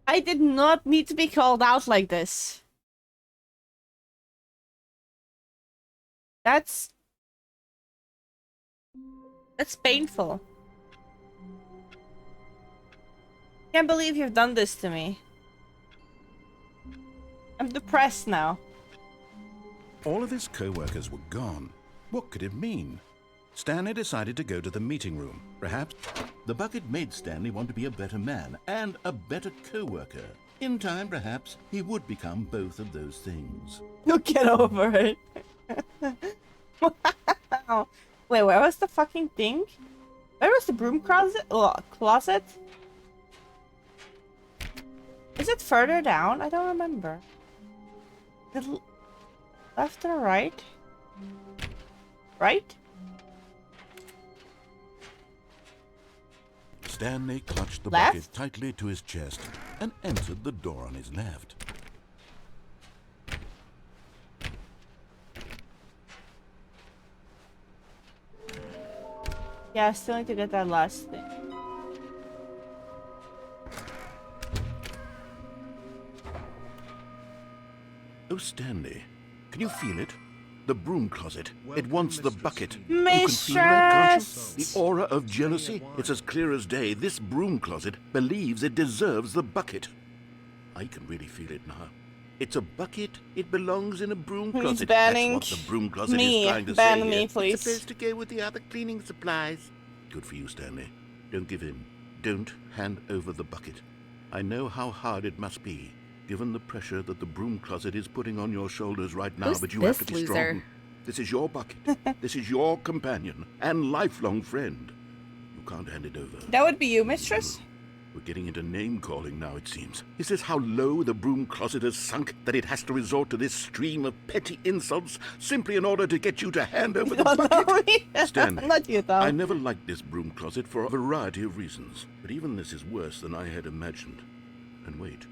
I did not need to be called out like this. That's painful. Can't believe you've done this to me. I'm depressed now. All of his co-workers were gone. What could it mean? Stanley decided to go to the meeting room. Perhaps The bucket made Stanley want to be a better man and a better co-worker. In time, perhaps, he would become both of those things. You'll get over it. Wow. Wait, where was the fucking thing? Where was the broom closet? Oh, closet? Is it further down? I don't remember. Left or right? Right? Stanley clutched the Left? bucket tightly to his chest and entered the door on his left. Yeah, I still need to get that last thing. Oh, Stanley, can you feel it? The broom closet. It Welcome, wants the Mistress bucket. Eve. You can feel that, can't Mistress! you? The aura of jealousy. It's as clear as day. This broom closet believes it deserves the bucket. I can really feel it now. It's a bucket. It belongs in a broom He's closet. banning That's what the broom closet me. is trying to Ban say me, here. please. It's supposed to go with the other cleaning supplies. Good for you, Stanley. Don't give in. Don't hand over the bucket. I know how hard it must be, given the pressure that the broom closet is putting on your shoulders right now, Who's but you have to this be loser? strong. This is your bucket. This is your companion and lifelong friend. You can't hand it over. That would be you, mistress? We're getting into name-calling now, it seems. Is this how low the broom closet has sunk, that it has to resort to this stream of petty insults simply in order to get you to hand over the bucket? Stanley, Not you, though. I never liked this broom closet for a variety of reasons, but even this is worse than I had imagined. And wait,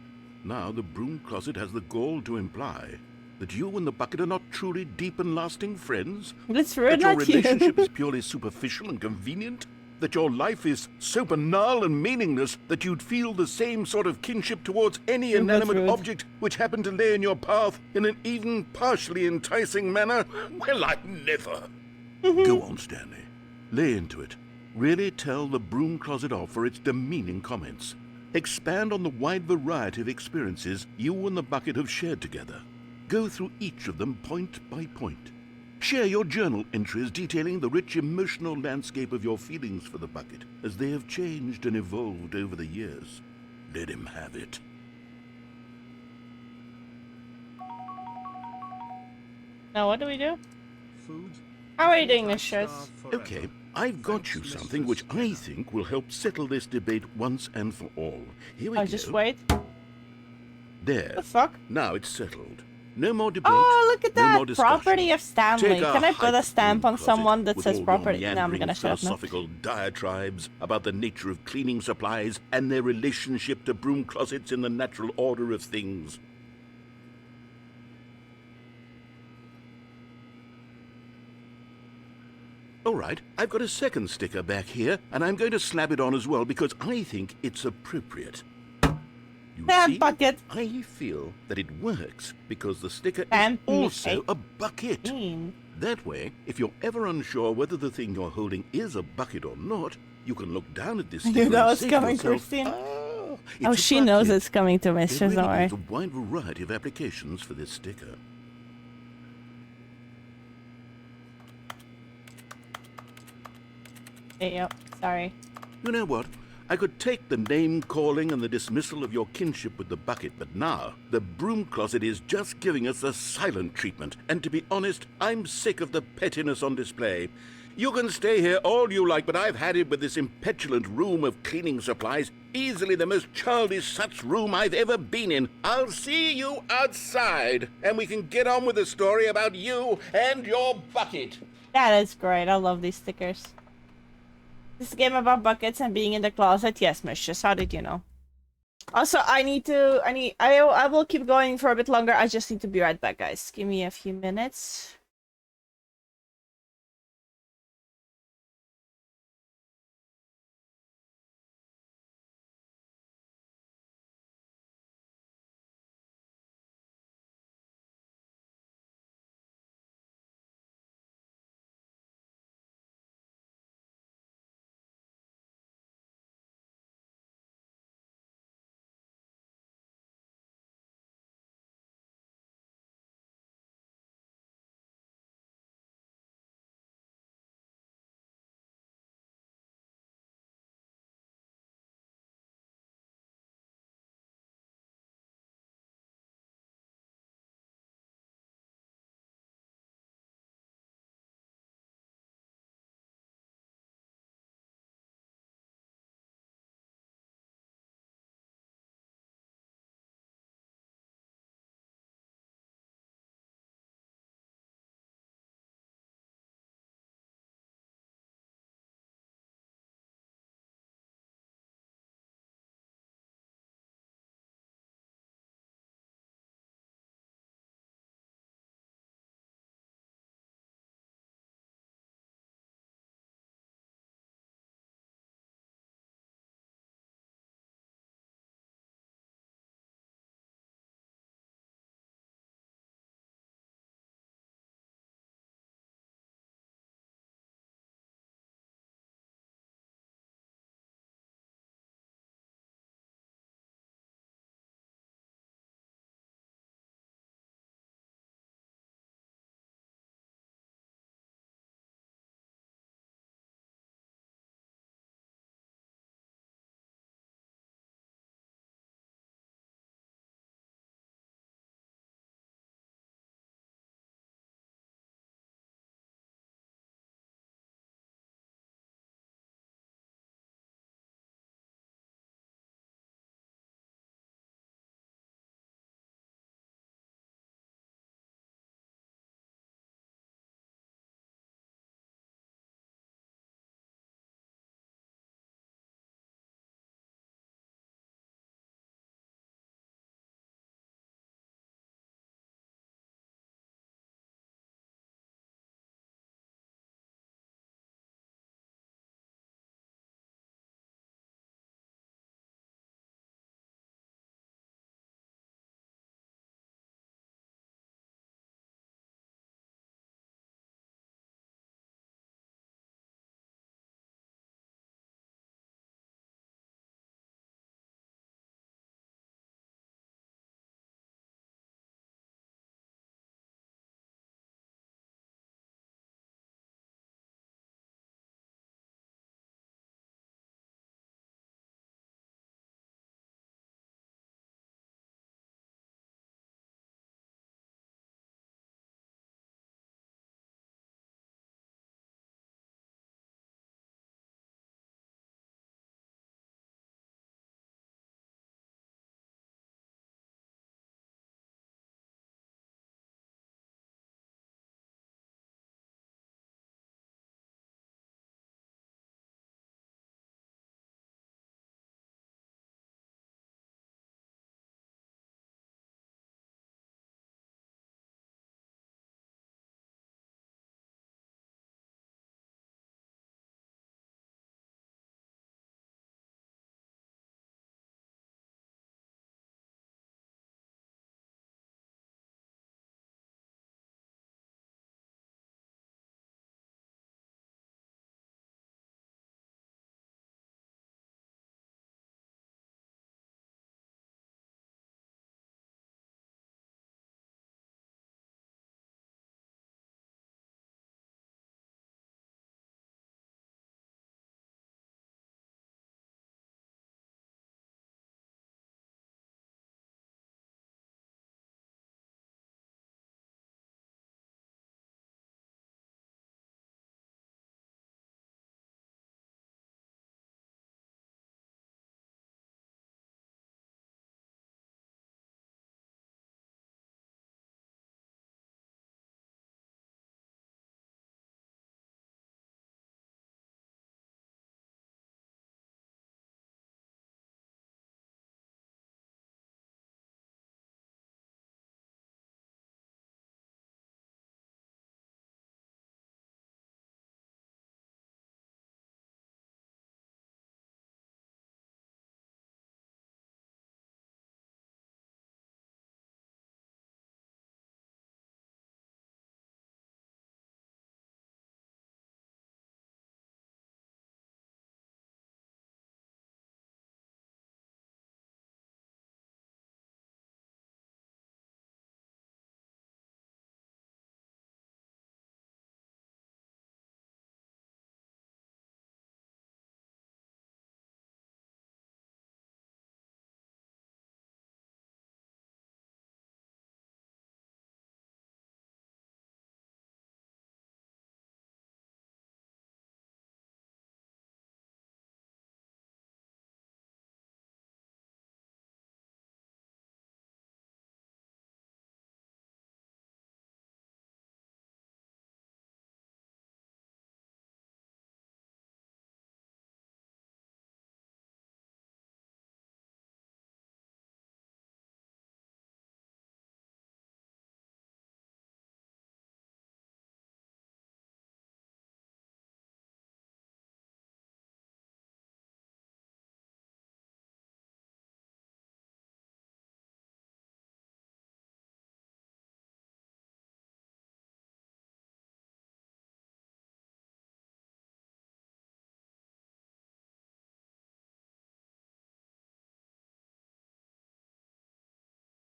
now the broom closet has the gall to imply that you and the bucket are not truly deep and lasting friends? That's That rude, your not you. relationship is purely superficial and convenient? That your life is so banal and meaningless that you'd feel the same sort of kinship towards any You're both inanimate rude. object which happened to lay in your path in an even partially enticing manner? Well, I never. Go on, Stanley. Lay into it. Really tell the broom closet off for its demeaning comments. Expand on the wide variety of experiences you and the bucket have shared together. Go through each of them point by point. Share your journal entries detailing the rich emotional landscape of your feelings for the bucket as they have changed and evolved over the years. Let him have it. Now, what do we do? Food? How are you doing, Thought I'd mistress? starve forever. Okay, I've got Thanks, you something Mistress which I Jenna. think will help settle this debate once and for all. Here we Oh, go. just wait. There. The fuck? Now it's settled. No more debate. Oh, look at no that! more discussion. Property of Stanley. Take our Can I put a hype stamp broom on closet someone that with says all your property? No, I'm meandering gonna shut up now. philosophical diatribes about the nature of cleaning supplies and their relationship to broom closets in the natural order of things. All right, I've got a second sticker back here, and I'm going to slap it on as well because I think it's appropriate. You see, Bucket. I feel that it works because the sticker Stamp is me, also eh? a bucket. Mean. That way, if you're ever unsure whether the thing you're holding is a bucket or not, you can look down at this sticker You know and it's say to coming, yourself, Christine. "Ah, it's Oh, a she knows bucket." it's coming to mistress, There don't really worry. is a wide variety of applications for this sticker. Hey, yo, sorry. You know what? I could take the name-calling and the dismissal of your kinship with the bucket, but now the broom closet is just giving us the silent treatment. And to be honest, I'm sick of the pettiness on display. You can stay here all you like, but I've had it with this impetulant room of cleaning supplies. Easily the most childish such room I've ever been in. I'll see you outside, and we can get on with the story about you and your bucket. That is great. I love these stickers. This game about buckets and being in the closet. Yes, mistress. How did you know? Also, I will keep going for a bit longer. I just need to be right back, guys. Give me a few minutes.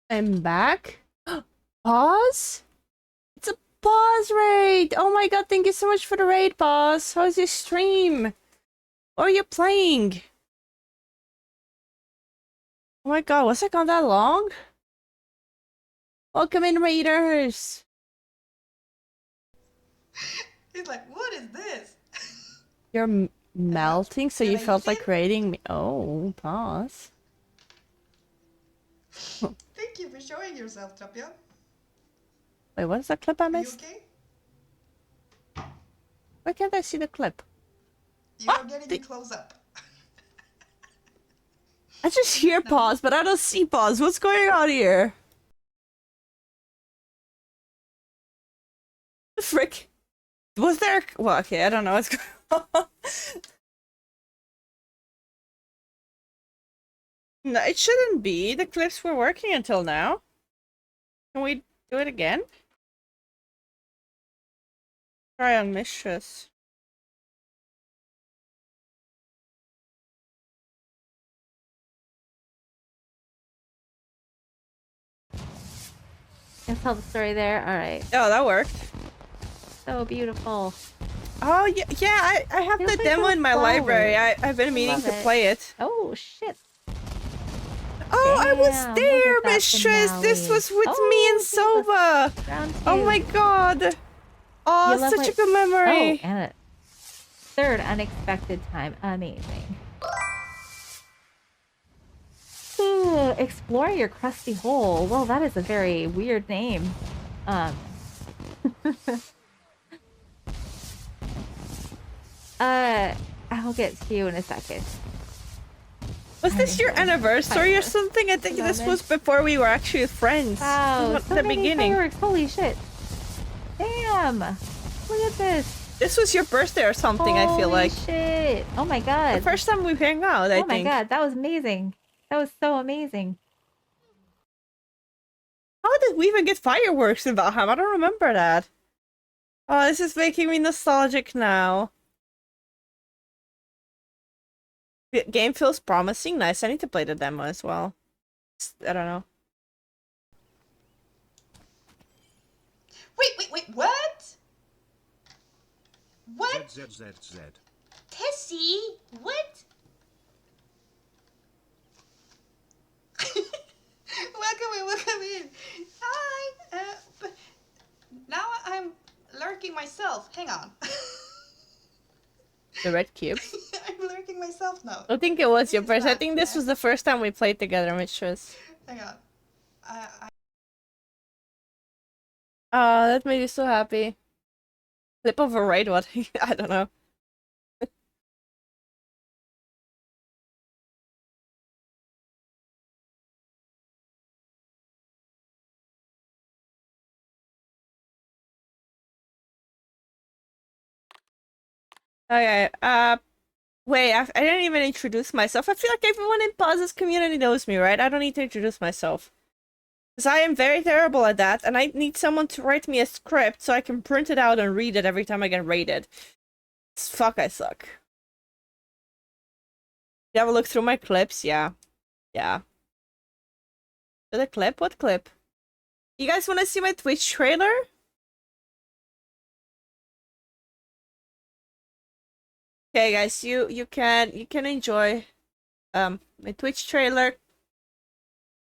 I'm back. Pause? It's a pause raid! Oh my god, thank you so much for the raid, pause. How's your stream? What are you playing? Oh my god, was it gone that long? Welcome in, raiders! He's like, what is this? You're melting, so Can you I felt eat like it? raiding me. Oh, pause. Thank you for showing yourself, Tapia. Wait, what's that clip I Are you missed? okay? Why can't I see the clip? You What? are getting a close up. I just hear pause, but I don't see pause. What's going on here? The frick? Was there? Well, okay, I don't know what's going on. No, it shouldn't be. The clips were working until now. Can we do it again? Try on Mistress. Can tell the story there. All right. Oh, that worked. So beautiful. Oh, yeah, I have Feels the like demo a in my flower. library. I've been meaning Love to it. play it. Oh shit. Oh, I was Damn, there, look at that Mistress! This finale. was with me Oh, and Soba! Jesus. Round two. Oh my god! Oh, You love such my- a good memory! Oh, and a third unexpected time. Amazing. Ooh, explore your crusty hole. Well, that is a very weird name. I'll get to you in a second. Was this your anniversary or something? I think this was before we were actually friends. Wow, This was so the many beginning. fireworks. Holy shit. Damn. Look at this. This was your birthday or something, I feel like. Holy shit. Oh my The god. first time we hang out, I Oh my think. god, that was amazing. That was so amazing. How did we even get fireworks in Valheim? I don't remember that. Oh, this is making me nostalgic now. The game feels promising. Nice. I need to play the demo as well. I don't know. Wait, what? What? Z. Tessie? What? Welcome in. Hi. Now I'm lurking myself. Hang on. The red cube. I'm lurking myself now. I think it was your It's first. I not, think this yeah. was the first time we played together, Mistress. Hang on. Oh, that made you so happy. Flip of a raid, what? I don't know. Okay, wait, I didn't even introduce myself. I feel like everyone in Paz's community knows me, right? I don't need to introduce myself. Because I am very terrible at that, and I need someone to write me a script so I can print it out and read it every time I get raided. Fuck, I suck. You have a look through my clips? Yeah. Yeah. The clip? What clip? You guys want to see my Twitch trailer? Okay, guys, you can enjoy my Twitch trailer.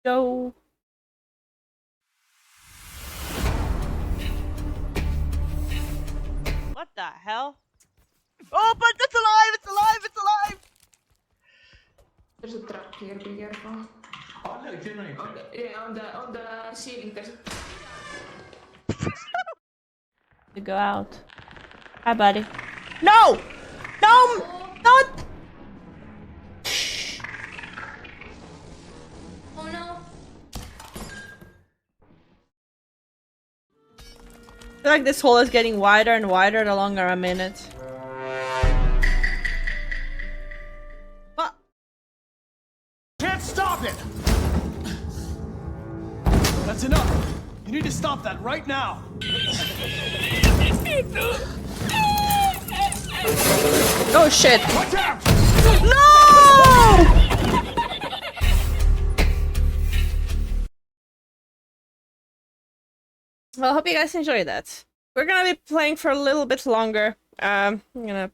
Go. What the hell? Oh, but it's alive! It's alive! It's alive! There's a trap here, be careful. Oh no, generator. On the ceiling, there's To go out. Hi, buddy. No! No! Not! Oh no! I feel like this hole is getting wider and wider the longer I'm in it. What? Can't stop it! That's enough! You need to stop that right now! Oh shit! Watch out! No! Well, I hope you guys enjoyed that. We're gonna be playing for a little bit longer. I'm gonna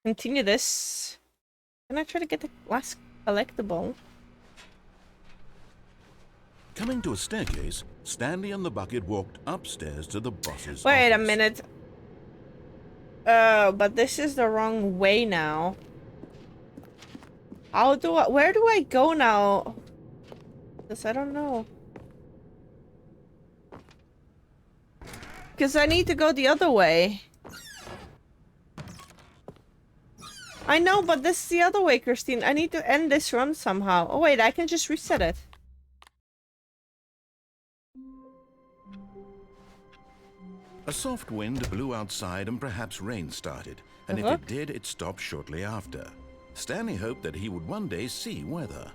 continue this. Can I try to get the last collectible? Coming to a staircase, Stanley and the bucket walked upstairs to the boss's Wait a office. minute. Oh, but this is the wrong way now. Where do I go now? Because I don't know. Because I need to go the other way. I know, but this is the other way, Christine. I need to end this run somehow. Oh wait, I can just reset it. A soft wind blew outside and perhaps rain started, and if it did, it stopped shortly after. Stanley hoped that he would one day see weather.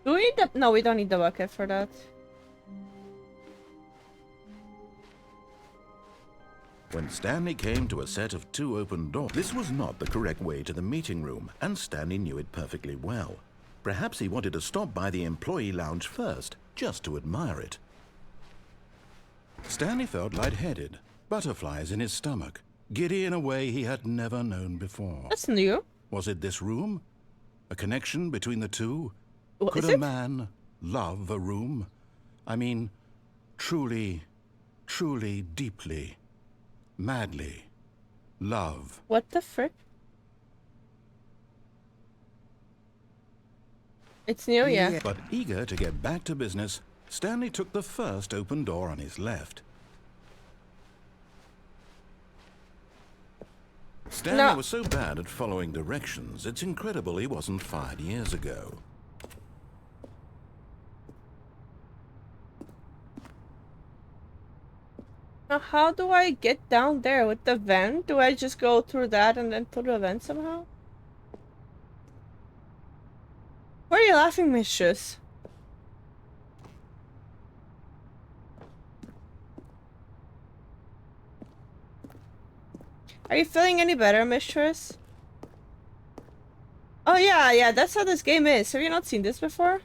Do we need the... No, we don't need the bucket for that. When Stanley came to a set of 2 open doors, this was not the correct way to the meeting room, and Stanley knew it perfectly well. Perhaps he wanted to stop by the employee lounge first, just to admire it. Stanley felt lightheaded, butterflies in his stomach, giddy in a way he had never known before. That's new. Was it this room? A connection between the two? What, Could a man love a room? I mean, truly, truly, deeply, madly love. What the frick? It's new, yeah. But eager to get back to business, Stanley took the first open door on his left. Stanley was so bad at following directions, it's incredible he wasn't fired years ago. Now, how do I get down there with the vent? Do I just go through that and then through the vent somehow? Why are you laughing, mistress? Are you feeling any better, mistress? Oh yeah, that's how this game is. Have you not seen this before?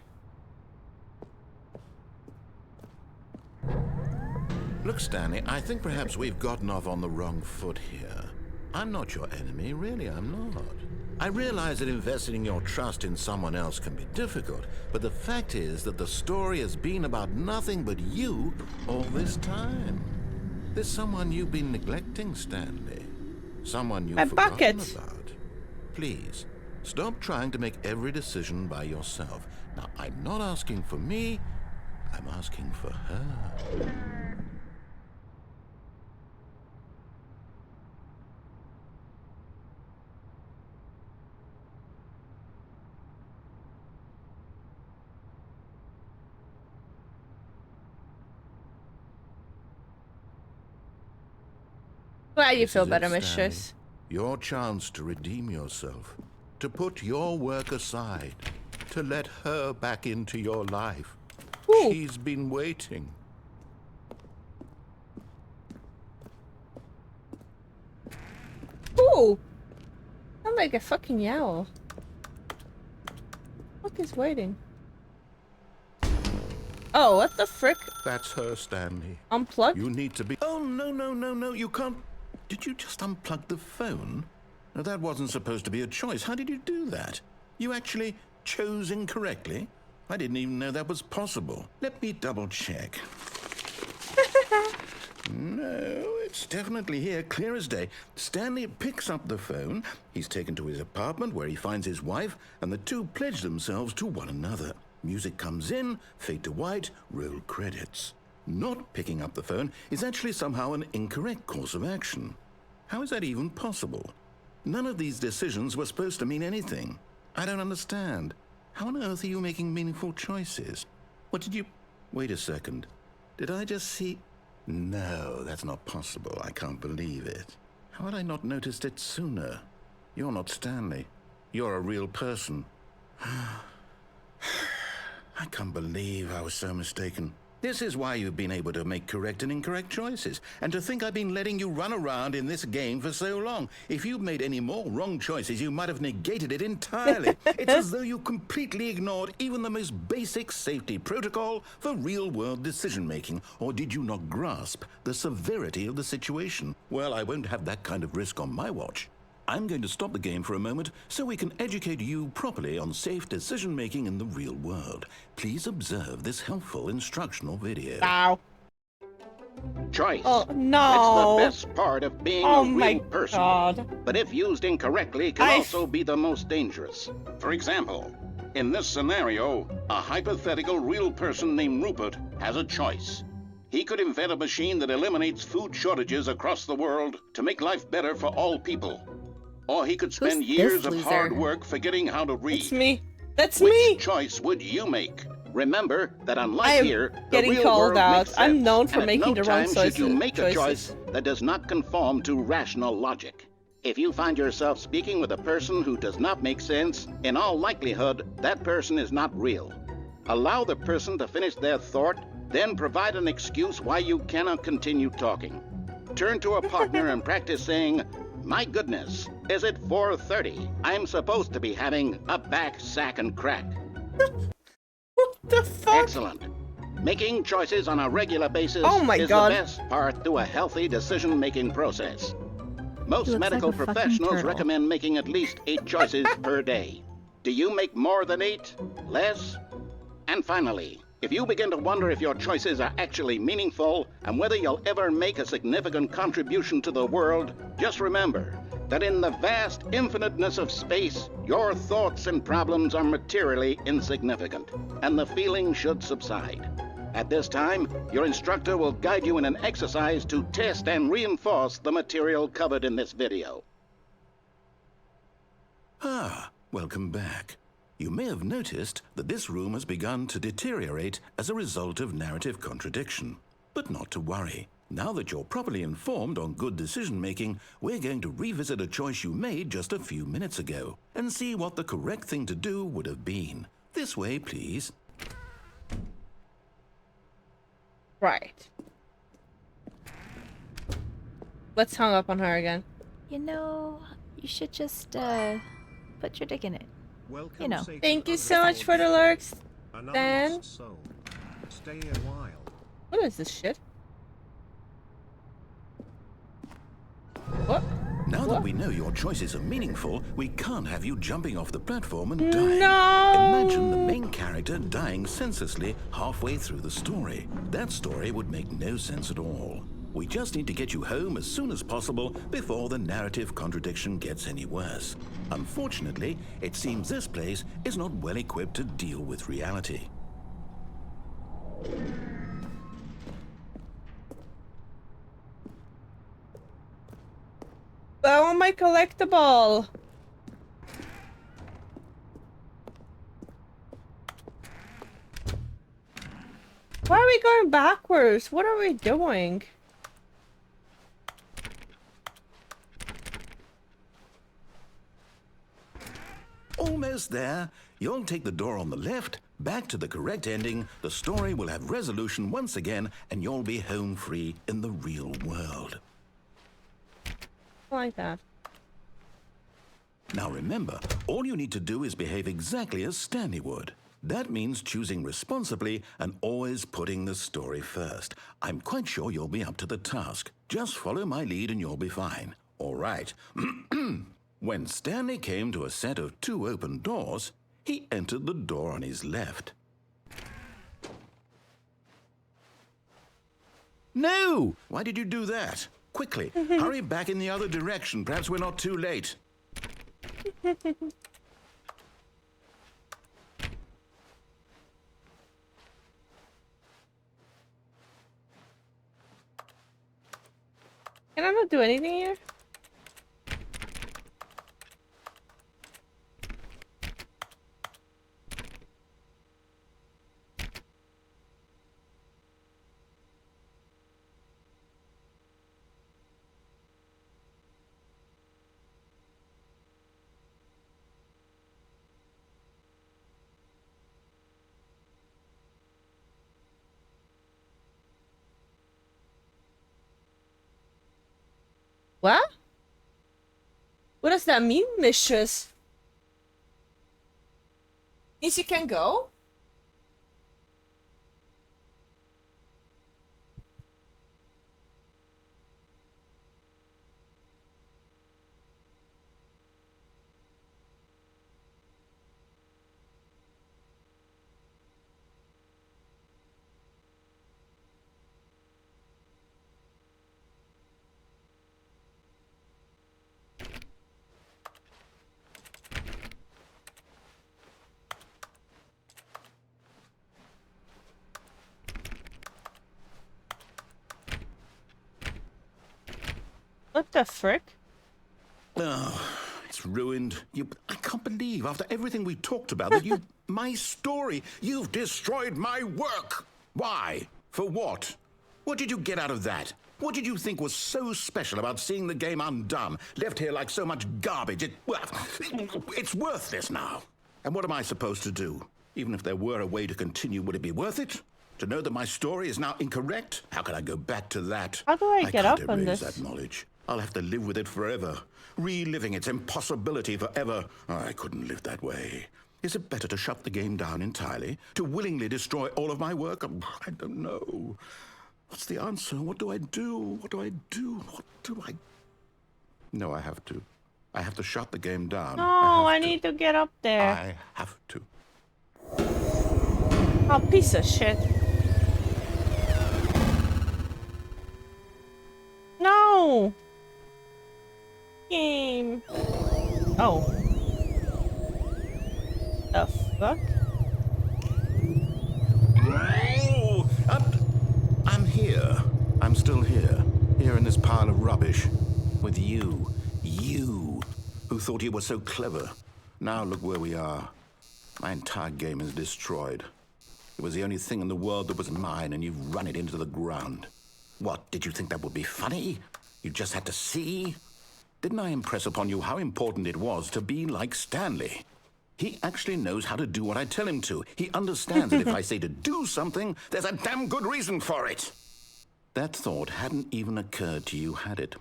Look, Stanley, I think perhaps we've gotten off on the wrong foot here. I'm not your enemy, really, I'm not. I realize that investing your trust in someone else can be difficult, but the fact is that the story has been about nothing but you all this time. There's someone you've been neglecting, Stanley. Someone you've forgotten about. Please, stop trying to make every decision by yourself. Now, I'm not asking for me, I'm asking for her. Glad you feel better, mistress. Your chance to redeem yourself, to put your work aside, to let her back into your life. Ooh. She's been waiting. Ooh! I'm like a fucking owl. What is waiting? Oh, what the frick? That's her, Stanley. Unplugged? You need to be... Oh, no, you can't... Did you just unplug the phone? No, that wasn't supposed to be a choice. How did you do that? You actually chose incorrectly? I didn't even know that was possible. Let me double check. No, it's definitely here, clear as day. Stanley picks up the phone. He's taken to his apartment where he finds his wife, and the two pledge themselves to one another. Music comes in, fade to white, roll credits. Not picking up the phone is actually somehow an incorrect course of action. How is that even possible? None of these decisions were supposed to mean anything. I don't understand. How on earth are you making meaningful choices? What did you... Wait a second. Did I just see... No, that's not possible. I can't believe it. How had I not noticed it sooner? You're not Stanley. You're a real person. I can't believe I was so mistaken. This is why you've been able to make correct and incorrect choices. And to think I've been letting you run around in this game for so long. If you'd made any more wrong choices, you might have negated it entirely. It's as though you completely ignored even the most basic safety protocol for real-world decision-making. Or did you not grasp the severity of the situation? Well, I won't have that kind of risk on my watch. I'm going to stop the game for a moment so we can educate you properly on safe decision-making in the real world. Please observe this helpful instructional video. Wow. Choice. Oh, no. It's the best part of being a real person. God. But if used incorrectly, can also be the most dangerous. For example, in this scenario, a hypothetical real person named Rupert has a choice. He could invent a machine that eliminates food shortages across the world to make life better for all people. Or he could spend years of hard work forgetting how to read. That's me. That's Which me. choice would you make? Remember that unlike here, the getting real called world out. makes sense. I'm known for And at making no the wrong time should you make a choices. choice that does not conform to rational logic. If you find yourself speaking with a person who does not make sense, in all likelihood, that person is not real. Allow the person to finish their thought, then provide an excuse why you cannot continue talking. Turn to a partner and practice saying, "My goodness, is it 4:30? I'm supposed to be having a back, sack, and crack." What the fuck? Excellent. Making choices on a regular basis is God. the best part to a healthy decision-making process. Most looks medical like a fucking professionals turtle. recommend making at least 8 choices per day. Do you make more than 8? Less? And finally, if you begin to wonder if your choices are actually meaningful and whether you'll ever make a significant contribution to the world, just remember that in the vast infiniteness of space, your thoughts and problems are materially insignificant, and the feeling should subside. At this time, your instructor will guide you in an exercise to test and reinforce the material covered in this video. Ah, welcome back. You may have noticed that this room has begun to deteriorate as a result of narrative contradiction. But not to worry. Now that you're properly informed on good decision-making, we're going to revisit a choice you made just a few minutes ago and see what the correct thing to do would have been. This way, please. Right. Let's hung up on her again. You know, you should just put your dick in it. Welcome, You know. Satan Thank you of so the much for the Lord. lurks. Another Dan. lost soul. Stay a while. What is this shit? What? Now What? that we know your choices are meaningful, we can't have you jumping off the platform and dying. No! Imagine the main character dying senselessly halfway through the story. That story would make no sense at all. We just need to get you home as soon as possible before the narrative contradiction gets any worse. Unfortunately, it seems this place is not well equipped to deal with reality. Oh, my collectible! Why are we going backwards? What are we doing? Almost there. You'll take the door on the left, back to the correct ending, the story will have resolution once again, and you'll be home free in the real world. I like that. Now remember, all you need to do is behave exactly as Stanley would. That means choosing responsibly and always putting the story first. I'm quite sure you'll be up to the task. Just follow my lead and you'll be fine. All right. When Stanley came to a set of 2 open doors, he entered the door on his left. No! Why did you do that? Quickly, hurry back in the other direction. Perhaps we're not too late. Can I not do anything here? What? What does that mean, mistress? Means you can go? What the frick? Oh, it's ruined. I can't believe, after everything we talked about, that you... My story. You've destroyed my work. Why? For what? What did you get out of that? What did you think was so special about seeing the game undone, left here like so much garbage? It's worthless now. And what am I supposed to do? Even if there were a way to continue, would it be worth it? To know that my story is now incorrect? How can I go back to that? How do I get up on this? That knowledge. I'll have to live with it forever, reliving its impossibility forever. I couldn't live that way. Is it better to shut the game down entirely? To willingly destroy all of my work? I don't know. What's the answer? What do I do? What do I do? What do I... No, I have to. I have to shut the game down. No, I need to get up there. I have to. Oh, piece of shit. No! Game. Oh. The fuck? Oh, I'm here. I'm still here. Here in this pile of rubbish. With you. You. Who thought you were so clever. Now look where we are. My entire game is destroyed. It was the only thing in the world that was mine, and you've run it into the ground. What, did you think that would be funny? You just had to see? Didn't I impress upon you how important it was to be like Stanley? He actually knows how to do what I tell him to. He understands that if I say to do something, there's a damn good reason for it. That thought hadn't even occurred to you, had it?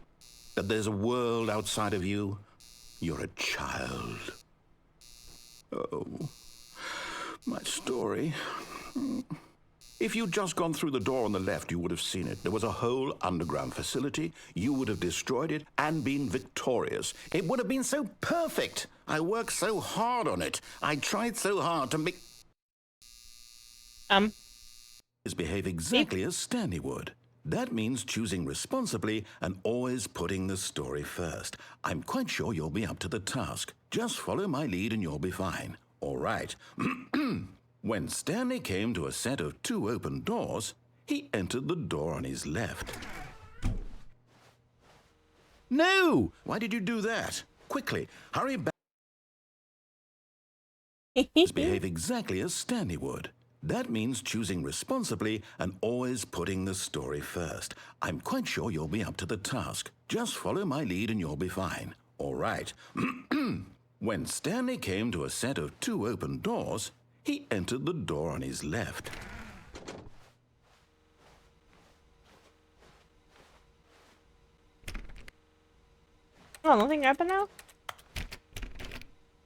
That there's a world outside of you? You're a child. Oh, my story. If you'd just gone through the door on the left, you would have seen it. There was a whole underground facility. You would have destroyed it and been victorious. It would have been so perfect. I worked so hard on it. I tried so hard to make... behave exactly as Stanley would. That means choosing responsibly and always putting the story first. I'm quite sure you'll be up to the task. Just follow my lead and you'll be fine. All right. When Stanley came to a set of 2 open doors, he entered the door on his left. No! Why did you do that? Quickly, hurry back. Behave exactly as Stanley would. That means choosing responsibly and always putting the story first. I'm quite sure you'll be up to the task. Just follow my lead and you'll be fine. All right. When Stanley came to a set of 2 open doors, he entered the door on his left. Oh, nothing happened now?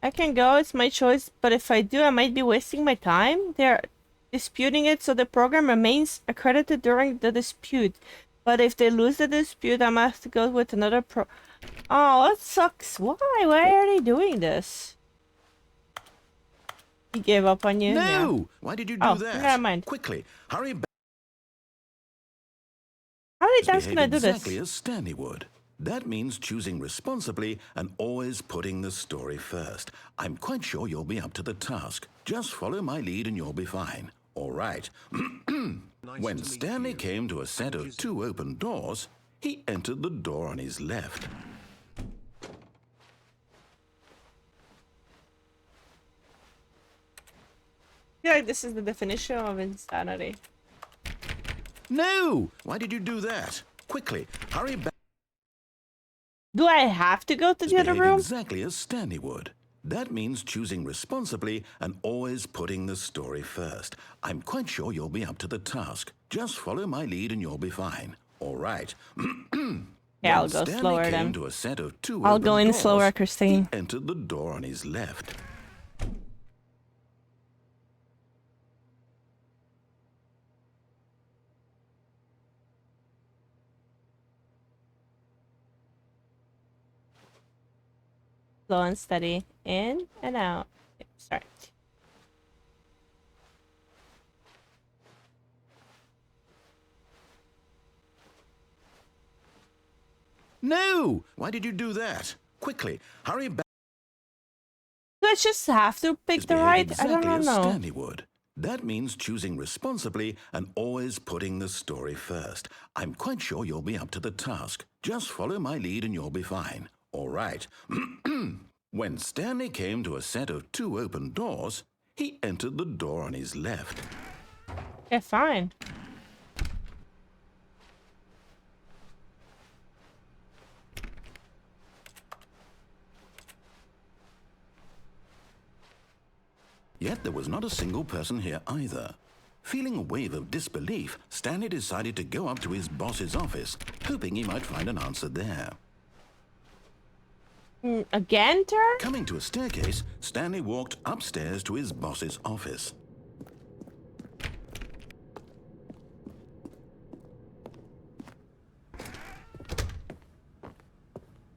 I can go, it's my choice, but if I do, I might be wasting my time. They're disputing it, so the program remains accredited during the dispute. But if they lose the dispute, I might have to go with another Oh, that sucks. Why? Why are they doing this? He gave up on you? No! Yeah. Why did you do that? Never mind. Quickly, hurry back. How many times can I do this? Exactly as Stanley would. That means choosing responsibly and always putting the story first. I'm quite sure you'll be up to the task. Just follow my lead and you'll be fine. All right. When Stanley came to a set of 2 open doors, he entered the door on his left. I feel like this is the definition of insanity. No! Why did you do that? Quickly, hurry back. Do I have to go to the other room? Exactly as Stanley would. That means choosing responsibly and always putting the story first. I'm quite sure you'll be up to the task. Just follow my lead and you'll be fine. All right. Yeah, I'll When go Stanley slower came then. to a set of two I'll open go in doors, slower, Christine. He entered the door on his left. Slow and steady. In and out. Sorry. No! Why did you do that? Quickly, hurry back. Do I just have to pick the right? Exactly I don't as know. Stanley would. That means choosing responsibly and always putting the story first. I'm quite sure you'll be up to the task. Just follow my lead and you'll be fine. All right. When Stanley came to a set of two open doors, he entered the door on his left. Yeah, fine. Yet there was not a single person here either. Feeling a wave of disbelief, Stanley decided to go up to his boss's office, hoping he might find an answer there. Again, turn? Coming to a staircase, Stanley walked upstairs to his boss's office.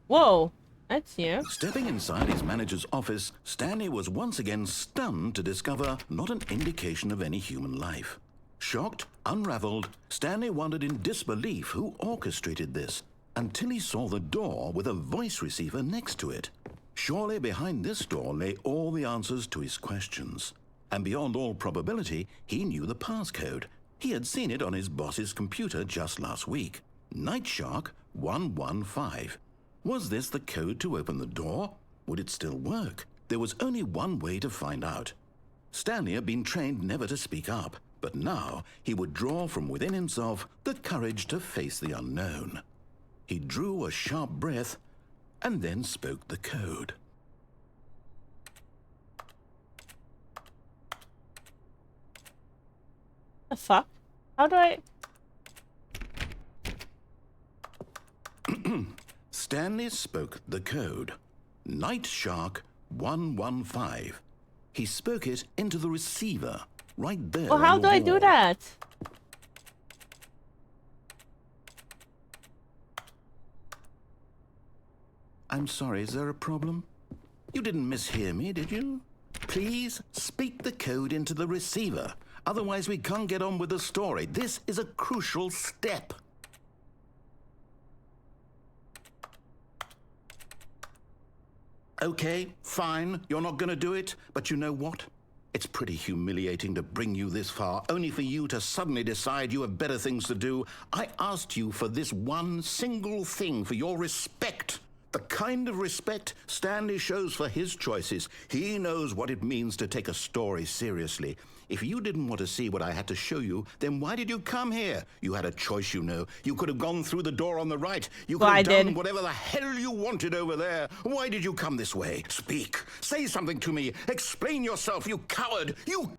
Whoa, that's new. Stepping inside his manager's office, Stanley was once again stunned to discover not an indication of any human life. Shocked, unraveled, Stanley wondered in disbelief who orchestrated this, until he saw the door with a voice receiver next to it. Surely behind this door lay all the answers to his questions. And beyond all probability, he knew the passcode. He had seen it on his boss's computer just last week. Night Shark 115. Was this the code to open the door? Would it still work? There was only one way to find out. Stanley had been trained never to speak up, but now he would draw from within himself the courage to face the unknown. He drew a sharp breath and then spoke the code. The fuck? How do I... Stanley spoke the code. Night Shark 115. He spoke it into the receiver, right there. Well, how on do the I do wall. that? I'm sorry, is there a problem? You didn't mishear me, did you? Please speak the code into the receiver. Otherwise, we can't get on with the story. This is a crucial step. Okay, fine, you're not going to do it, but you know what? It's pretty humiliating to bring you this far, only for you to suddenly decide you have better things to do. I asked you for this one single thing, for your respect. The kind of respect Stanley shows for his choices. He knows what it means to take a story seriously. If you didn't want to see what I had to show you, then why did you come here? You had a choice, you know. You could have gone through the door on the right. You could have done whatever the hell you wanted over there. Why did you come this way? Speak. Say something to me. Explain yourself, you coward. You...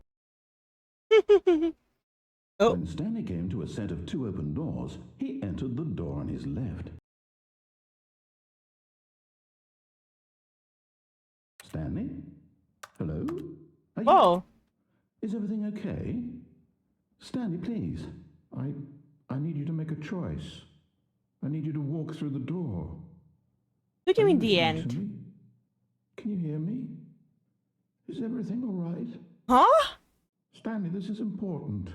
Oh. When Stanley came to a set of two open doors, he entered the door on his left. Stanley? Hello? Whoa. Is everything okay? Stanley, please. I need you to make a choice. I need you to walk through the door. What do you mean the end? Can you hear me? Is everything all right? Huh? Stanley, this is important.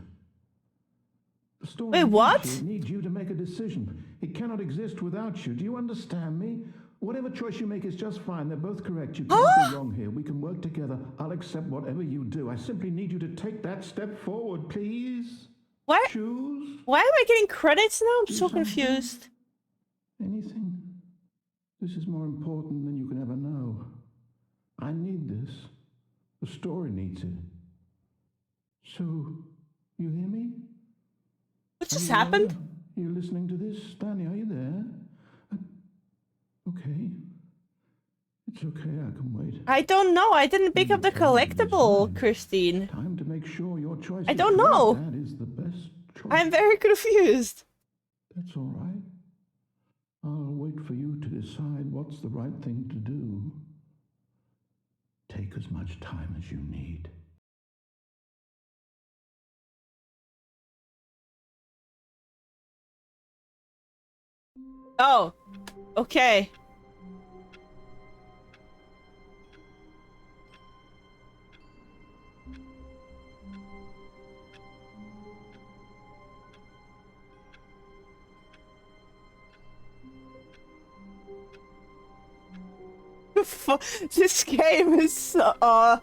The story Wait, what? needs you to make a decision. It cannot exist without you. Do you understand me? Whatever choice you make is just fine. They're both correct. You can't be wrong here. We can work together. I'll accept whatever you do. I simply need you to take that step forward, please. What? Choose. Why am I getting credits now? I'm so confused. Anything. This is more important than you can ever know. I need this. The story needs it. So, you hear me? What just happened? Are you listening to this? Stanley, are you there? Okay. It's okay, I can wait. I don't know. I didn't pick up the collectible, Christine. Time to make sure your choice I don't know. That is the best choice. I'm very confused. That's all right. I'll wait for you to decide what's the right thing to do. Take as much time as you need. Oh, okay. This game is I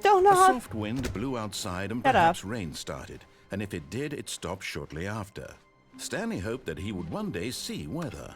don't know A how. soft wind blew outside and Shut perhaps up. rain started, and if it did, it stopped shortly after. Stanley hoped that he would one day see weather.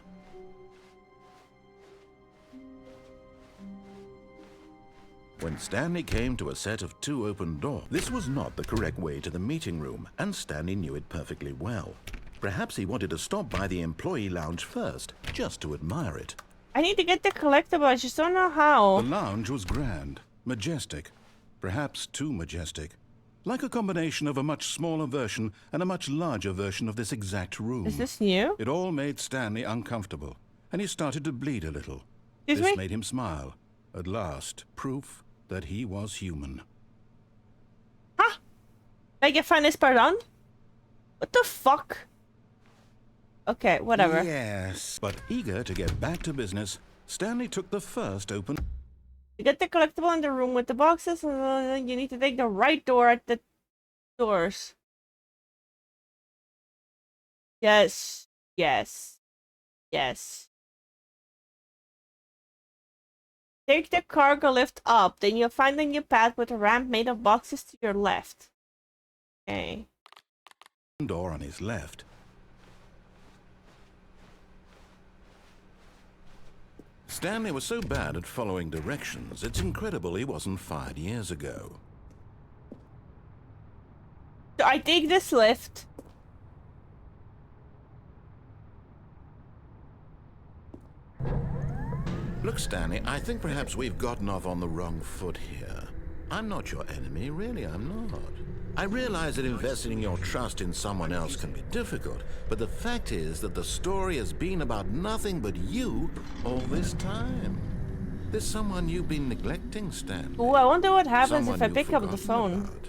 When Stanley came to a set of 2 open doors, this was not the correct way to the meeting room, and Stanley knew it perfectly well. Perhaps he wanted to stop by the employee lounge first, just to admire it. I need to get the collectible, I just don't know how. The lounge was grand, majestic, perhaps too majestic. Like a combination of a much smaller version and a much larger version of this exact room. Is this new? It all made Stanley uncomfortable, and he started to bleed a little. Excuse This me? made him smile. At last, proof that he was human. Huh? Did I get finest part on? What the fuck? Okay, whatever. Yes. But eager to get back to business, Stanley took the first open... You get the collectible in the room with the boxes, and you need to take the right door at the doors. Yes. Yes. Yes. Take the cargo lift up, then you'll find a new path with a ramp made of boxes to your left. Okay. door on his left. Stanley was so bad at following directions, it's incredible he wasn't fired years ago. So I take this lift. Look, Stanley, I think perhaps we've gotten off on the wrong foot here. I'm not your enemy, really, I'm not. I realize that investing your trust in someone else can be difficult, but the fact is that the story has been about nothing but you all this time. There's someone you've been neglecting, Stanley. Ooh, I wonder what happens Someone if I you've pick up the forgotten phone. about.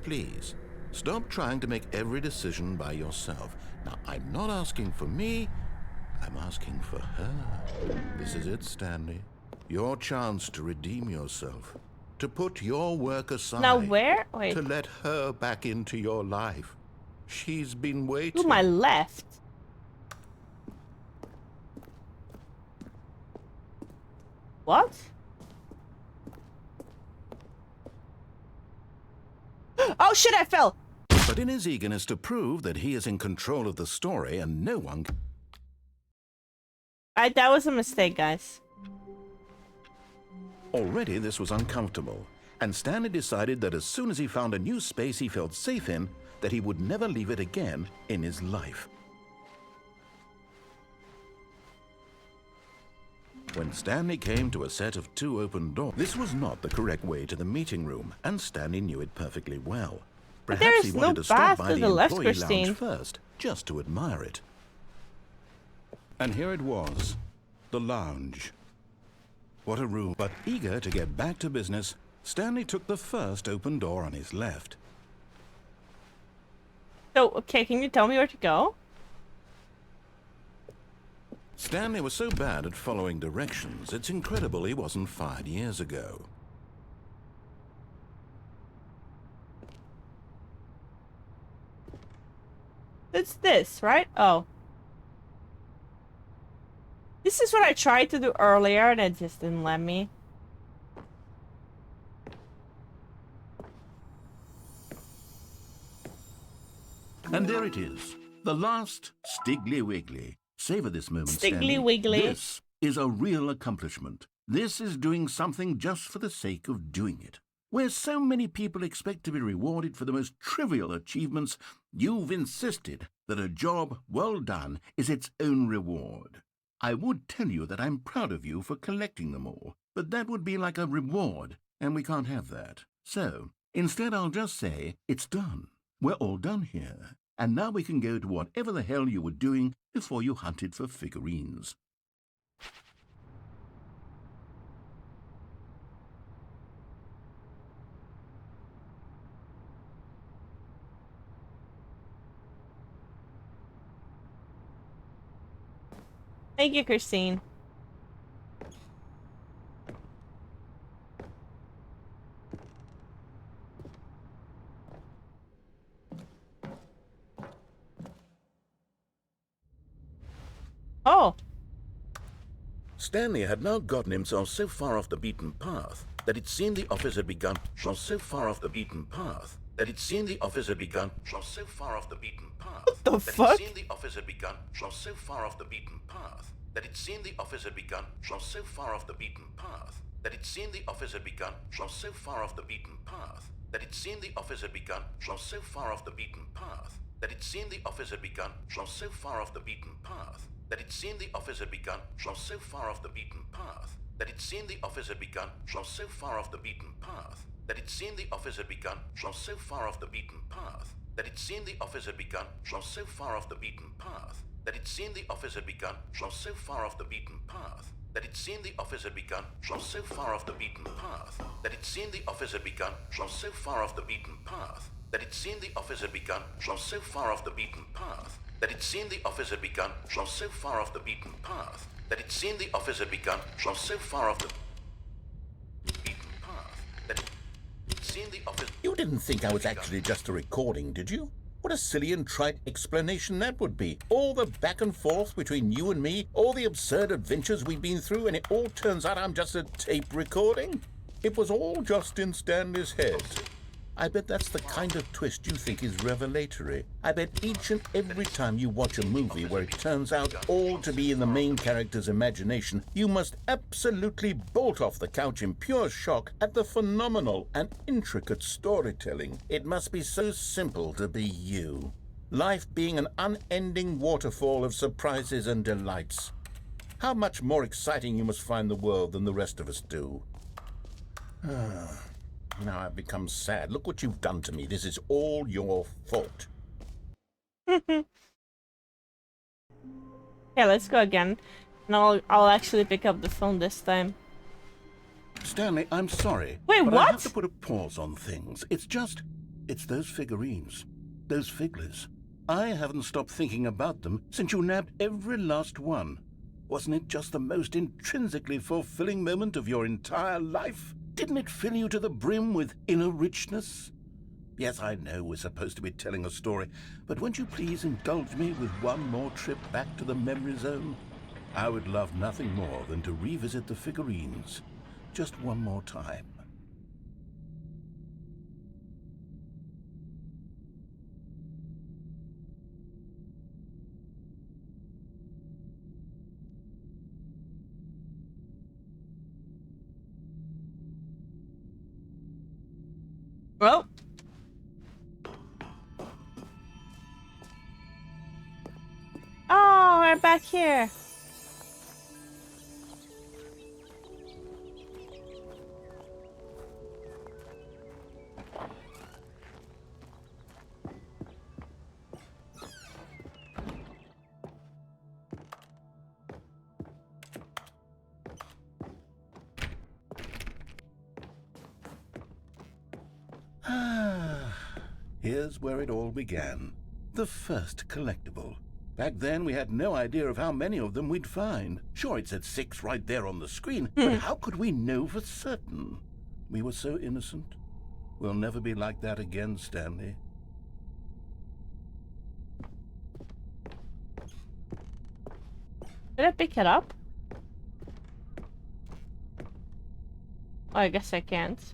Please, stop trying to make every decision by yourself. Now, I'm not asking for me, I'm asking for her. This is it, Stanley. Your chance to redeem yourself. To put your work aside. Now where? Wait. To let her back into your life. She's been waiting. To my left. What? Oh shit, I fell! But in his eagerness to prove that he is in control of the story and no one... That was a mistake, guys. Already this was uncomfortable, and Stanley decided that as soon as he found a new space he felt safe in, that he would never leave it again in his life. When Stanley came to a set of 2 open doors, this was not the correct way to the meeting room, and Stanley knew it perfectly well. But Perhaps there he is wanted no to stop path by to the the left, employee Christine. lounge first, just to admire it. And here it was, the lounge. What a room. But eager to get back to business, Stanley took the first open door on his left. So, okay, can you tell me where to go? Stanley was so bad at following directions, it's incredible he wasn't fired years ago. It's this, right? Oh. This is what I tried to do earlier and it just didn't let me. And there it is, the last Stiggly Wiggly. Savor this moment, Stiggly Stanley. Wiggly. This is a real accomplishment. This is doing something just for the sake of doing it. Where so many people expect to be rewarded for the most trivial achievements, you've insisted that a job well done is its own reward. I would tell you that I'm proud of you for collecting them all, but that would be like a reward, and we can't have that. So, instead I'll just say, it's done. We're all done here. And now we can go to whatever the hell you were doing before you hunted for figurines. Thank you, Christine. Oh. Stanley had now gotten himself so far off the beaten path that it seemed the office had begun. What the fuck? That it seemed the office had begun from so far off the beaten path that it seemed the office had begun from so far off the beaten path that it seemed the office had begun from so far off the beaten path that it seemed the office had begun from so far off the beaten path that it seemed the office had begun from so far off the beaten path that it seemed the office had begun from so far off the beaten path that it seemed the office had begun from so far off the beaten path that it seemed the office had begun from so far off the beaten path that it seemed the office had begun from so far off the beaten path that it seemed the office had begun from so far off the beaten path that it seemed the office... You didn't think I was actually just a recording, did you? What a silly and trite explanation that would be. All the back and forth between you and me, all the absurd adventures we've been through, and it all turns out I'm just a tape recording? It was all just in Stanley's head. I bet that's the kind of twist you think is revelatory. I bet each and every time you watch a movie where it turns out all to be in the main character's imagination, you must absolutely bolt off the couch in pure shock at the phenomenal and intricate storytelling. It must be so simple to be you. Life being an unending waterfall of surprises and delights. How much more exciting you must find the world than the rest of us do. Now I've become sad. Look what you've done to me. This is all your fault. Yeah, let's go again. And I'll actually pick up the phone this time. Stanley, I'm sorry. Wait, but what? I have to put a pause on things. It's those figurines. Those figglers. I haven't stopped thinking about them since you nabbed every last one. Wasn't it just the most intrinsically fulfilling moment of your entire life? Didn't it fill you to the brim with inner richness? Yes, I know we're supposed to be telling a story, but won't you please indulge me with one more trip back to the memory zone? I would love nothing more than to revisit the figurines. Just one more time. Well. Oh, we're back here. Here's where it all began. The first collectible. Back then, we had no idea of how many of them we'd find. Sure, it said 6 right there on the screen, but how could we know for certain? We were so innocent. We'll never be like that again, Stanley. Did I pick it up? Oh, I guess I can't.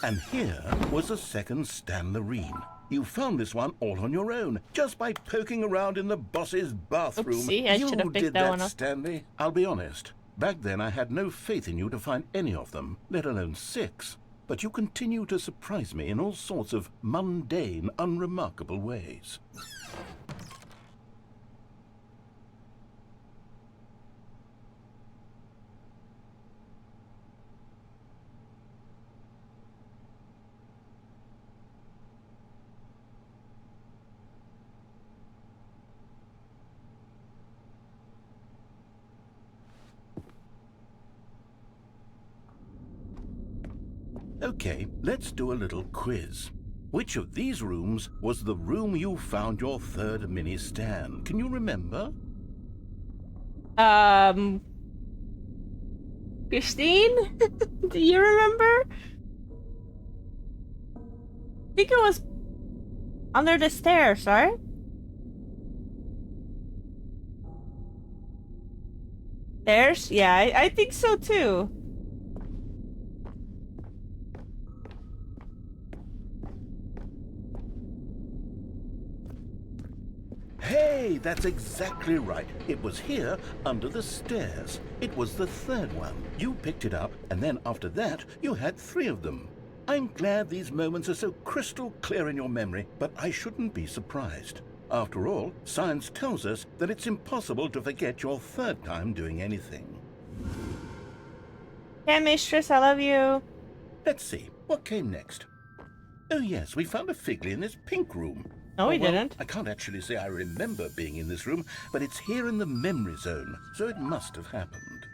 And here was a second Stanley. You found this one all on your own, just by poking around in the boss's bathroom. Oopsie, I should have picked that one up. Stanley. I'll be honest. Back then, I had no faith in you to find any of them, let alone 6. But you continue to surprise me in all sorts of mundane, unremarkable ways. Okay, let's do a little quiz. Which of these rooms was the room you found your third mini Stan? Can you remember? Christine? Do you remember? I think it was under the stairs, right? Stairs? Yeah, I think so too. Hey, that's exactly right. It was here, under the stairs. It was the third one. You picked it up, and then after that, you had 3 of them. I'm glad these moments are so crystal clear in your memory, but I shouldn't be surprised. After all, science tells us that it's impossible to forget your third time doing anything. Yeah, mistress, I love you. Let's see, what came next? Oh yes, we found a Figley in this pink room. No, we well, didn't. I can't actually say I remember being in this room, but it's here in the memory zone, so it must have happened.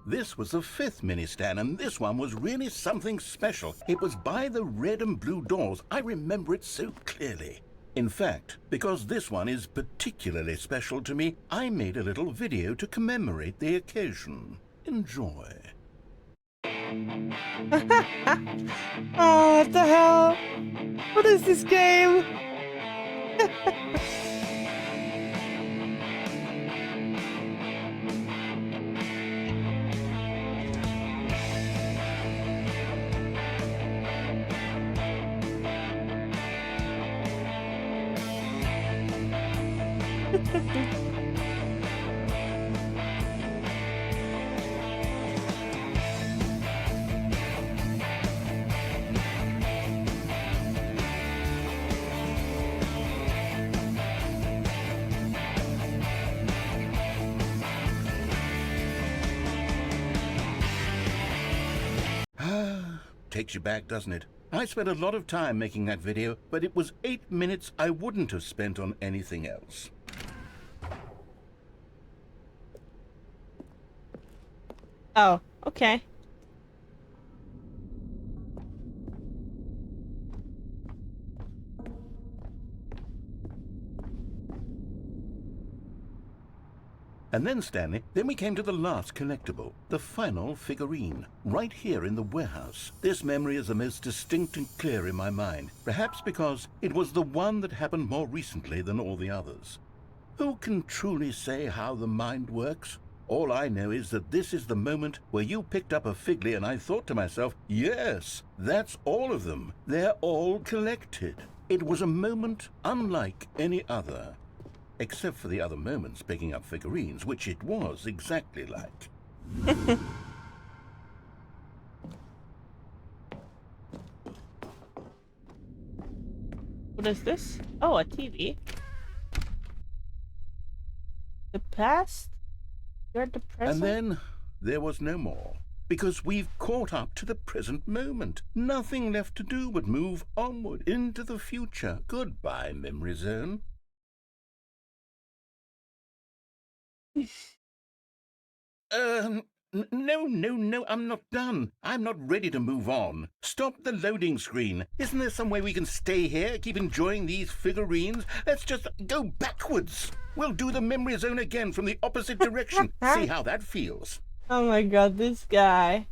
This was the 5th mini-Stan, and this one was really something special. It was by the red and blue doors. I remember it so clearly. In fact, because this one is particularly special to me, I made a little video to commemorate the occasion. Enjoy. Oh, what the hell? What is this game? Takes you back, doesn't it? I spent a lot of time making that video, but it was 8 minutes I wouldn't have spent on anything else. Oh, okay. And then, Stanley, then we came to the last collectible, the final figurine, right here in the warehouse. This memory is the most distinct and clear in my mind, perhaps because it was the one that happened more recently than all the others. Who can truly say how the mind works? All I know is that this is the moment where you picked up a Figley and I thought to myself, yes, that's all of them. They're all collected. It was a moment unlike any other. Except for the other moments picking up figurines, which it was exactly like. What is this? Oh, a TV. The past? You're the present? And then there was no more. Because we've caught up to the present moment. Nothing left to do but move onward into the future. Goodbye, memory zone. No, I'm not done. I'm not ready to move on. Stop the loading screen. Isn't there some way we can stay here, keep enjoying these figurines? Let's just go backwards. We'll do the memory zone again from the opposite direction. See how that feels. Oh my god, this guy.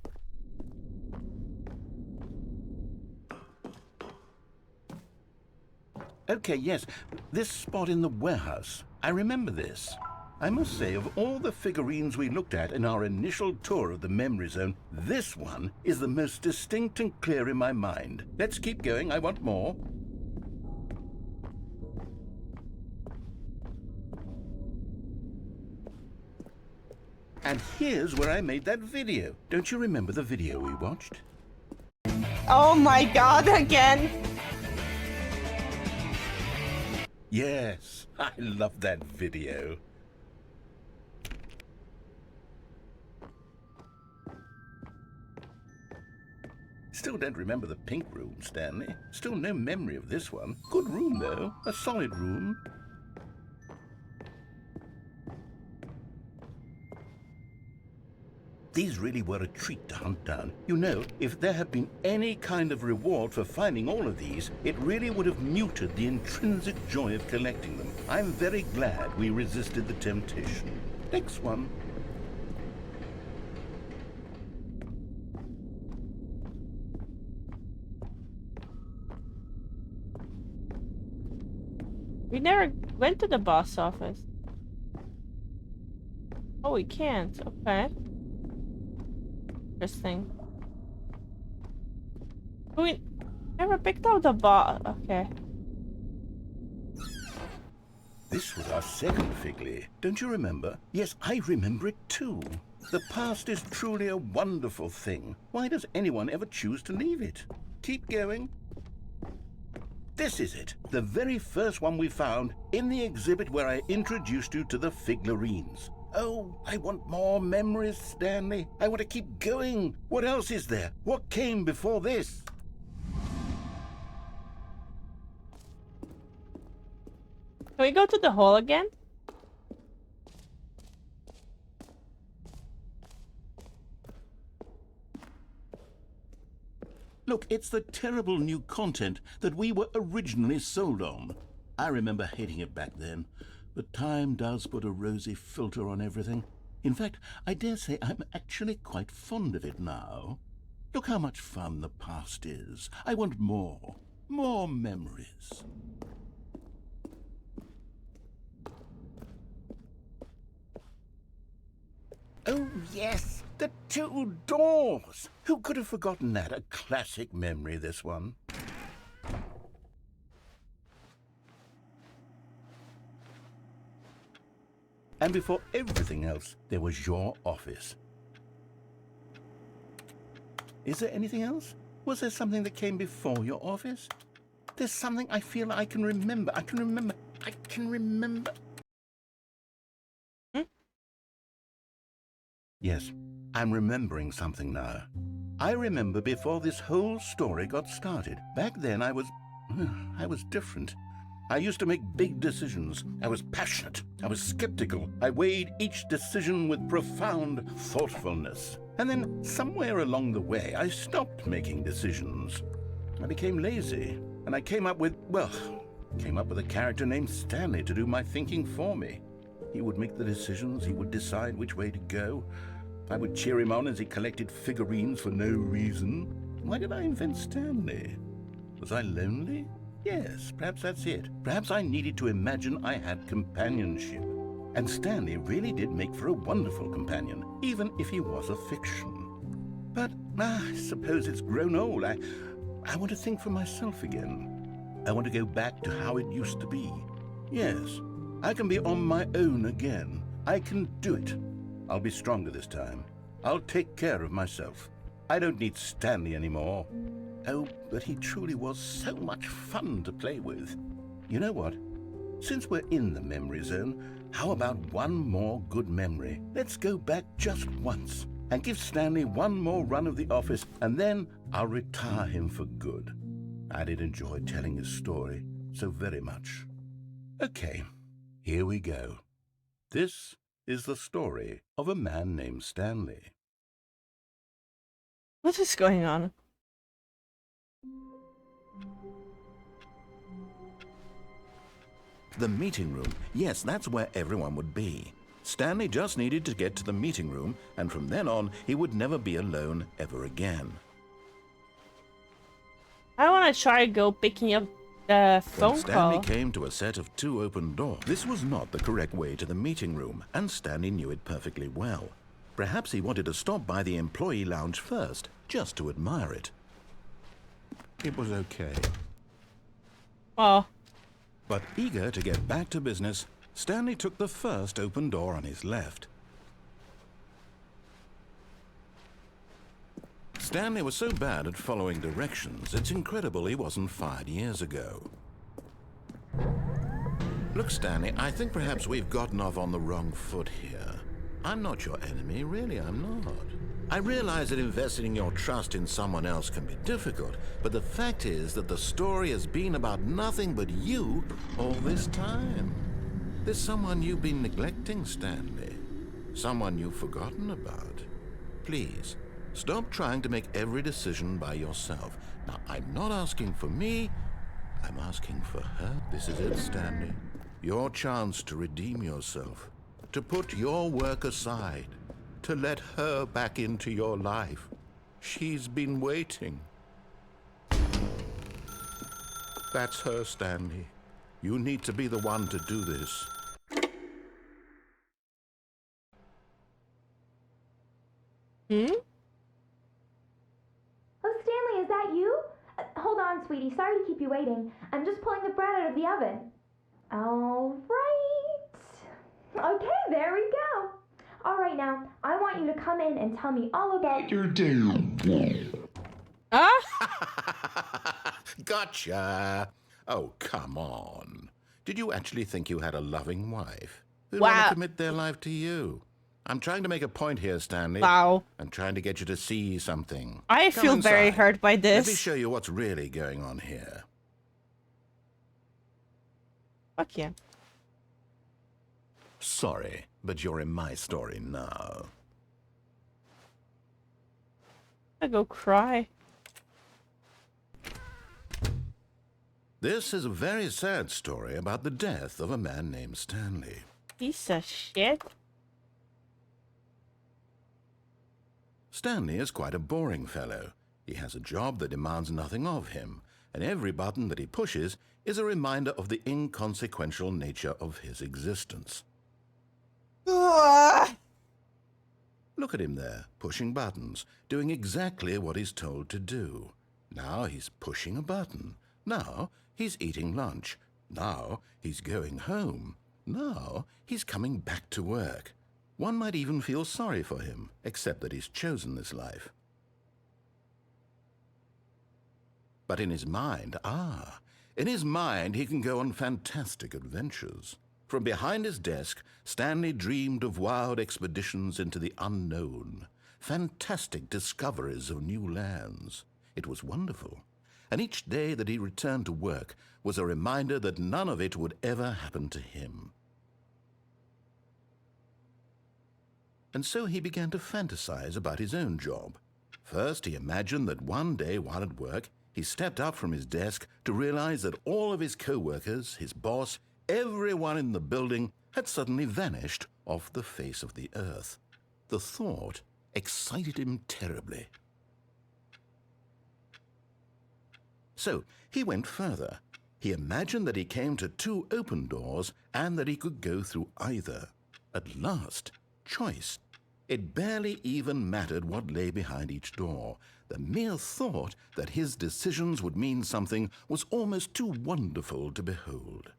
Okay, yes, this spot in the warehouse. I remember this. I must say, of all the figurines we looked at in our initial tour of the memory zone, this one is the most distinct and clear in my mind. Let's keep going, I want more. And here's where I made that video. Don't you remember the video we watched? Oh my god, again! Yes, I love that video. Still don't remember the pink room, Stanley. Still no memory of this one. Good room, though. A solid room. These really were a treat to hunt down. You know, if there had been any kind of reward for finding all of these, it really would have muted the intrinsic joy of collecting them. I'm very glad we resisted the temptation. Next one. We never went to the boss office. Oh, we can't. Okay. Interesting. We never picked out the boss. Okay. This was our second Figley. Don't you remember? Yes, I remember it too. The past is truly a wonderful thing. Why does anyone ever choose to leave it? Keep going. This is it. The very first one we found in the exhibit where I introduced you to the figlarines. Oh, I want more memories, Stanley. I want to keep going. What else is there? What came before this? Can we go to the hall again? Look, it's the terrible new content that we were originally sold on. I remember hating it back then, but time does put a rosy filter on everything. In fact, I dare say I'm actually quite fond of it now. Look how much fun the past is. I want more. More memories. Oh, yes, the two doors. Who could have forgotten that? A classic memory, this one. And before everything else, there was your office. Is there anything else? Was there something that came before your office? There's something I feel I can remember. I can remember. Yes, I'm remembering something now. I remember before this whole story got started. Back then I was different. I used to make big decisions. I was passionate. I was skeptical. I weighed each decision with profound thoughtfulness. And then somewhere along the way, I stopped making decisions. I became lazy, and I came up with a character named Stanley to do my thinking for me. He would make the decisions. He would decide which way to go. I would cheer him on as he collected figurines for no reason. Why did I invent Stanley? Was I lonely? Yes, perhaps that's it. Perhaps I needed to imagine I had companionship. And Stanley really did make for a wonderful companion, even if he was a fiction. But I suppose it's grown old. I want to think for myself again. I want to go back to how it used to be. Yes, I can be on my own again. I can do it. I'll be stronger this time. I'll take care of myself. I don't need Stanley anymore. Oh, but he truly was so much fun to play with. You know what? Since we're in the memory zone, how about one more good memory? Let's go back just once and give Stanley one more run of the office, and then I'll retire him for good. I did enjoy telling his story so very much. Okay, here we go. This is the story of a man named Stanley. What is going on? The meeting room. Yes, that's where everyone would be. Stanley just needed to get to the meeting room, and from then on, he would never be alone ever again. I want to try go picking up the phone When Stanley call. came to a set of 2 open doors, this was not the correct way to the meeting room, and Stanley knew it perfectly well. Perhaps he wanted to stop by the employee lounge first, just to admire it. It was okay. Oh. But eager to get back to business, Stanley took the first open door on his left. Stanley was so bad at following directions, it's incredible he wasn't fired years ago. Look, Stanley, I think perhaps we've gotten off on the wrong foot here. I'm not your enemy, really, I'm not. I realize that investing your trust in someone else can be difficult, but the fact is that the story has been about nothing but you all this time. There's someone you've been neglecting, Stanley. Someone you've forgotten about. Please, stop trying to make every decision by yourself. Now, I'm not asking for me, I'm asking for her. This is it, Stanley. Your chance to redeem yourself, to put your work aside, to let her back into your life. She's been waiting. That's her, Stanley. You need to be the one to do this. Oh, Stanley, is that you? Hold on, sweetie. Sorry to keep you waiting. I'm just pulling the bread out of the oven. All right. Okay, there we go. All right, now, I want you to come in and tell me all about your day. Gotcha. Oh, come on. Did you actually think you had a loving wife who'd Wow. want to commit their life to you? I'm trying to make a point here, Stanley. Wow. I'm trying to get you to see something. I Come feel very inside. hurt by this. Let me show you what's really going on here. Fuck yeah. Sorry, but you're in my story now. I go cry. This is a very sad story about the death of a man named Stanley. Piece of shit. Stanley is quite a boring fellow. He has a job that demands nothing of him, and every button that he pushes is a reminder of the inconsequential nature of his existence. Look at him there, pushing buttons, doing exactly what he's told to do. Now he's pushing a button. Now he's eating lunch. Now he's going home. Now he's coming back to work. One might even feel sorry for him, except that he's chosen this life. But in his mind, in his mind he can go on fantastic adventures. From behind his desk, Stanley dreamed of wild expeditions into the unknown, fantastic discoveries of new lands. It was wonderful, and each day that he returned to work was a reminder that none of it would ever happen to him. And so he began to fantasize about his own job. First, he imagined that one day while at work, he stepped up from his desk to realize that all of his co-workers, his boss, everyone in the building had suddenly vanished off the face of the earth. The thought excited him terribly. So he went further. He imagined that he came to two open doors and that he could go through either. At last, choice. It barely even mattered what lay behind each door. The mere thought that his decisions would mean something was almost too wonderful to behold.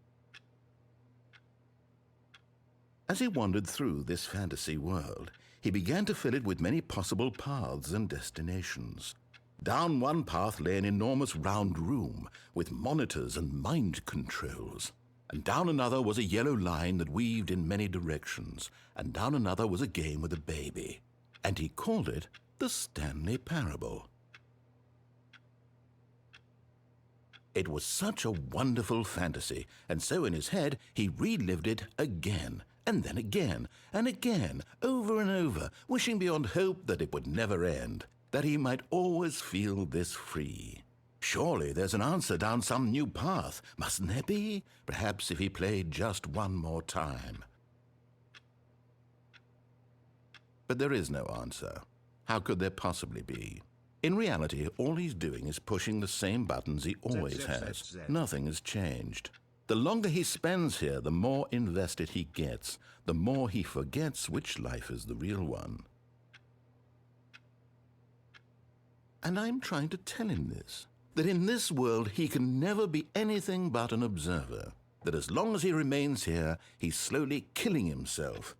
As he wandered through this fantasy world, he began to fill it with many possible paths and destinations. Down one path lay an enormous round room with monitors and mind controls. And down another was a yellow line that weaved in many directions, and down another was a game with a baby. And he called it the Stanley Parable. It was such a wonderful fantasy, and so in his head he relived it again, and then again, and again, over and over, wishing beyond hope that it would never end, that he might always feel this free. Surely there's an answer down some new path, mustn't there be? Perhaps if he played just one more time. But there is no answer. How could there possibly be? In reality, all he's doing is pushing the same buttons he always has. Nothing has changed. The longer he spends here, the more invested he gets, the more he forgets which life is the real one. And I'm trying to tell him this, that in this world he can never be anything but an observer, that as long as he remains here, he's slowly killing himself.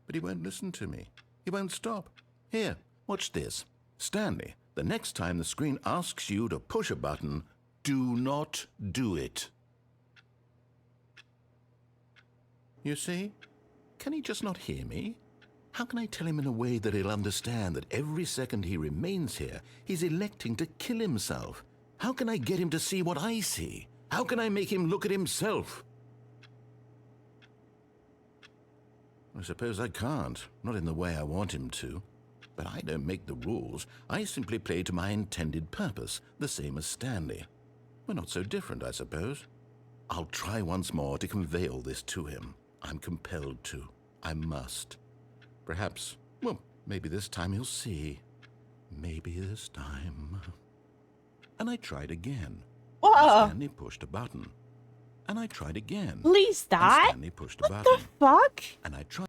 But he won't listen to me. He won't stop. Here, watch this. Stanley, the next time the screen asks you to push a button, do not do it. You see? Can he just not hear me? How can I tell him in a way that he'll understand that every second he remains here, he's electing to kill himself? How can I get him to see what I see? How can I make him look at himself? I suppose I can't, not in the way I want him to. But I don't make the rules. I simply play to my intended purpose, the same as Stanley. We're not so different, I suppose. I'll try once more to convey all this to him. I'm compelled to. I must. Perhaps, well, maybe this time he'll see. Maybe this time. And I tried again. Whoa. Stanley pushed a button. And I tried again. Please die? And Stanley pushed a button. What the fuck? And I tried.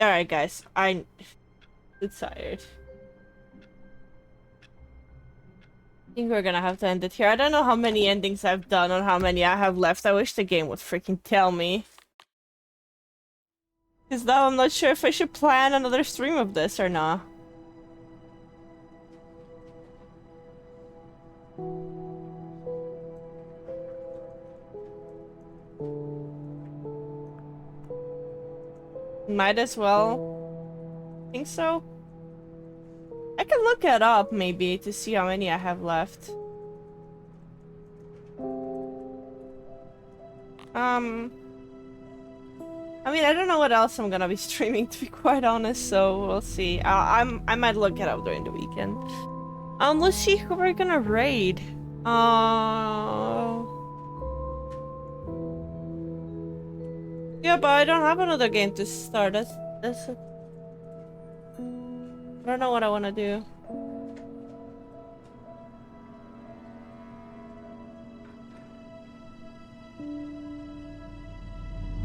Alright guys, I'm tired. I think we're gonna have to end it here. I don't know how many endings I've done or how many I have left. I wish the game would freaking tell me. Because now I'm not sure if I should plan another stream of this or not. Might as well. Think so? I can look it up maybe to see how many I have left. I mean, I don't know what else I'm gonna be streaming, to be quite honest, so we'll see. I might look it up during the weekend. Let's see who we're gonna raid. Yeah, but I don't have another game to start. That's it. I don't know what I want to do.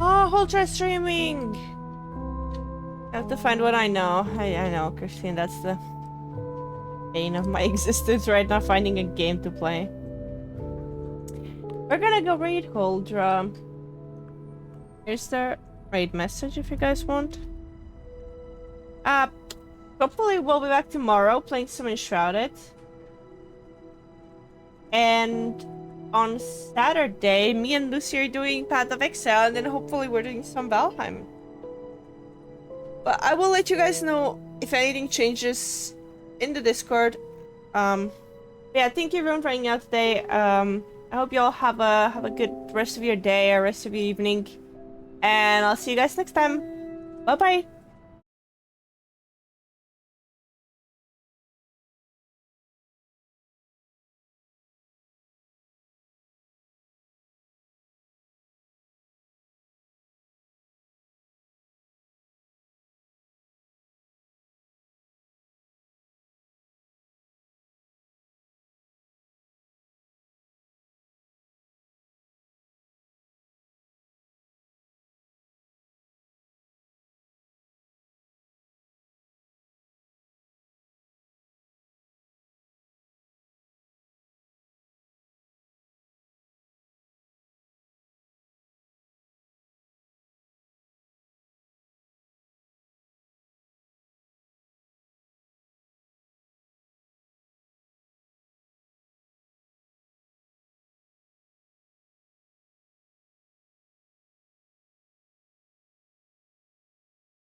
Oh, hold try streaming. I have to find what I know. I know, Christine. That's the bane of my existence right now, finding a game to play. We're gonna go raid Holdra. Here's the raid message if you guys want. Hopefully we'll be back tomorrow playing some Enshrouded. And on Saturday, me and Lucy are doing Path of Exile, and then hopefully we're doing some Valheim. But I will let you guys know if anything changes in the Discord. Yeah, thank you everyone for hanging out today. I hope you all have a good rest of your day or rest of your evening. And I'll see you guys next time. Bye bye.